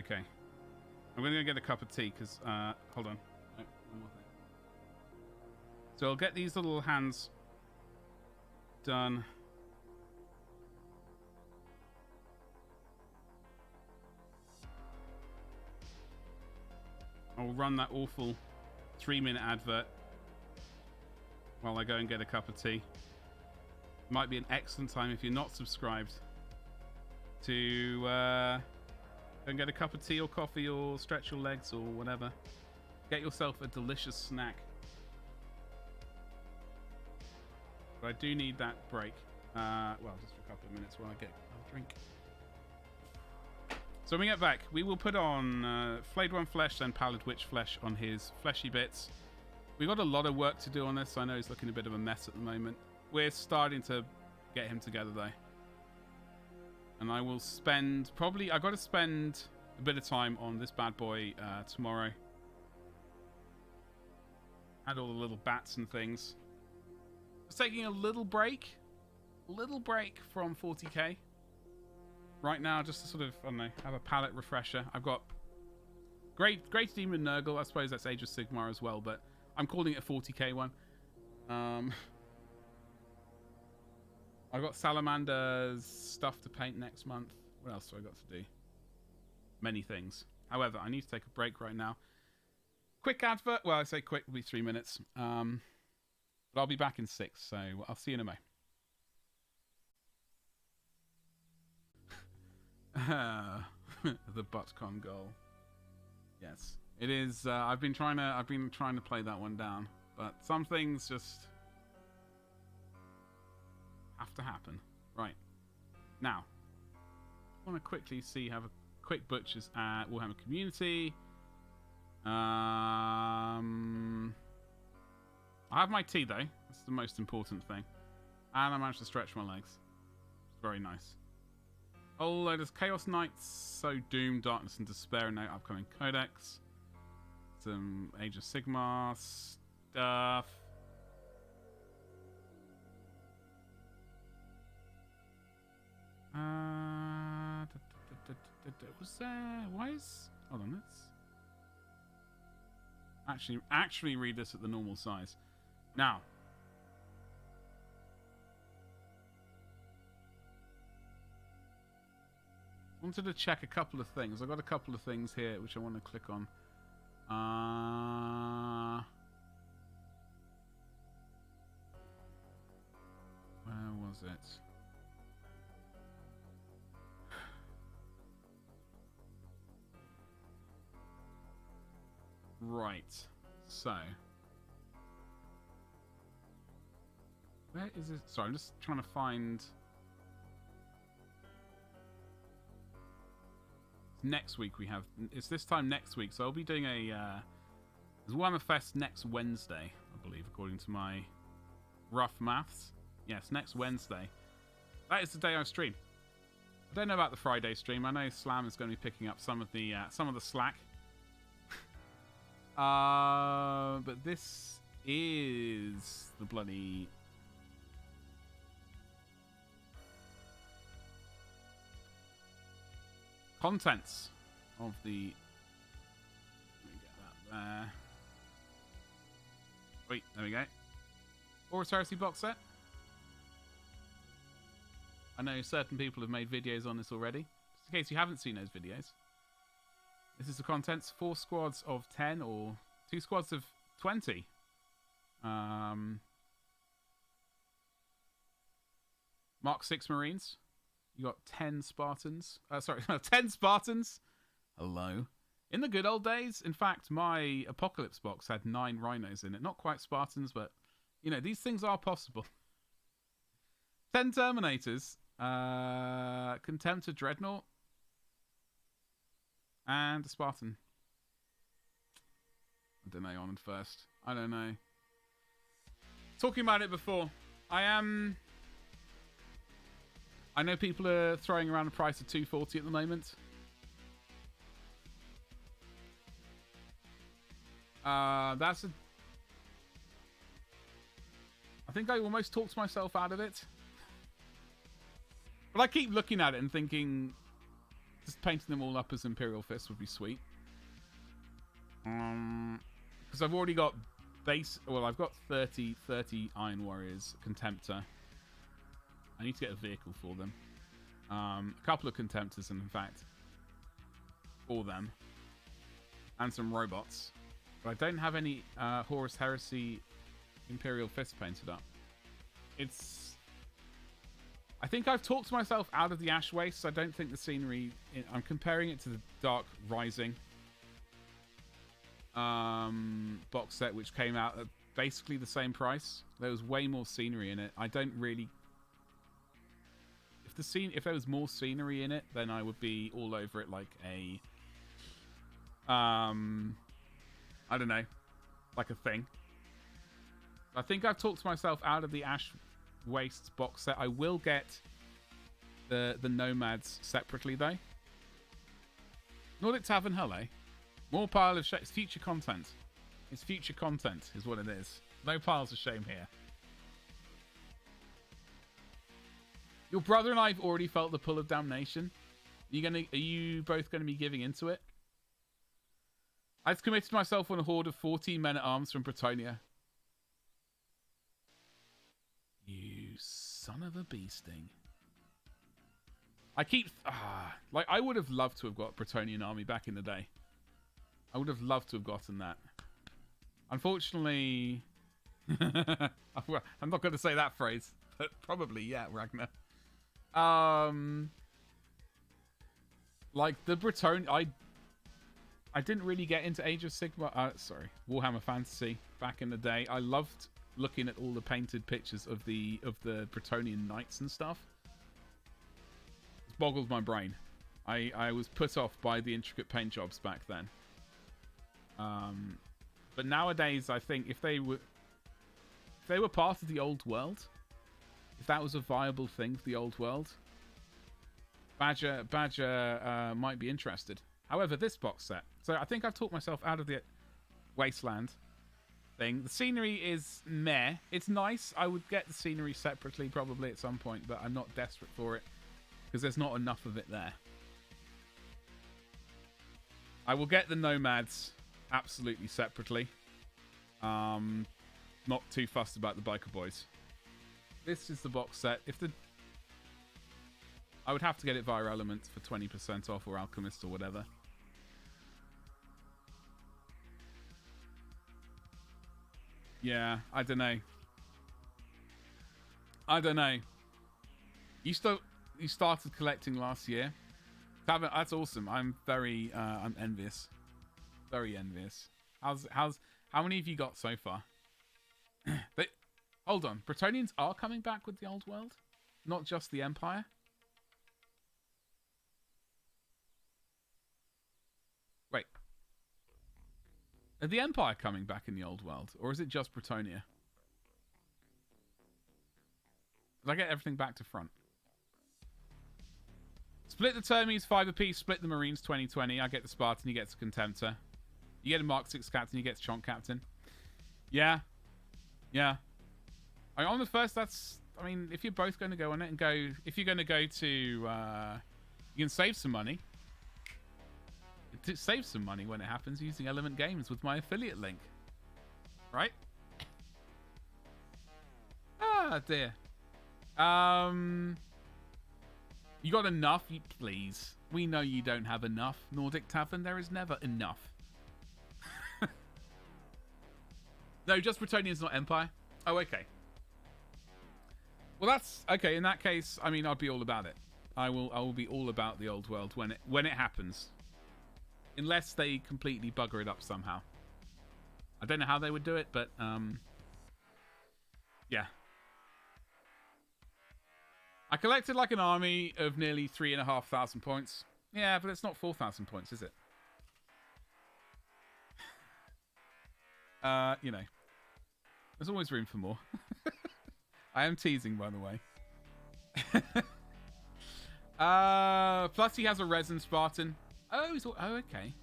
Okay. I'm going to go get a cup of tea because, hold on. Oh, one more thing. So I'll get these little hands done. I'll run that awful 3-minute advert while I go and get a cup of tea. Might be an excellent time if you're not subscribed to go and get a cup of tea or coffee or stretch your legs or whatever. Get yourself a delicious snack. But I do need that break. Well, just for a couple of minutes while I get a drink. So when we get back, we will put on Flayed One Flesh and Pallid Witch Flesh on his fleshy bits. We've got a lot of work to do on this. I know he's looking a bit of a mess at the moment. We're starting to get him together, though. And I will spend... Probably... I've got to spend a bit of time on this bad boy tomorrow. Add all the little bats and things. Just taking a little break. A little break from 40k. Right now, just to sort of, I don't know, have a palate refresher. I've got Great Demon Nurgle. I suppose that's Age of Sigmar as well, but I'm calling it a 40k one. I've got Salamander's stuff to paint next month. What else do I got to do? Many things. However, I need to take a break right now. Quick advert. Well, I say quick, it'll be 3 minutes. But I'll be back in 6, so I'll see you in a moment. The ButtCon goal. Yes, it is. I've been trying to play that one down, but some things just have to happen. Right now, I want to quickly have a quick butchers at Warhammer Community. I have my tea though. That's the most important thing, and I managed to stretch my legs. It's very nice. Oh, there's Chaos Knights, So Doom, Darkness and Despair, no upcoming codex. Some Age of Sigmar stuff. Was there... Why is... Hold on, let's... Actually read this at the normal size. Now... Wanted to check a couple of things. I've got a couple of things here which I want to click on. Where was it? Right. So. Where is it? Sorry, I'm just trying to find... Next week we have... It's this time next week, so I'll be doing a... There's Warhammer Fest next Wednesday, I believe, according to my rough maths. Yes, next Wednesday. That is the day I stream. I don't know about the Friday stream. I know Slam is going to be picking up some of the slack. But this is the bloody... contents of the... Let me get that there. Wait, there we go. Horus Heresy box set. I know certain people have made videos on this already. Just in case you haven't seen those videos. This is the contents. 4 squads of 10 or 2 squads of 20. Mark 6 Marines. You got 10 Spartans. Sorry, 10 Spartans. Hello. In the good old days, in fact, my Apocalypse box had 9 Rhinos in it. Not quite Spartans, but, you know, these things are possible. 10 Terminators. Contemptor Dreadnought. And a Spartan. I don't know, on first. I don't know. Talking about it before. I know people are throwing around a price of $240 at the moment. I think I almost talked myself out of it. But I keep looking at it and thinking, Just painting them all up as Imperial Fist would be sweet. Because I've already got base... Well, I've got 30 Iron Warriors Contemptor. I need to get a vehicle for them. A couple of Contemptors, in fact. For them. And some robots. But I don't have any Horus Heresy Imperial Fist painted up. It's... I think I've talked myself out of the Ash Waste. I don't think the scenery... I'm comparing it to the Dark Rising box set, which came out at basically the same price. There was way more scenery in it. I don't really... If there was more scenery in it, then I would be all over it like a... I don't know. Like a thing. I think I've talked myself out of the Ash Wastes box set. I will get the Nomads separately, though. Nordic Tavern, hello. More pile of shame. It's future content. It's future content, is what it is. No piles of shame here. Your brother and I have already felt the pull of damnation. Are you both going to be giving into it? I've committed myself on a horde of 14 men-at-arms from Bretonia. You son of a bee sting. I keep... like, I would have loved to have got Bretonian army back in the day. I would have loved to have gotten that. Unfortunately... I'm not going to say that phrase. But probably, yeah, Ragnar. Like, the Breton... I didn't really get into Age of Sigmar... sorry. Warhammer Fantasy back in the day. I loved looking at all the painted pictures of the Bretonian knights and stuff. It boggled my brain. I was put off by the intricate paint jobs back then. But nowadays, I think if they were part of the old world, if that was a viable thing for the old world, Badger might be interested. However, this box set. So I think I've talked myself out of the Wasteland thing. The scenery is meh. It's nice. I would get the scenery separately probably at some point, but I'm not desperate for it because there's not enough of it there. I will get the Nomads absolutely separately. Not too fussed about the Biker Boys. This is the box set. I would have to get it via Element for 20% off or Alchemist or whatever. Yeah, I don't know. You started collecting last year. That's awesome. I'm envious. Very envious. How many have you got so far? Hold on. Bretonians are coming back with the old world? Not just the Empire? Wait. Are the Empire coming back in the old world? Or is it just Bretonia? Did I get everything back to front? Split the Termes 5 apiece, split the Marines 2020. I get the Spartan, he gets a Contemptor. You get a Mark 6 Captain, he gets Chonk Captain. Yeah. Yeah. On the first, that's... I mean, if you're both going to go on it and go... If you're going to go to... you can save some money. Save some money when it happens using Element Games with my affiliate link. Right? Ah, dear. You got enough? Please. We know you don't have enough. Nordic Tavern, there is never enough. No, just Bretonian's not Empire. Oh, okay. Well, that's... Okay, in that case, I mean, I'll be all about it. I will be all about the old world when it happens. Unless they completely bugger it up somehow. I don't know how they would do it, but, yeah. I collected like an army of nearly 3,500 points. Yeah, but it's not 4,000 points, is it? You know. There's always room for more. I am teasing, by the way. Plus he has a resin Spartan. Oh, okay.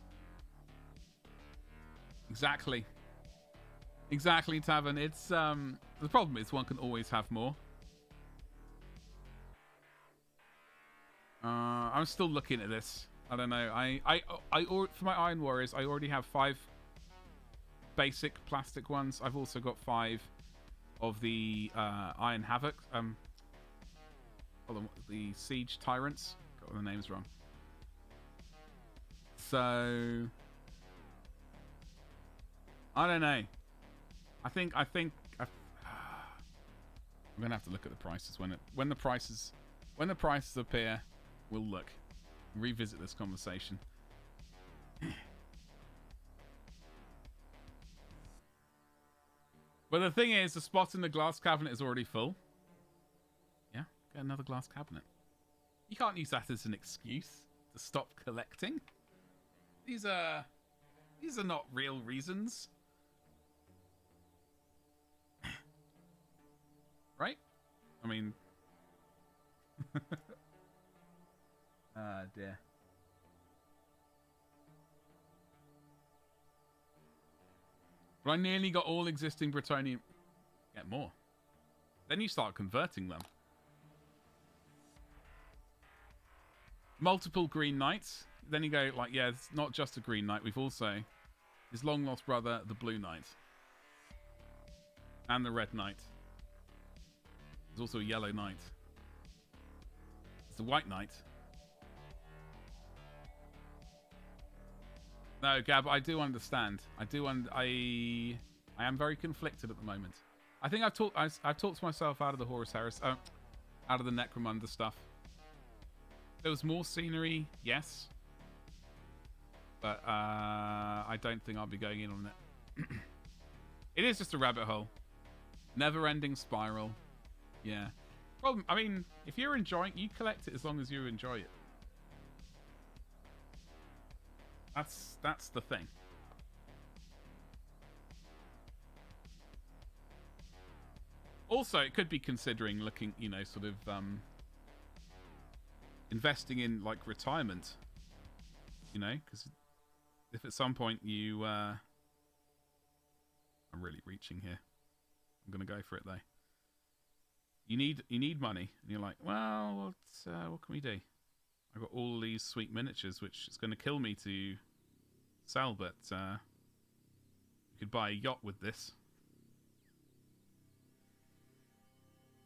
Exactly. Exactly, Tavern. It's, the problem is one can always have more. I'm still looking at this. I don't know. For my Iron Warriors, I already have 5 basic plastic ones. I've also got 5 of the Iron Havoc. Hold on, the Siege Tyrants. Got the names wrong. So I don't know. I think I'm gonna have to look at the prices when the prices appear. We'll look, revisit this conversation. But the thing is, the spot in the glass cabinet is already full. Yeah, get another glass cabinet. You can't use that as an excuse to stop collecting. These are not real reasons. Right? I mean... Ah, dear. But I nearly got all existing Bretonnian... Get more. Then you start converting them. Multiple Green Knights. Then you go, like, yeah, it's not just a Green Knight. We've also... his long-lost brother, the Blue Knight. And the Red Knight. There's also a Yellow Knight. There's the White Knight. No, Gab, I do understand. I am very conflicted at the moment. I think I've talked myself out of the Horus Heresy, out of the Necromunda stuff. There was more scenery, yes. But I don't think I'll be going in on it. It is just a rabbit hole. Never-ending spiral. Yeah. Well, I mean, if you're enjoying... you collect it as long as you enjoy it. That's the thing. Also, it could be considering looking, you know, sort of investing in, like, retirement. You know, because if at some point you... I'm really reaching here. I'm going to go for it, though. You need money. And you're like, well, what can we do? I've got all these sweet miniatures, which is going to kill me to sell, but you could buy a yacht with this.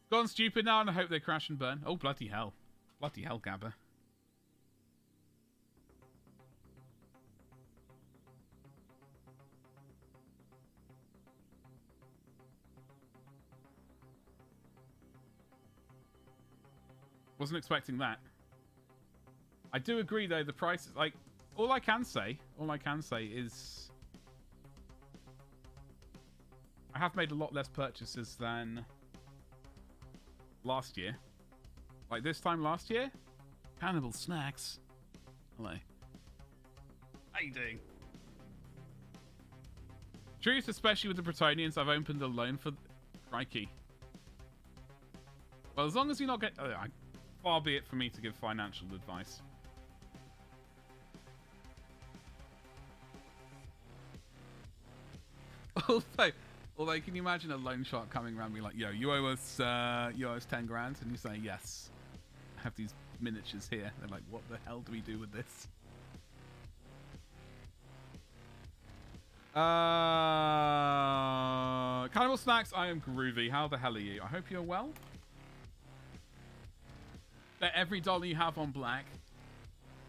It's gone stupid now, and I hope they crash and burn. Oh, bloody hell. Bloody hell, Gabba. Wasn't expecting that. I do agree, though, the price is, like, all I can say is I have made a lot less purchases than last year. Like this time last year? Cannibal Snacks. Hello. How you doing? Truth, especially with the Bretonnians, I've opened a loan for... Crikey. Well, as long as you not get... far be it for me to give financial advice. Although, can you imagine a loan shark coming around me like, yo, you owe us 10 grand? And you say, yes. I have these miniatures here. They're like, what the hell do we do with this? Cannibal Snacks, I am groovy. How the hell are you? I hope you're well. Bet every dollar you have on black.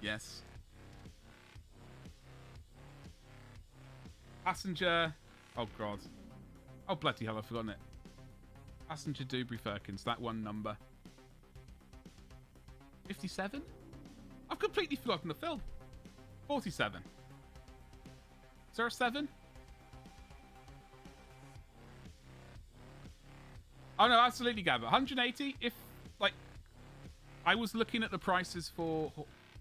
Yes. Passenger. Oh, God. Oh, bloody hell, I've forgotten it. Passenger Dewberry Firkins, that one number. 57? I've completely forgotten the film. 47. Is there a 7? Oh, no, absolutely, Gabba. 180, if, like... I was looking at the prices for,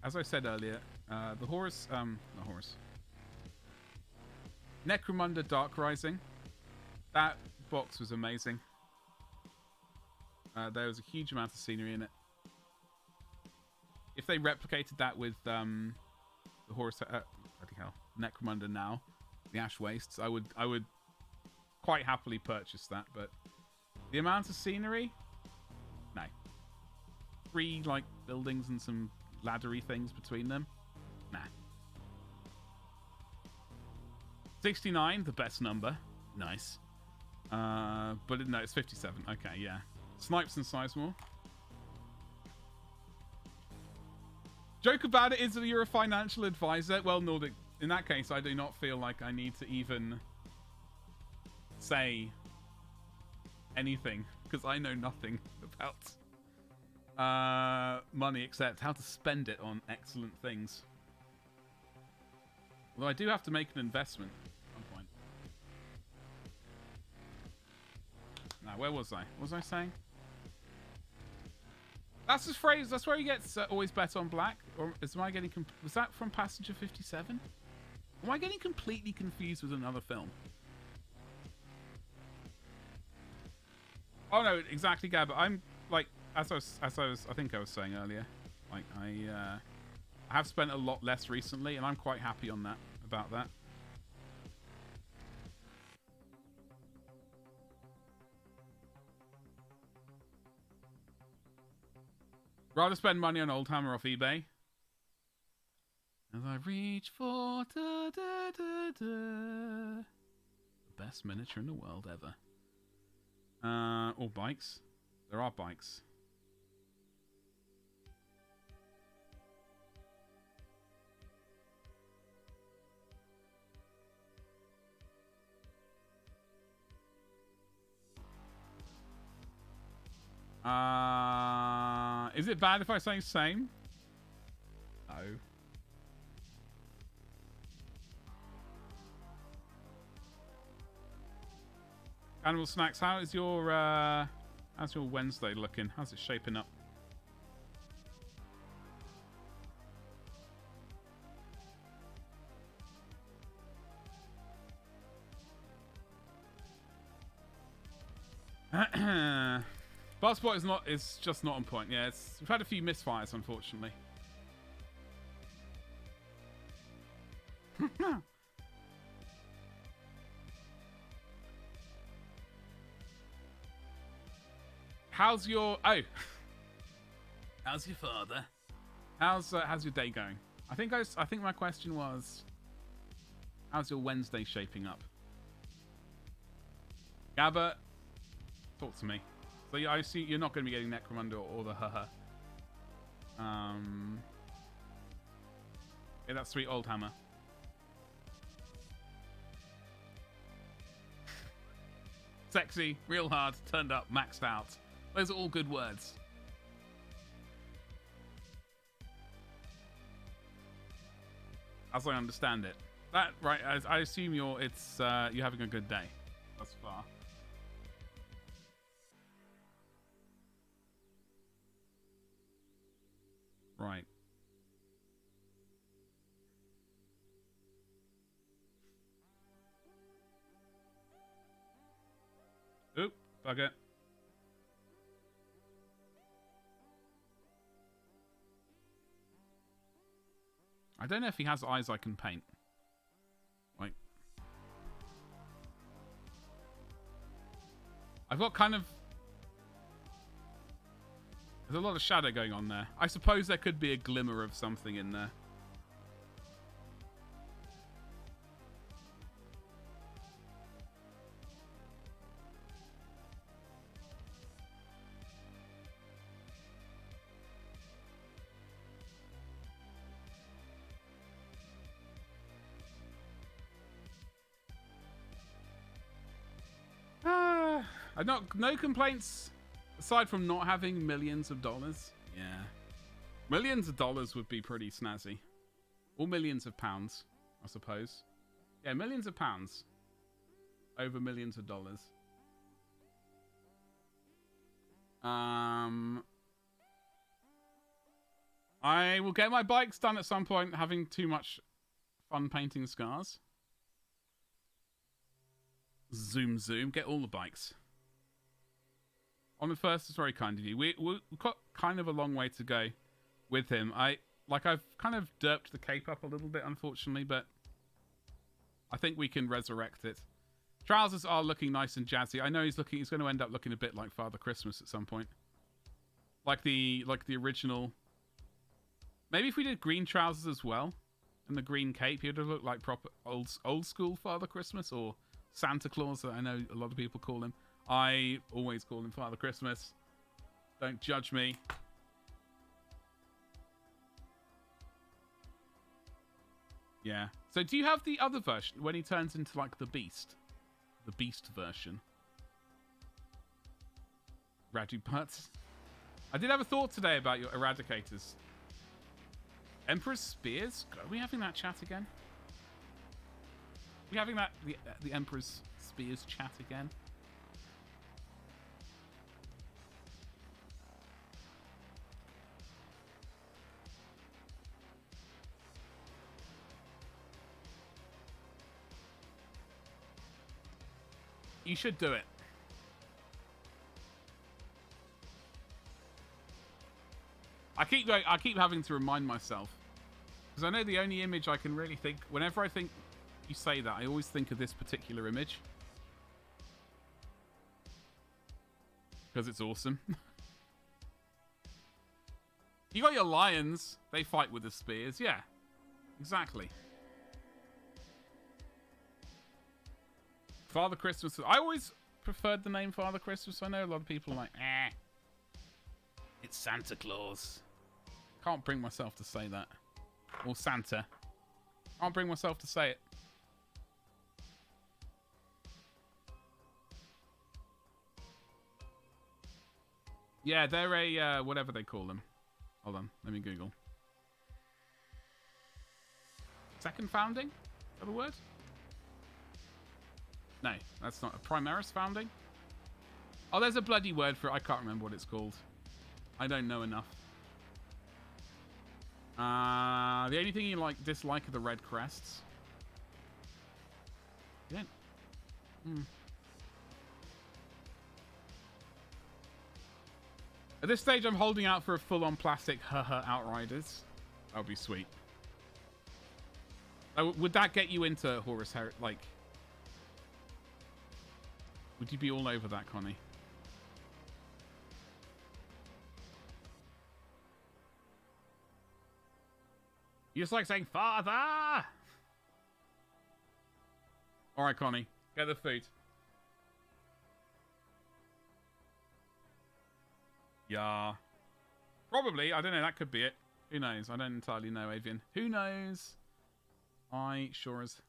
as I said earlier, the Horus, not Horus, Necromunda Dark Rising. That box was amazing. There was a huge amount of scenery in it. If they replicated that with the Horus, bloody hell, Necromunda now, the Ash Wastes, I would quite happily purchase that. But the amount of scenery, no. 3 like buildings and some laddery things between them. 69, the best number. Nice. But no, it's 57. Okay, yeah. Snipes and Sizemore. Joke about it is that you're a financial advisor. Well, Nordic, in that case, I do not feel like I need to even say anything, because I know nothing about money except how to spend it on excellent things. Although I do have to make an investment at some point. Now, where was I? What was I saying? That's his phrase. That's where he gets always bet on black. Or am I getting... Was that from Passenger 57? Am I getting completely confused with another film? Oh, no, exactly, Gab. I'm, like, as I think I was saying earlier, like, I have spent a lot less recently, and I'm quite happy on that, about that. Rather spend money on Oldhammer off eBay. As I reach for the best miniature in the world ever. Or bikes. There are bikes. Is it bad if I say same? No. Animal Snacks, how's your Wednesday looking? How's it shaping up? Barspot is just not on point. Yeah, we've had a few misfires, unfortunately. How's your... Oh. How's your father? How's your day going? I think my question was, how's your Wednesday shaping up? Gabba, talk to me. So I see you're not going to be getting Necromunda or the haha. Yeah, that sweet old hammer. Sexy, real hard, turned up, maxed out. Those are all good words. As I understand it. That right? I assume you're having a good day thus far. Right. Oop, bugger. I don't know if he has eyes I can paint. Like, I've got kind of... There's a lot of shadow going on there. I suppose there could be a glimmer of something in there. No complaints aside from not having millions of dollars. Yeah. Millions of dollars would be pretty snazzy. Or millions of pounds, I suppose. Yeah, millions of pounds. Over millions of dollars. I will get my bikes done at some point, having too much fun painting scars. Zoom, zoom. Get all the bikes. On the first is very kind of you. We've got kind of a long way to go with him. I've kind of derped the cape up a little bit, unfortunately, but I think we can resurrect it. Trousers are looking nice and jazzy. I know he's going to end up looking a bit like Father Christmas at some point. Like the original. Maybe if we did green trousers as well, and the green cape, he'd have looked like proper old school Father Christmas, or Santa Claus, that I know a lot of people call him. I always call him Father Christmas. Don't judge me. Yeah. So do you have the other version when he turns into like the Beast? The Beast version. Radukar. I did have a thought today about your Eradicators. Emperor's Spears? Are we having that chat again? Are we having that the Emperor's Spears chat again? You should do it. I keep having to remind myself, because I know the only image I can really think, whenever I think you say that, I always think of this particular image. Because it's awesome. You got your lions, they fight with the spears, yeah. Exactly. Father Christmas, I always preferred the name Father Christmas. I know a lot of people are like, it's Santa Claus. Can't bring myself to say that. Or Santa. Can't bring myself to say it. Yeah, they're a, whatever they call them. Hold on, let me Google. Second founding? Is that a word? No, that's not. A Primaris founding? Oh, there's a bloody word for it. I can't remember what it's called. I don't know enough. The only thing you dislike are the red crests. You don't... At this stage, I'm holding out for a full-on plastic Outriders. That would be sweet. Would that get you into Horus like... Would you be all over that, Connie? You just like saying, Father! Alright, Connie. Get the food. Yeah. Probably. I don't know. That could be it. Who knows? I don't entirely know, Avian. Who knows? I sure as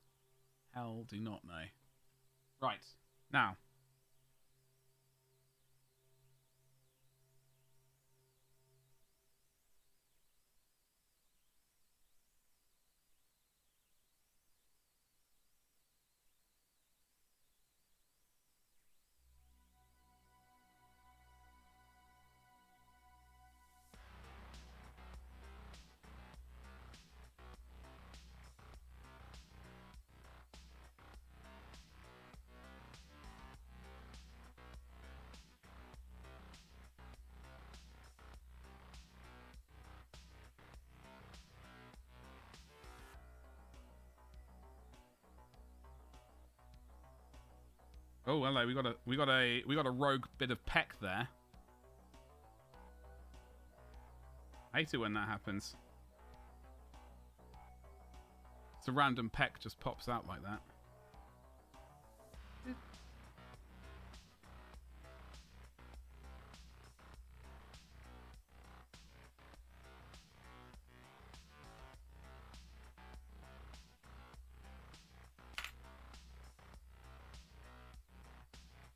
hell do not know. Right. Now. Oh, hello. We got a rogue bit of peck there. I hate it when that happens. It's a random peck just pops out like that.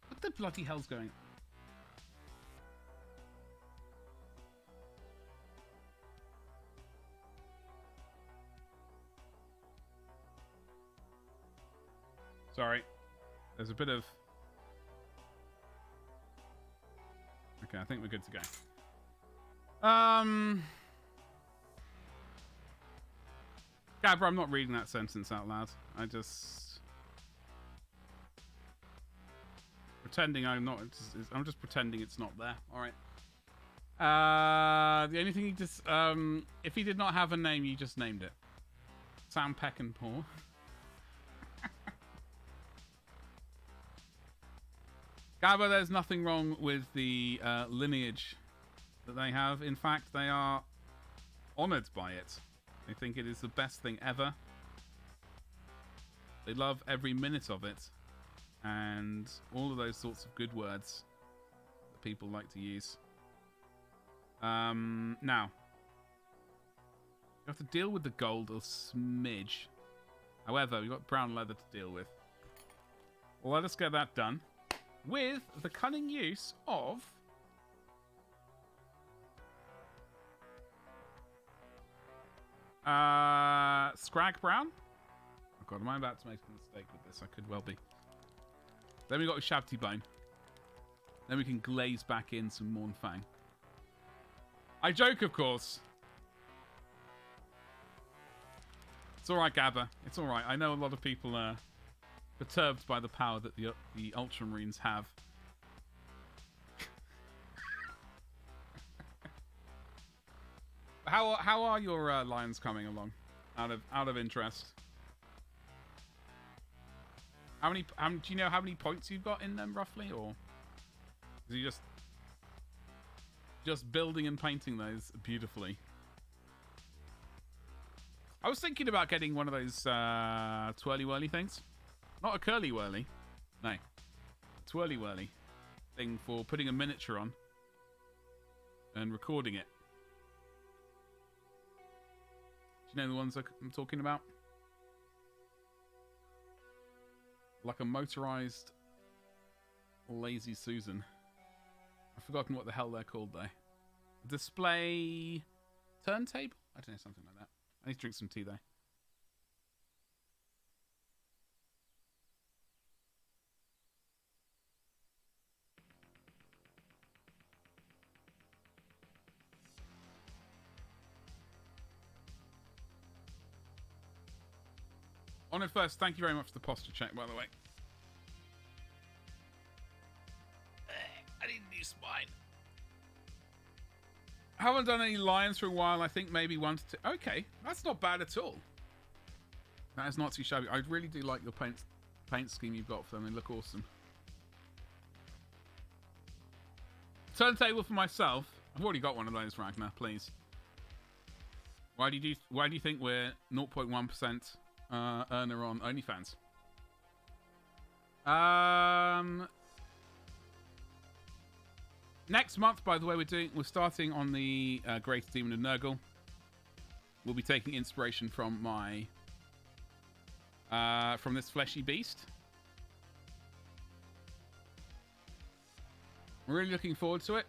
What the bloody hell's going on? Sorry. There's a bit of... Okay, I think we're good to go. Gabra, I'm not reading that sentence out loud. I just... Pretending I'm not... I'm just pretending it's not there. Alright. The only thing you just... if he did not have a name, you just named it. Sam Peckinpah. Gabba, there's nothing wrong with the lineage that they have. In fact, they are honoured by it. They think it is the best thing ever. They love every minute of it. And all of those sorts of good words that people like to use. Now, you have to deal with the gold a smidge. However, we've got brown leather to deal with. Well, let us get that done with the cunning use of Scrag Brown. Oh god, am I about to make a mistake with this? I could well be. Then we got a Shabty Bone. Then we can glaze back in some Mornfang. I joke, of course. It's alright, Gabba. It's alright. I know a lot of people are perturbed by the power that the Ultramarines have. How are your lions coming along? Out of interest. How many? Do you know how many points you've got in them roughly, or is you just building and painting those beautifully? I was thinking about getting one of those twirly whirly things. Not a curly whirly. No. A twirly whirly thing for putting a miniature on and recording it. Do you know the ones I'm talking about? Like a motorized Lazy Susan. I've forgotten what the hell they're called though. Display turntable? I don't know, something like that. I need to drink some tea though. On it first, thank you very much for the posture check, by the way. I need a new spine. I haven't done any lions for a while. I think maybe 1 to 2. Okay, that's not bad at all. That is not too shabby. I really do like your paint scheme you've got for them. They look awesome. Turntable for myself. I've already got one of those, Ragnar. Please. Why do you think we're 0.1% earner on OnlyFans? Next month, by the way, we're starting on the Great Demon of Nurgle. We'll be taking inspiration from my from this fleshy beast. I'm really looking forward to it.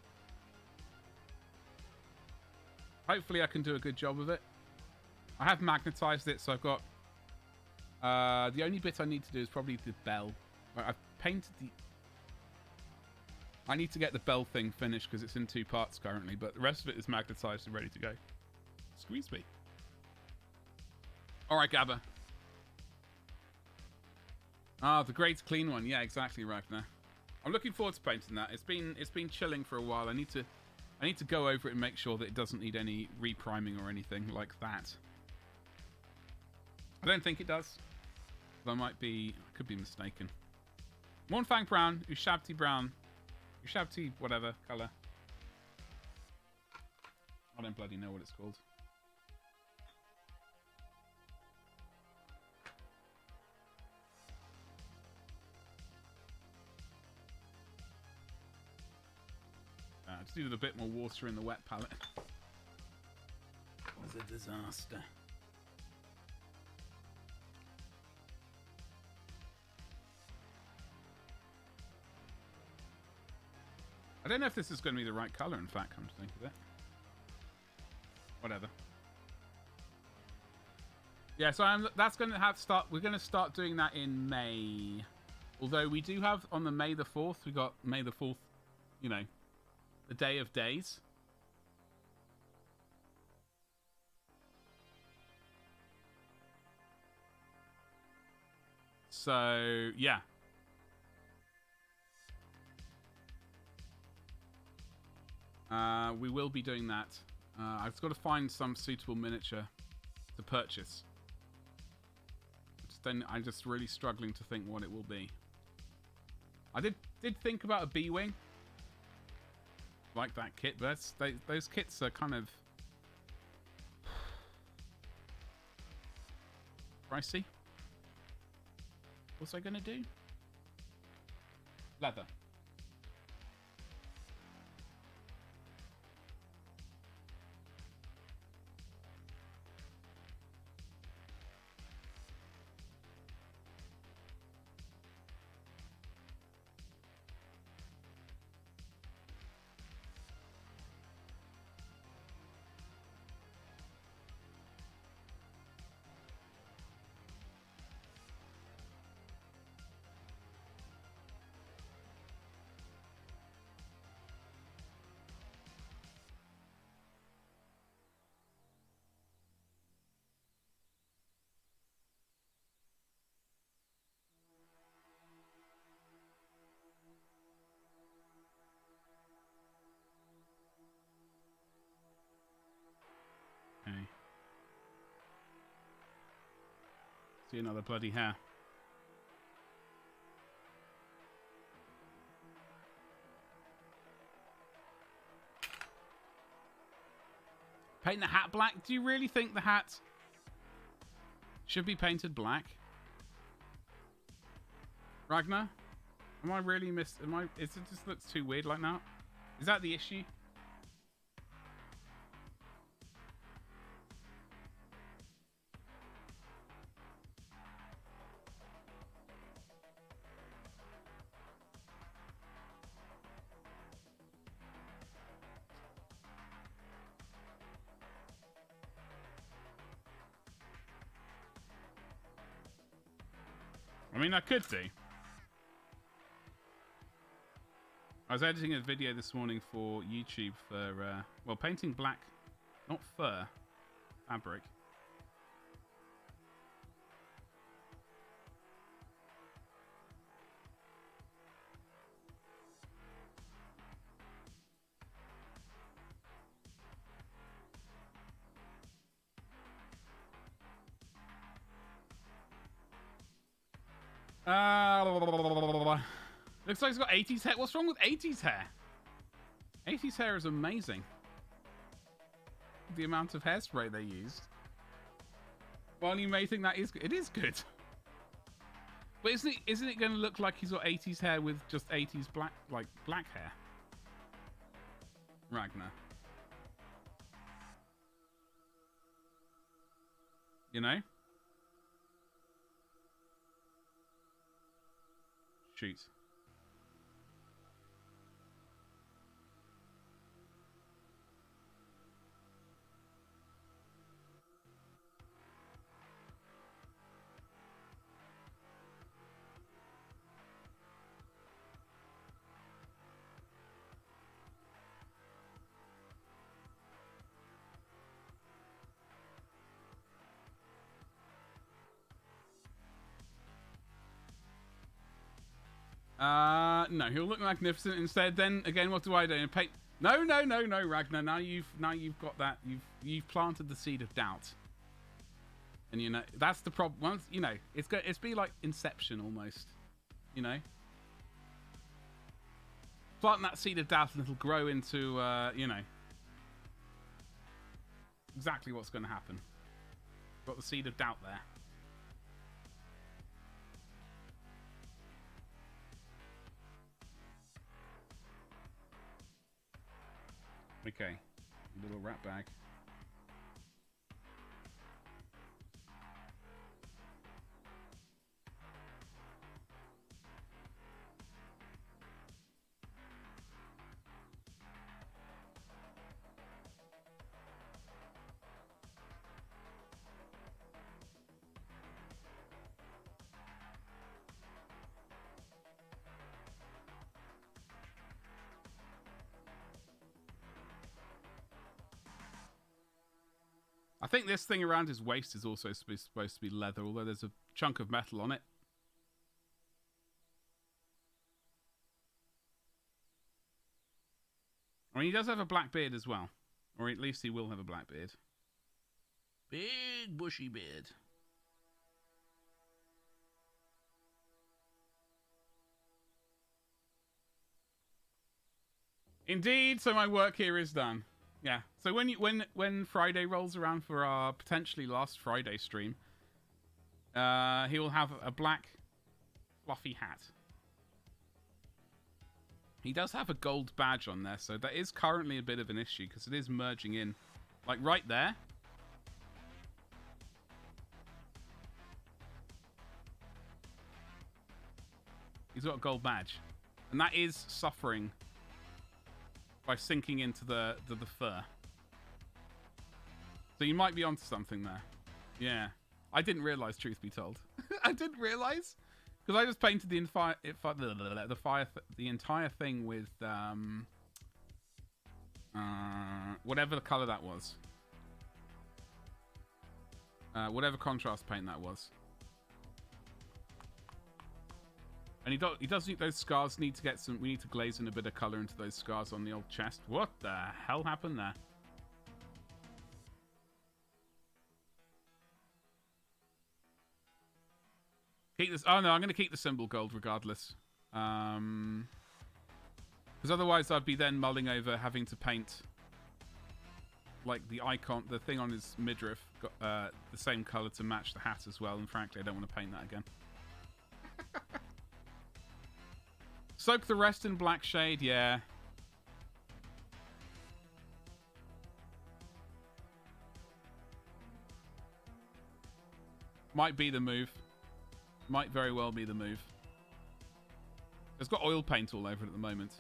Hopefully I can do a good job of it. I have magnetized it, so I've got the only bit I need to do is probably the bell. Right, I've painted the... I need to get the bell thing finished because it's in 2 parts currently, but the rest of it is magnetized and ready to go. Squeeze me. Alright, Gabba. Ah, the great clean one. Yeah, exactly, Ragnar. I'm looking forward to painting that. It's been chilling for a while. I need to go over it and make sure that it doesn't need any repriming or anything like that. I don't think it does. I could be mistaken. Mornfang Brown, Ushabti Brown, Ushabti whatever colour. I don't bloody know what it's called. I just needed a bit more water in the wet palette. It was a disaster. I don't know if this is going to be the right colour, in fact, come to think of it. Whatever. Yeah, so that's going to start. We're going to start doing that in May. Although we do have on the May the 4th, we got May the 4th, you know, the day of days. So, yeah. We will be doing that. I've just got to find some suitable miniature to purchase. I'm just really struggling to think what it will be. I did think about a B-Wing. Like that kit, but those kits are kind of... pricey. What's I gonna do? Leather. Okay. See another bloody hair. Paint the hat black? Do you really think the hat should be painted black? Ragnar? Am I really is it just looks too weird like that? Is that the issue? I mean, I could do. I was editing a video this morning for YouTube for, well, painting black, not fur, fabric. Looks like he's got 80s hair. What's wrong with 80s hair? 80s hair is amazing. The amount of hairspray they used. Well, you may think that is good. It is good. But isn't it going to look like he's got 80s hair with just 80s black hair? Ragnar. You know? Shoot. No, he'll look magnificent instead. Then again, what do? Paint? No, Ragnar. Now you've got that. You've planted the seed of doubt, and you know that's the problem. Once you know, it's be like Inception almost. You know, plant that seed of doubt, and it'll grow into you know exactly what's going to happen. Got the seed of doubt there. Okay, little rat bag. I think this thing around his waist is also supposed to be leather, although there's a chunk of metal on it. I mean, he does have a black beard as well. Or at least he will have a black beard. Big, bushy beard. Indeed, so my work here is done. Yeah. So when Friday rolls around for our potentially last Friday stream, He will have a black fluffy hat. He does have a gold badge on there, so that is currently a bit of an issue because it is merging in. Like right there. He's got a gold badge. And that is suffering by sinking into the fur. So you might be onto something there. Yeah. I didn't realise, truth be told. I didn't realise. Because I just painted the entire thing with whatever the colour that was. Whatever contrast paint that was. And he does need those scars. Need to get some. We need to glaze in a bit of colour into those scars on the old chest. What the hell happened there? Keep this. Oh no, I'm going to keep the symbol gold regardless. Because otherwise, I'd be then mulling over having to paint like the icon, the thing on his midriff, got the same colour to match the hat as well. And frankly, I don't want to paint that again. Soak the rest in black shade, yeah. Might be the move. Might very well be the move. It's got oil paint all over it at the moment.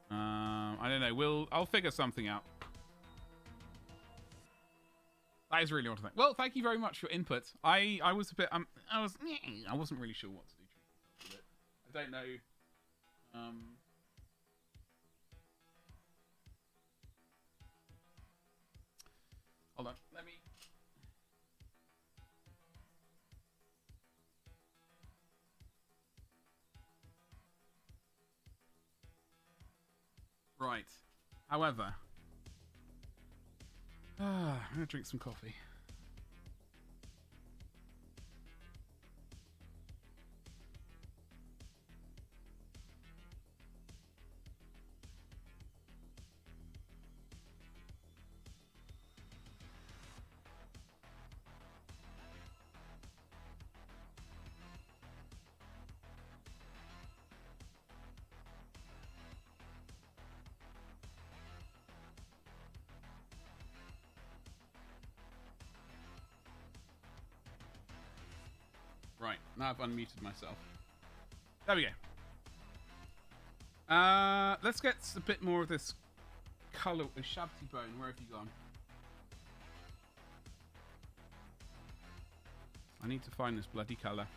I don't know. I'll figure something out. That is really what I think. Well, thank you very much for your input. I was a bit I wasn't really sure what to do. I don't know. Hold on. Let me. Right. However, I'm gonna drink some coffee. Right, now I've unmuted myself. There we go. Let's get a bit more of this colour. Shabty Bone, where have you gone? I need to find this bloody colour.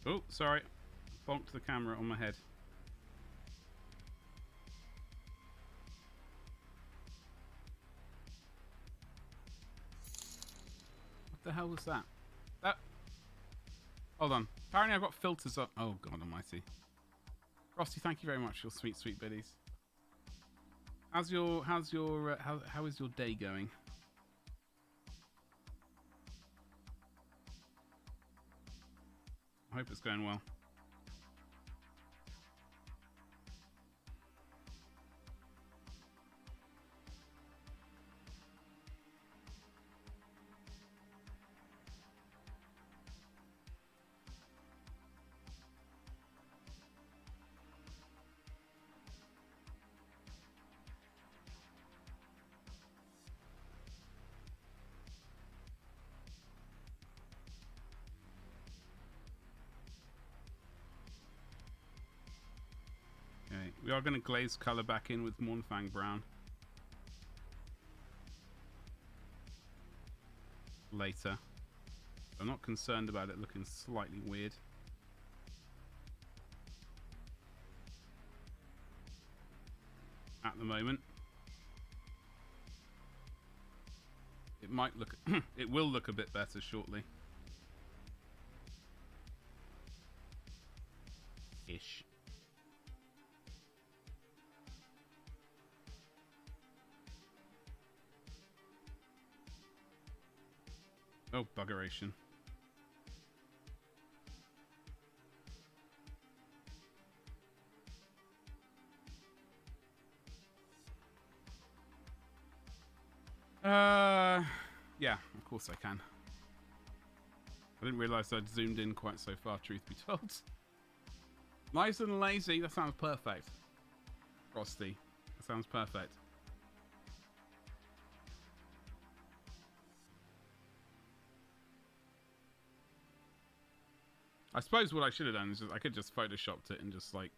Oh, sorry. Bonked the camera on my head. What the hell was that? Hold on. Apparently I've got filters up. Oh, God almighty. Frosty, thank you very much for your sweet, sweet biddies. How is your day going? I hope it's going well. We are going to glaze colour back in with Mournfang Brown. Later. I'm not concerned about it looking slightly weird. At the moment. It might look... it will look a bit better shortly. Ish. Oh, buggeration. Yeah, of course I can. I didn't realise I'd zoomed in quite so far, truth be told. Nice and lazy, that sounds perfect. Frosty, that sounds perfect. I suppose what I should have done is I could just photoshopped it and just like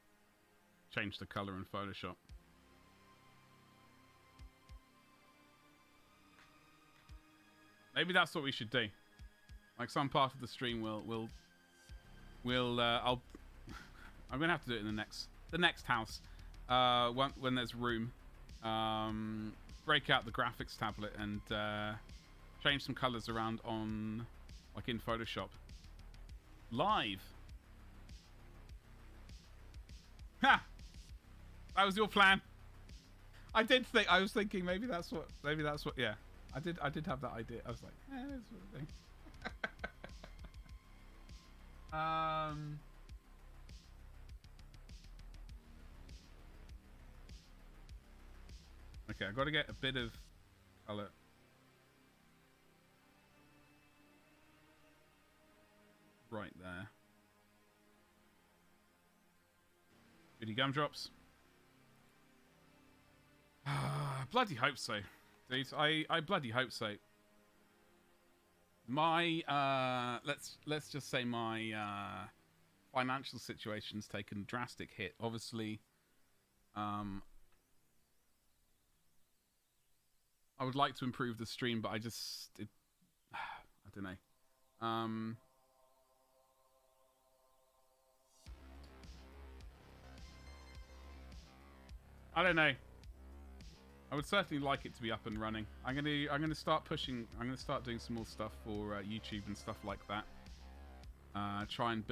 change the colour in Photoshop. Maybe that's what we should do. Like some part of the stream, I'm gonna have to do it in the next house. When there's room, break out the graphics tablet and change some colors around on, like in Photoshop, live. Ha! That was your plan. I was thinking maybe that's what. Yeah. I did have that idea. I was like, this sort of thing. Okay, I got to get a bit of color. Right there. Goody gumdrops. Bloody hope so. Dude, I bloody hope so. My let's just say my financial situation's taken a drastic hit. Obviously, I would like to improve the stream, but I don't know. I don't know. I would certainly like it to be up and running. I'm gonna start pushing. I'm gonna start doing some more stuff for YouTube and stuff like that. Try and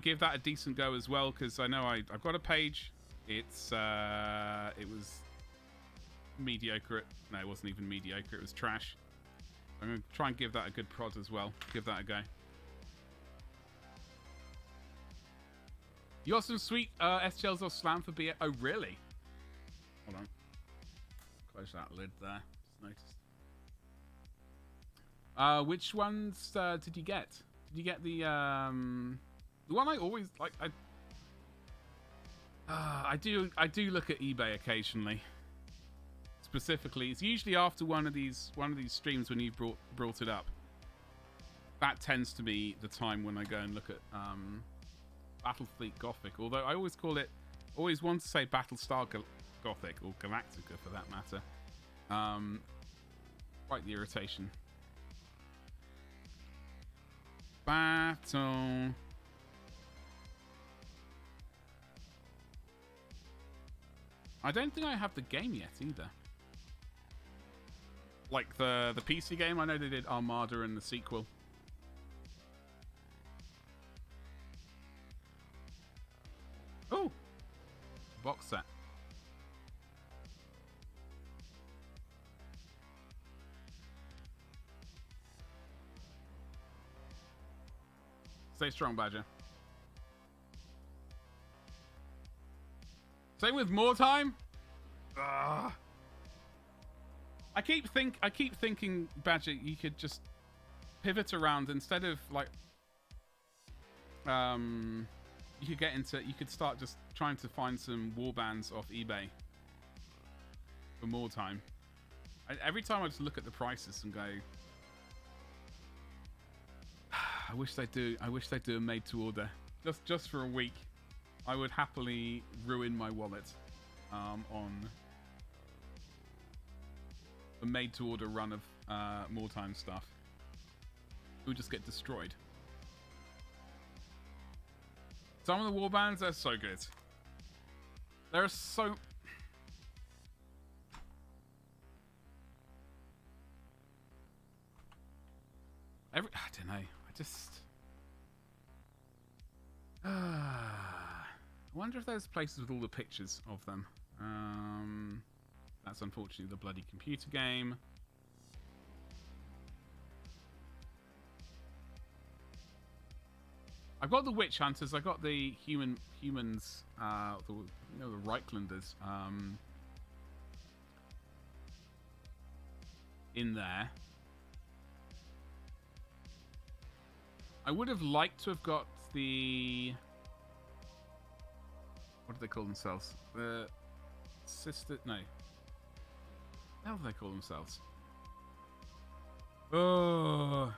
give that a decent go as well, because I know I've got a page. It was mediocre. No, it wasn't even mediocre. It was trash. I'm gonna try and give that a good prod as well. Give that a go. You got some sweet STLs off Slam for beer. Oh really? Hold on. Close that lid there. Just noticed. Which ones did you get? Did you get the one I always like? I do look at eBay occasionally. Specifically, it's usually after one of these streams when you've brought it up. That tends to be the time when I go and look at Battlefleet Gothic. Although I always want to say Battlestar Gothic, or Galactica for that matter. Quite the irritation. Battle. I don't think I have the game yet either. Like the PC game, I know they did Armada and the sequel. Oh! Box set. Stay strong, Badger. Same with more time. Ugh. I keep thinking, Badger, you could just pivot around instead of like, you could start just trying to find some warbands off eBay for more time. Every time I just look at the prices and go, I wish they do a made to order just for a week. I would happily ruin my wallet on a made to order run of more time stuff. It would just get destroyed. Some of the warbands are so good. There are so... I don't know. I just... I wonder if there's places with all the pictures of them. That's unfortunately the bloody computer game. I've got the witch hunters. I got the humans. The Reichlanders. In there. I would have liked to have got the... What do they call themselves? The sister... No. How do they call themselves? Oh...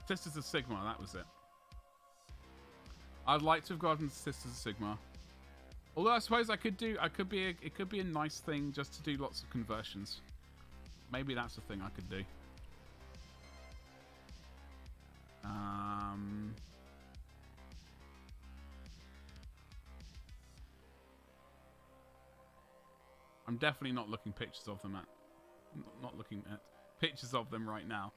Sisters of Sigmar, that was it. I'd like to have gotten Sisters of Sigmar. Although I suppose it could be a nice thing just to do lots of conversions. Maybe that's a thing I could do. I'm definitely not looking pictures of them not looking at pictures of them right now.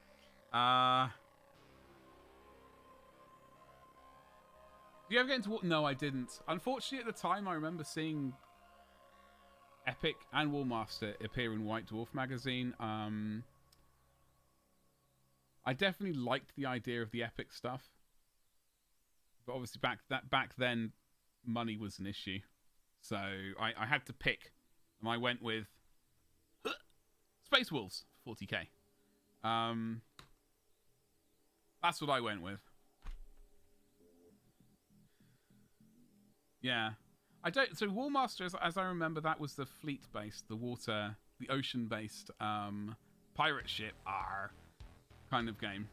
Did you ever get into war? No, I didn't. Unfortunately, at the time, I remember seeing Epic and Warmaster appear in White Dwarf magazine. I definitely liked the idea of the Epic stuff, but obviously back then, money was an issue, so I had to pick, and I went with Space Wolves 40k. That's what I went with. Yeah. I don't... So Warmaster, as I remember, that was the fleet-based, the ocean-based pirate ship kind of game.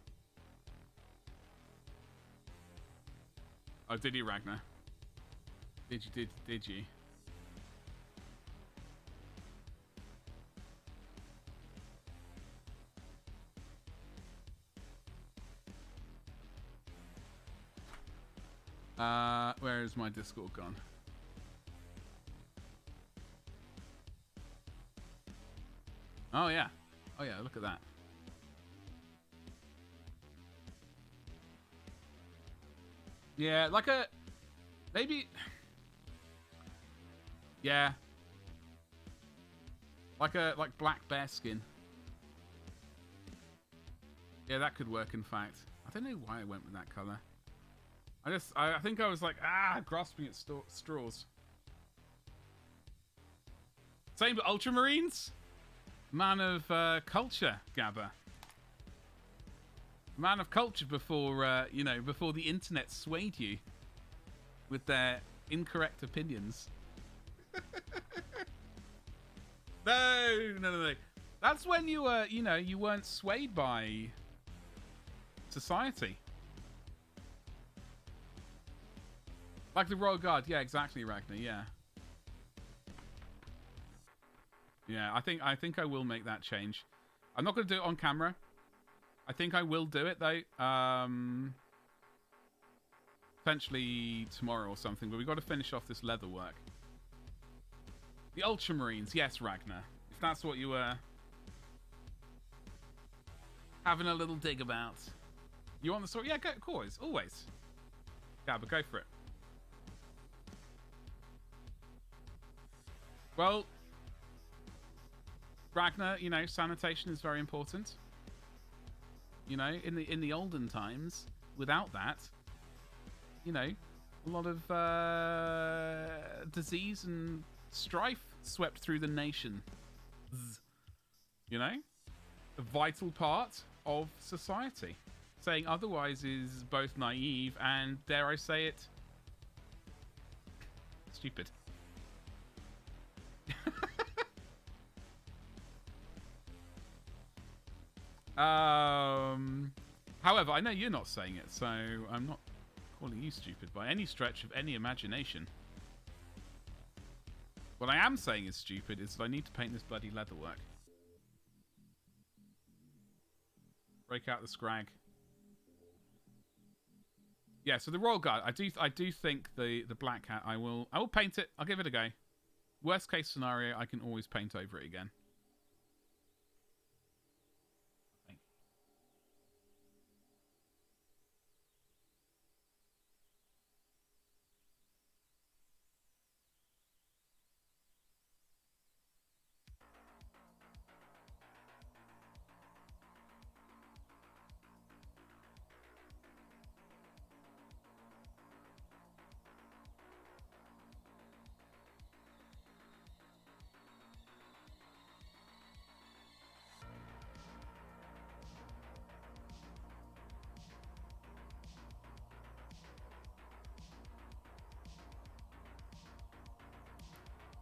Oh, did you, Ragnar? Did you? Where is my Discord gone? Oh yeah, look at that. Yeah, like a... Maybe... Yeah. Like black bear skin. Yeah, that could work, in fact. I don't know why I went with that colour. I think I was like, grasping at straws. Same but Ultramarines? Man of culture, Gabba. Man of culture before, before the internet swayed you with their incorrect opinions. No. That's when you were, you weren't swayed by society. Like the Royal Guard. Yeah, exactly, Ragnar. Yeah. Yeah, I think I will make that change. I'm not going to do it on camera. I think I will do it, though. Potentially tomorrow or something, but we've got to finish off this leather work. The Ultramarines. Yes, Ragnar. If that's what you were having a little dig about. You want the story? Yeah, go, of course. Always. Gabba, go for it. Well, Ragnar, sanitation is very important. In the olden times, without that, a lot of disease and strife swept through the nation. A vital part of society. Saying otherwise is both naive and, dare I say it, stupid. However, I know you're not saying it, so I'm not calling you stupid by any stretch of any imagination. What I am saying is stupid is that I need to paint this bloody leatherwork. Break out the scrag. Yeah, so the Royal Guard, I do think the black hat, I will paint it. I'll give it a go. Worst case scenario, I can always paint over it again.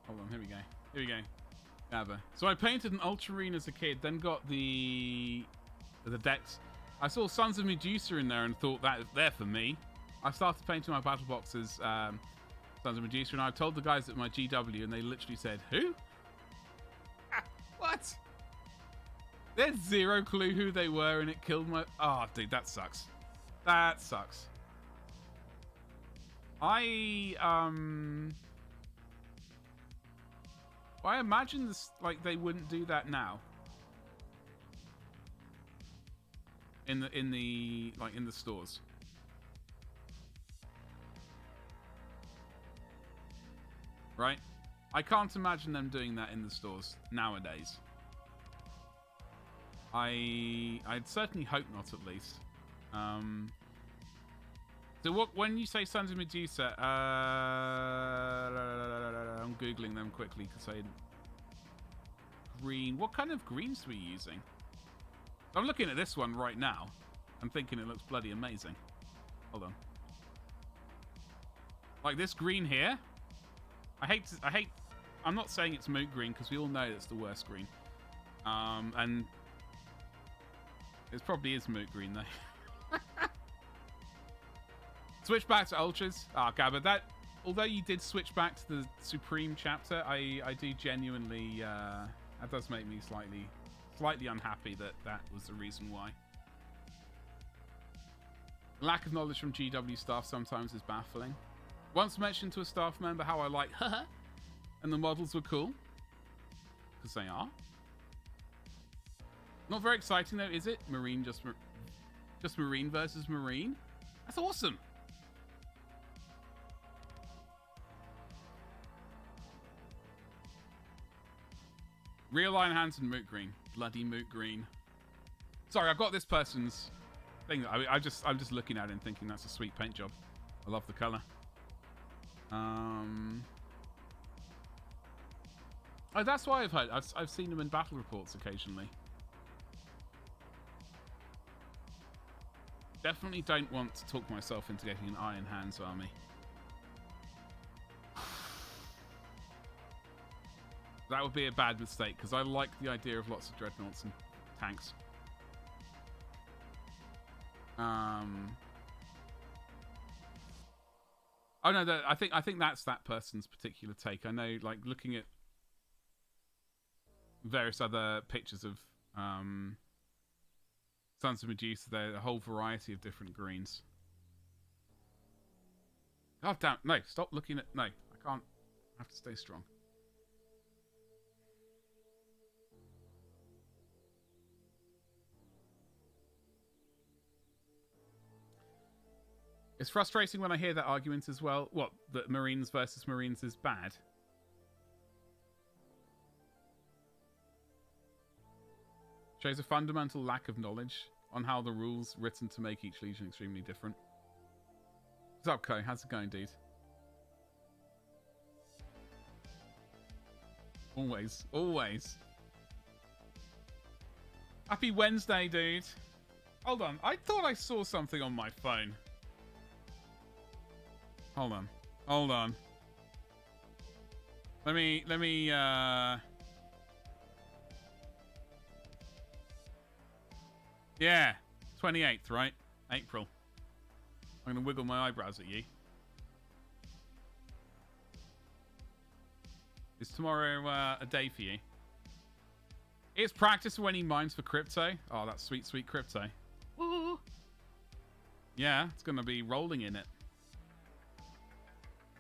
Hold on, here we go. Here we go. Gather. So I painted an Ultramarine as a kid, then got the decks. I saw Sons of Medusa in there and thought that they're for me. I started painting my battle boxes, Sons of Medusa, and I told the guys at my GW, and they literally said, "Who? What?" They had zero clue who they were, and it killed my... Oh, dude, that sucks. That sucks. I imagine this, like, they wouldn't do that now. In the stores. Right? I can't imagine them doing that in the stores nowadays. I'd certainly hope not, at least. So what? When you say Sons of Medusa, I'm googling them quickly because I green. What kind of greens were you using? I'm looking at this one right now. I'm thinking it looks bloody amazing. Hold on. Like this green here. I hate. I'm not saying it's moot green because we all know it's the worst green. And it probably is moot green though. Switch back to Ultras. Ah, Gabba, that... Although you did switch back to the Supreme chapter, I do genuinely... that does make me slightly unhappy that was the reason why. Lack of knowledge from GW staff sometimes is baffling. Once mentioned to a staff member how I like haha, and the models were cool. Because they are. Not very exciting though, is it? Marine just Marine versus Marine? That's awesome! Real Iron Hands and Moot Green. Bloody Moot Green. Sorry, I've got this person's thing. I'm just looking at it and thinking that's a sweet paint job. I love the colour. Oh, that's why I've heard. I've seen them in battle reports occasionally. Definitely don't want to talk myself into getting an Iron Hands army. That would be a bad mistake, because I like the idea of lots of dreadnoughts and tanks. Oh no, I think that's that person's particular take. I know, like, looking at various other pictures of Sons of Medusa, there are a whole variety of different greens. God damn, no, stop looking at... No, I can't. I have to stay strong. It's frustrating when I hear that argument as well. What, that Marines versus Marines is bad? Shows a fundamental lack of knowledge on how the rules written to make each legion extremely different. What's up, Ko? How's it going, dude? Always. Always. Happy Wednesday, dude. Hold on. I thought I saw something on my phone. Hold on. Hold on. Let me, yeah. 28th, right? April. I'm going to wiggle my eyebrows at you. Is tomorrow a day for you? It's practice when he mines for crypto. Oh, that's sweet, sweet crypto. Ooh. Yeah, it's going to be rolling in it.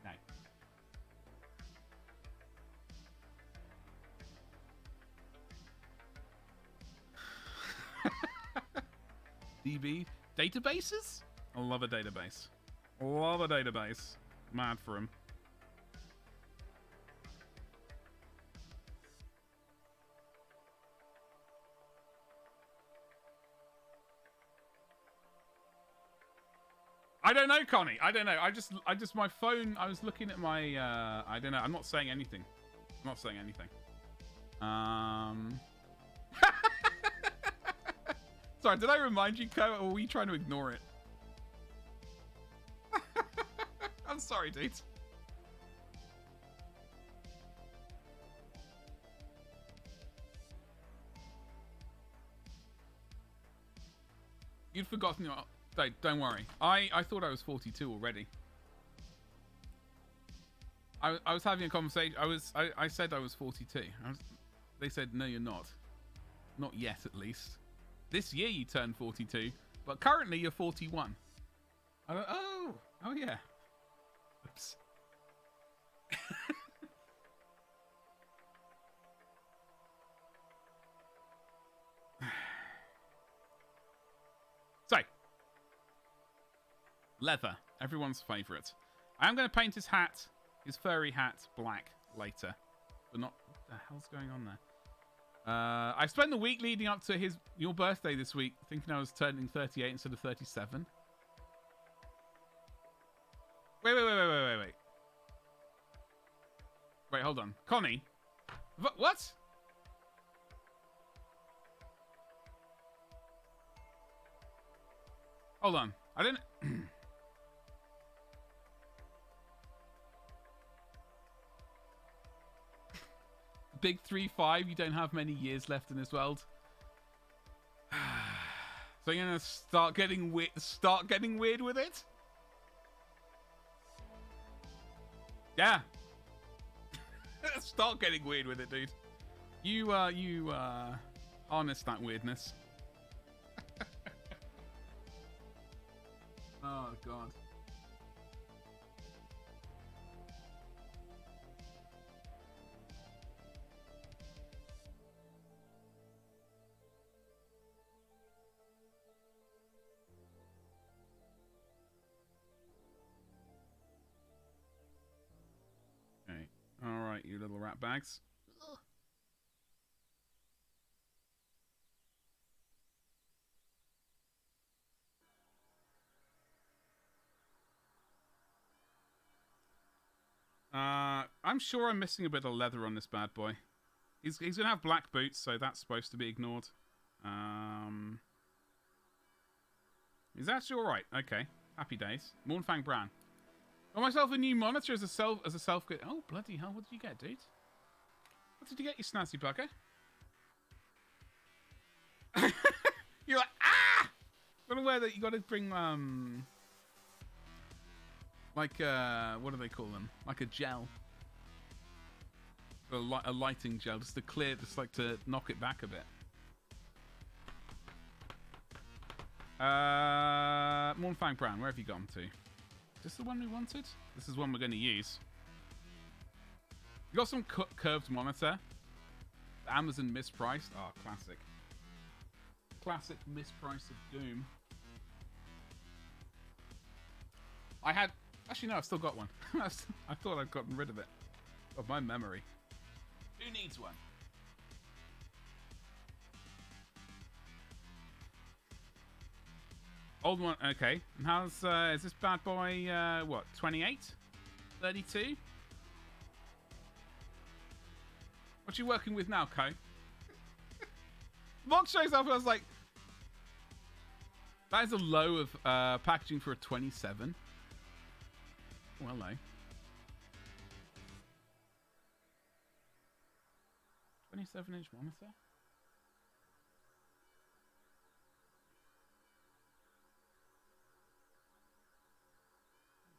Okay. DB databases? I love a database. Love a database. Mad for him. I don't know, Connie. I don't know. I just, my phone, I was looking at my, I don't know. I'm not saying anything. I'm not saying anything. Sorry, did I remind you, Ko, or were you trying to ignore it? I'm sorry, dude. You'd forgotten your... Don't worry. I thought I was 42 already. I was having a conversation. I said I was 42. They said, no, you're not. Not yet, at least. This year you turned 42, but currently you're 41. I went, oh yeah. Oops. So, leather, everyone's favourite. I am going to paint his hat, his furry hat, black later. But not... What the hell's going on there? I spent the week leading up to your birthday this week thinking I was turning 38 instead of 37. Wait. Wait, hold on. Connie? What? Hold on. I didn't... Big 3-5, you don't have many years left in this world. So you're gonna start getting weird with it? Yeah. Start getting weird with it, dude. You harness that weirdness. Oh god. Okay. Alright, you little rat bags. I'm sure I'm missing a bit of leather on this bad boy. He's gonna have black boots, so that's supposed to be ignored. Is actually alright. Okay. Happy days. Mornfang Brown. Got myself a new monitor as a self Oh bloody hell, what did you get, dude? What did you get, you snazzy bugger? You're like, ah! Gotta wear that, you gotta bring like what do they call them? Like a gel. A lighting gel, just to clear, just like to knock it back a bit. Mornfang Brown, where have you gone to? Is this the one we wanted? This is one we're going to use. You got some curved monitor. Amazon mispriced. Oh, classic. Classic misprice of doom. I had... Actually, no, I've still got one. I thought I'd gotten rid of it. Of my memory. Who needs one? Old one, okay. And how's, is this bad boy, what, 28? 32? What you working with now, Ko? Box shows up and I was like, that is a low of packaging for a 27. Oh, hello. 27-inch monitor?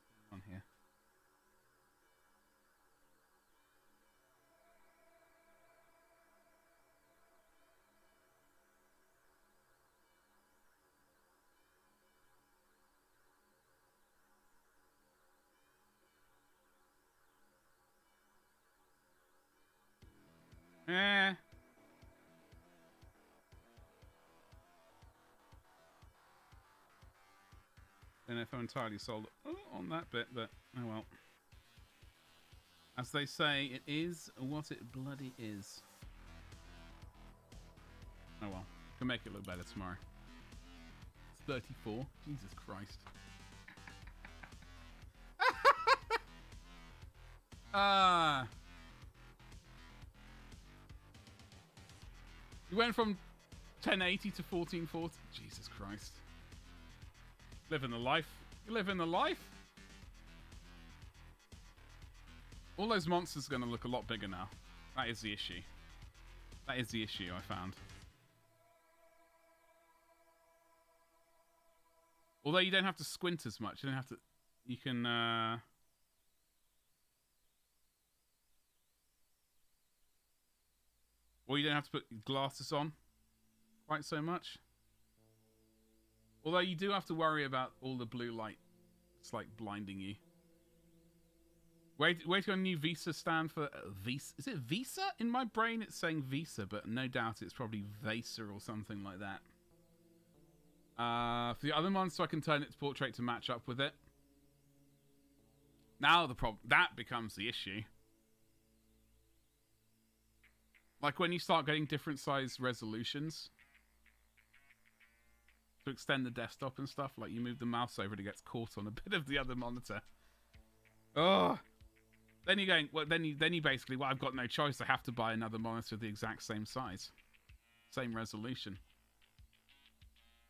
What's going on here? Eh. Don't know if I'm entirely sold on that bit, but oh well. As they say, it is what it bloody is. Oh well. Can make it look better tomorrow. It's 34. Jesus Christ. You went from 1080 to 1440. Jesus Christ. Living the life. You're living the life. All those monsters are going to look a lot bigger now. That is the issue. That is the issue I found. Although you don't have to squint as much. You don't have to... You can... Or you don't have to put glasses on quite so much. Although you do have to worry about all the blue light. It's like blinding you. Waiting on a new Visa stand for... Visa? Is it Visa? In my brain it's saying Visa, but no doubt it's probably Vesa or something like that. For the other monster, I can turn its portrait to match up with it. Now the problem... That becomes the issue. Like when you start getting different size resolutions to extend the desktop and stuff, like you move the mouse over and it gets caught on a bit of the other monitor. Oh, then you're going, well, then you basically, well, I've got no choice. I have to buy another monitor the exact same size, same resolution.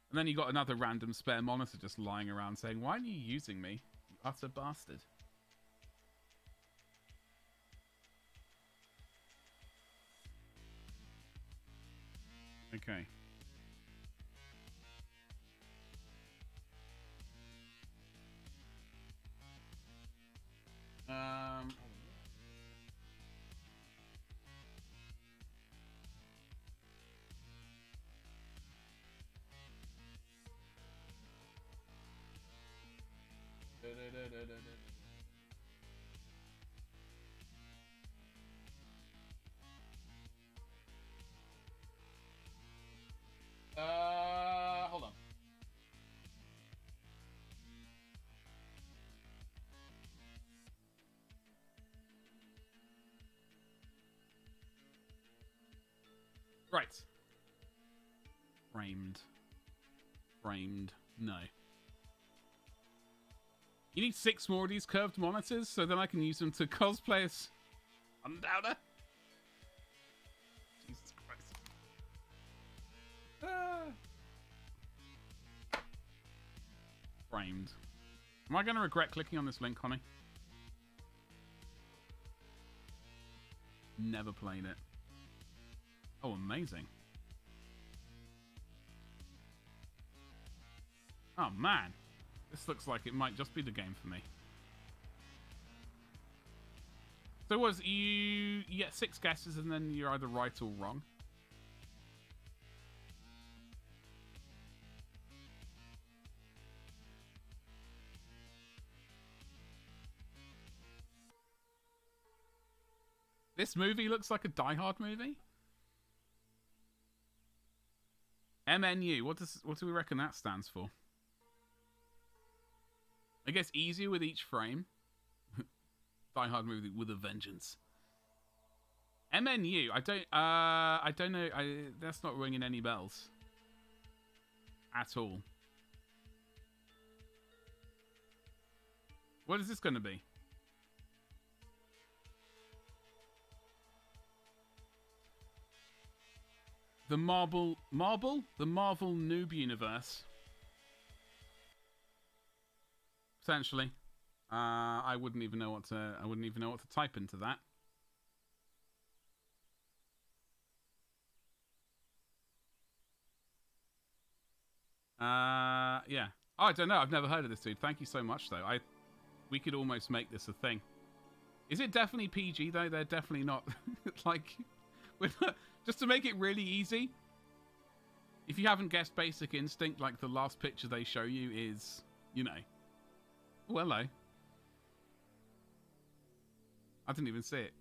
And then you got another random spare monitor just lying around saying, why are you using me, you utter bastard? Okay. Hold on. Right. Framed. No. You need 6 more of these curved monitors so then I can use them to cosplay as Undowner? Jesus Christ. Framed. Am I going to regret clicking on this link, Connie? Never played it. Oh, amazing. Oh, man. This looks like it might just be the game for me. So you get 6 guesses and then you're either right or wrong? This movie looks like a Die Hard movie? MNU, what do we reckon that stands for? I guess easier with each frame. Die Hard movie with a vengeance. MNU, I don't know, that's not ringing any bells. At all. What is this going to be? The Marvel? The Marvel Noob Universe. Potentially. I wouldn't even know what to type into that. Yeah. Oh, I don't know. I've never heard of this dude. Thank you so much, though. We could almost make this a thing. Is it definitely PG, though? They're definitely not. Like, just to make it really easy, if you haven't guessed Basic Instinct, like the last picture they show you is, you know. Oh, hello. I didn't even see it.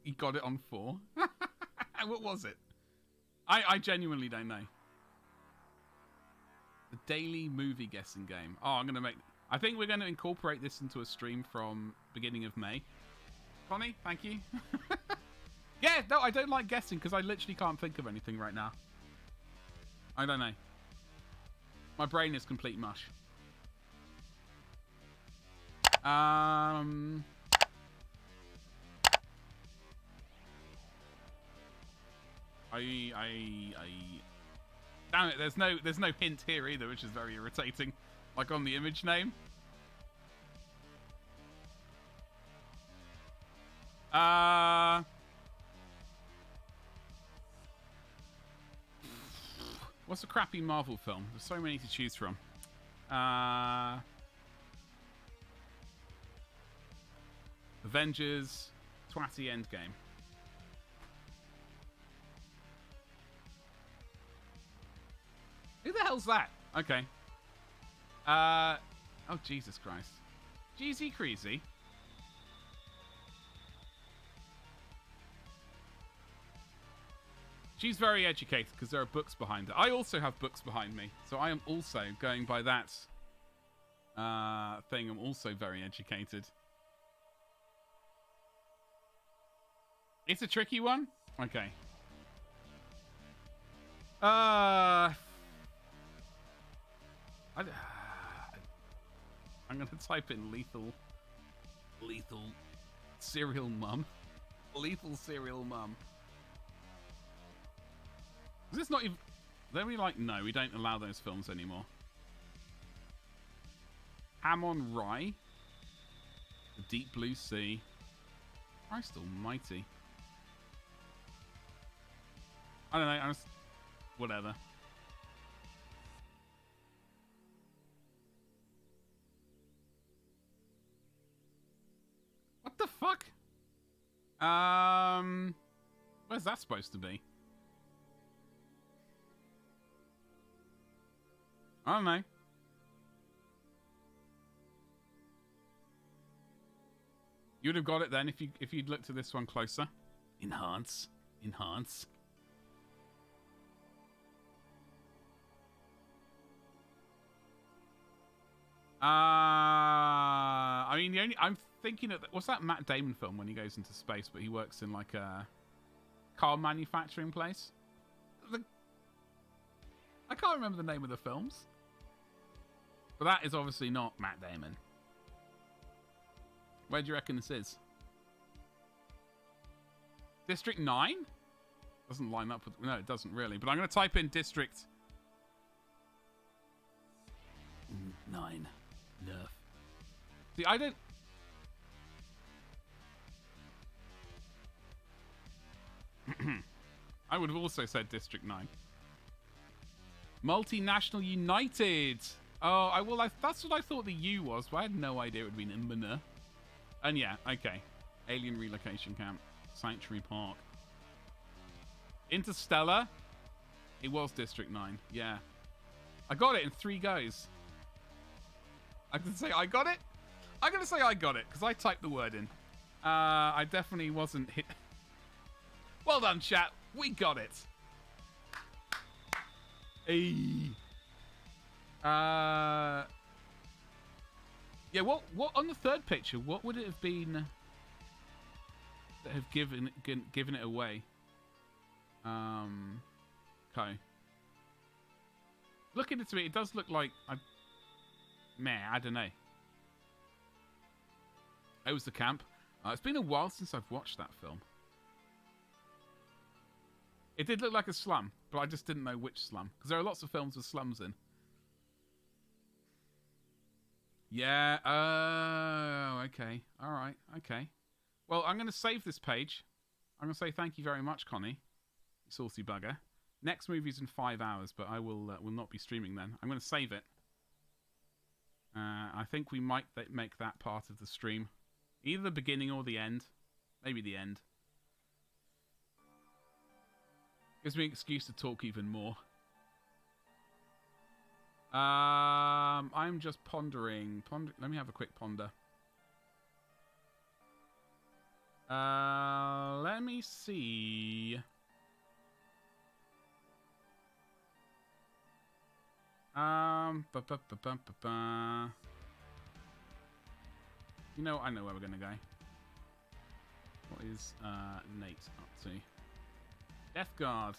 You got it on 4. What was it? I genuinely don't know. The daily movie guessing game. Oh, I'm going to make... I think we're going to incorporate this into a stream from beginning of May. Connie, thank you. Yeah, no, I don't like guessing because I literally can't think of anything right now. I don't know. My brain is complete mush. Damn it, there's no hint here either, which is very irritating. Like on the image name. What's a crappy Marvel film? There's so many to choose from. Avengers, Twatty Endgame. Who the hell's that? Okay. Oh, Jesus Christ. Jeezy Creasy. She's very educated because there are books behind her. I also have books behind me. So I am also going by that thing. I'm also very educated. It's a tricky one? Okay. I'm going to type in lethal serial mum. Lethal serial mum. Is this not even... Then we like... No, we don't allow those films anymore. Hamon Rye. The Deep Blue Sea. Christ almighty. I don't know. I'm just... Whatever. What the fuck? Where's that supposed to be? I don't know. You would have got it then if you'd looked at this one closer. Enhance. Enhance. I mean, I'm thinking of... What's that Matt Damon film when he goes into space, but he works in like a car manufacturing place? I can't remember the name of the films. But that is obviously not Matt Damon. Where do you reckon this is? District 9? Doesn't line up with... No, it doesn't really. But I'm going to type in District 9. Nerf. See, I don't... I would have also said District 9. Multinational United. Oh, that's what I thought the U was, but I had no idea it would be Mbana. And yeah, okay. Alien Relocation Camp. Sanctuary Park. Interstellar. It was District 9. Yeah. I got it in 3 goes. I can say I got it. I'm going to say I got it, because I typed the word in. I definitely wasn't hit. Well done, chat. We got it. Hey. Yeah, what on the third picture, what would it have been that have given it away? Okay. Looking into it, it does look like I don't know. It was the camp. It's been a while since I've watched that film. It did look like a slum, but I just didn't know which slum. Because there are lots of films with slums in. Yeah, oh, okay. Alright, okay. Well, I'm going to save this page. I'm going to say thank you very much, Connie. You saucy bugger. Next movie's in 5 hours, but I will not be streaming then. I'm going to save it. I think we might make that part of the stream. Either the beginning or the end. Maybe the end. Gives me an excuse to talk even more. I'm just pondering. Let me have a quick ponder. let me see. You know, I know where we're gonna go. What is Nate up to? Death Guard.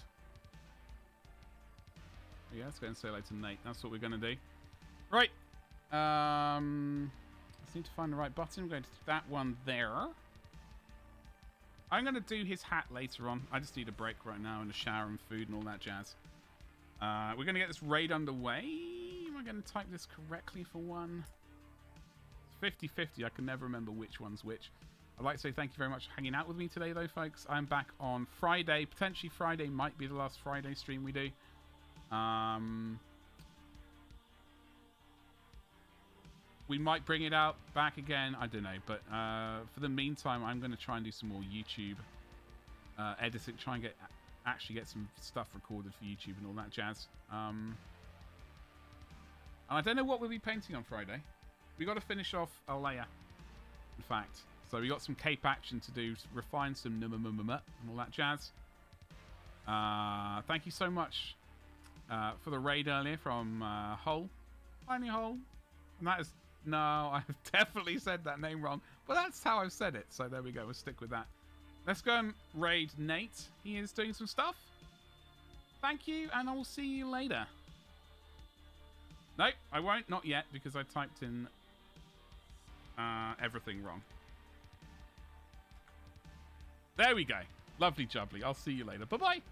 Yeah, let's go and say hello to Nate. That's what we're gonna do. Right. I just need to find the right button. I'm going to do that one there. I'm going to do his hat later on. I just need a break right now and a shower and food and all that jazz. We're going to get this raid underway. Am I going to type this correctly for one? It's 50-50. I can never remember which one's which. I'd like to say thank you very much for hanging out with me today, though, folks. I'm back on Friday. Potentially Friday might be the last Friday stream we do. We might bring it out back again. I don't know. But for the meantime, I'm going to try and do some more YouTube editing. Try and actually get some stuff recorded for YouTube and all that jazz. And I don't know what we'll be painting on Friday. We got to finish off Alea, in fact. So we got some cape action to do. Refine some and all that jazz. Thank you so much for the raid earlier from Hull. Tiny Hull. And that is... No, I've definitely said that name wrong. But that's how I've said it. So there we go. We'll stick with that. Let's go and raid Nate. He is doing some stuff. Thank you, and I will see you later. No, I won't. Not yet, because I typed in everything wrong. There we go. Lovely jubbly. I'll see you later. Bye-bye.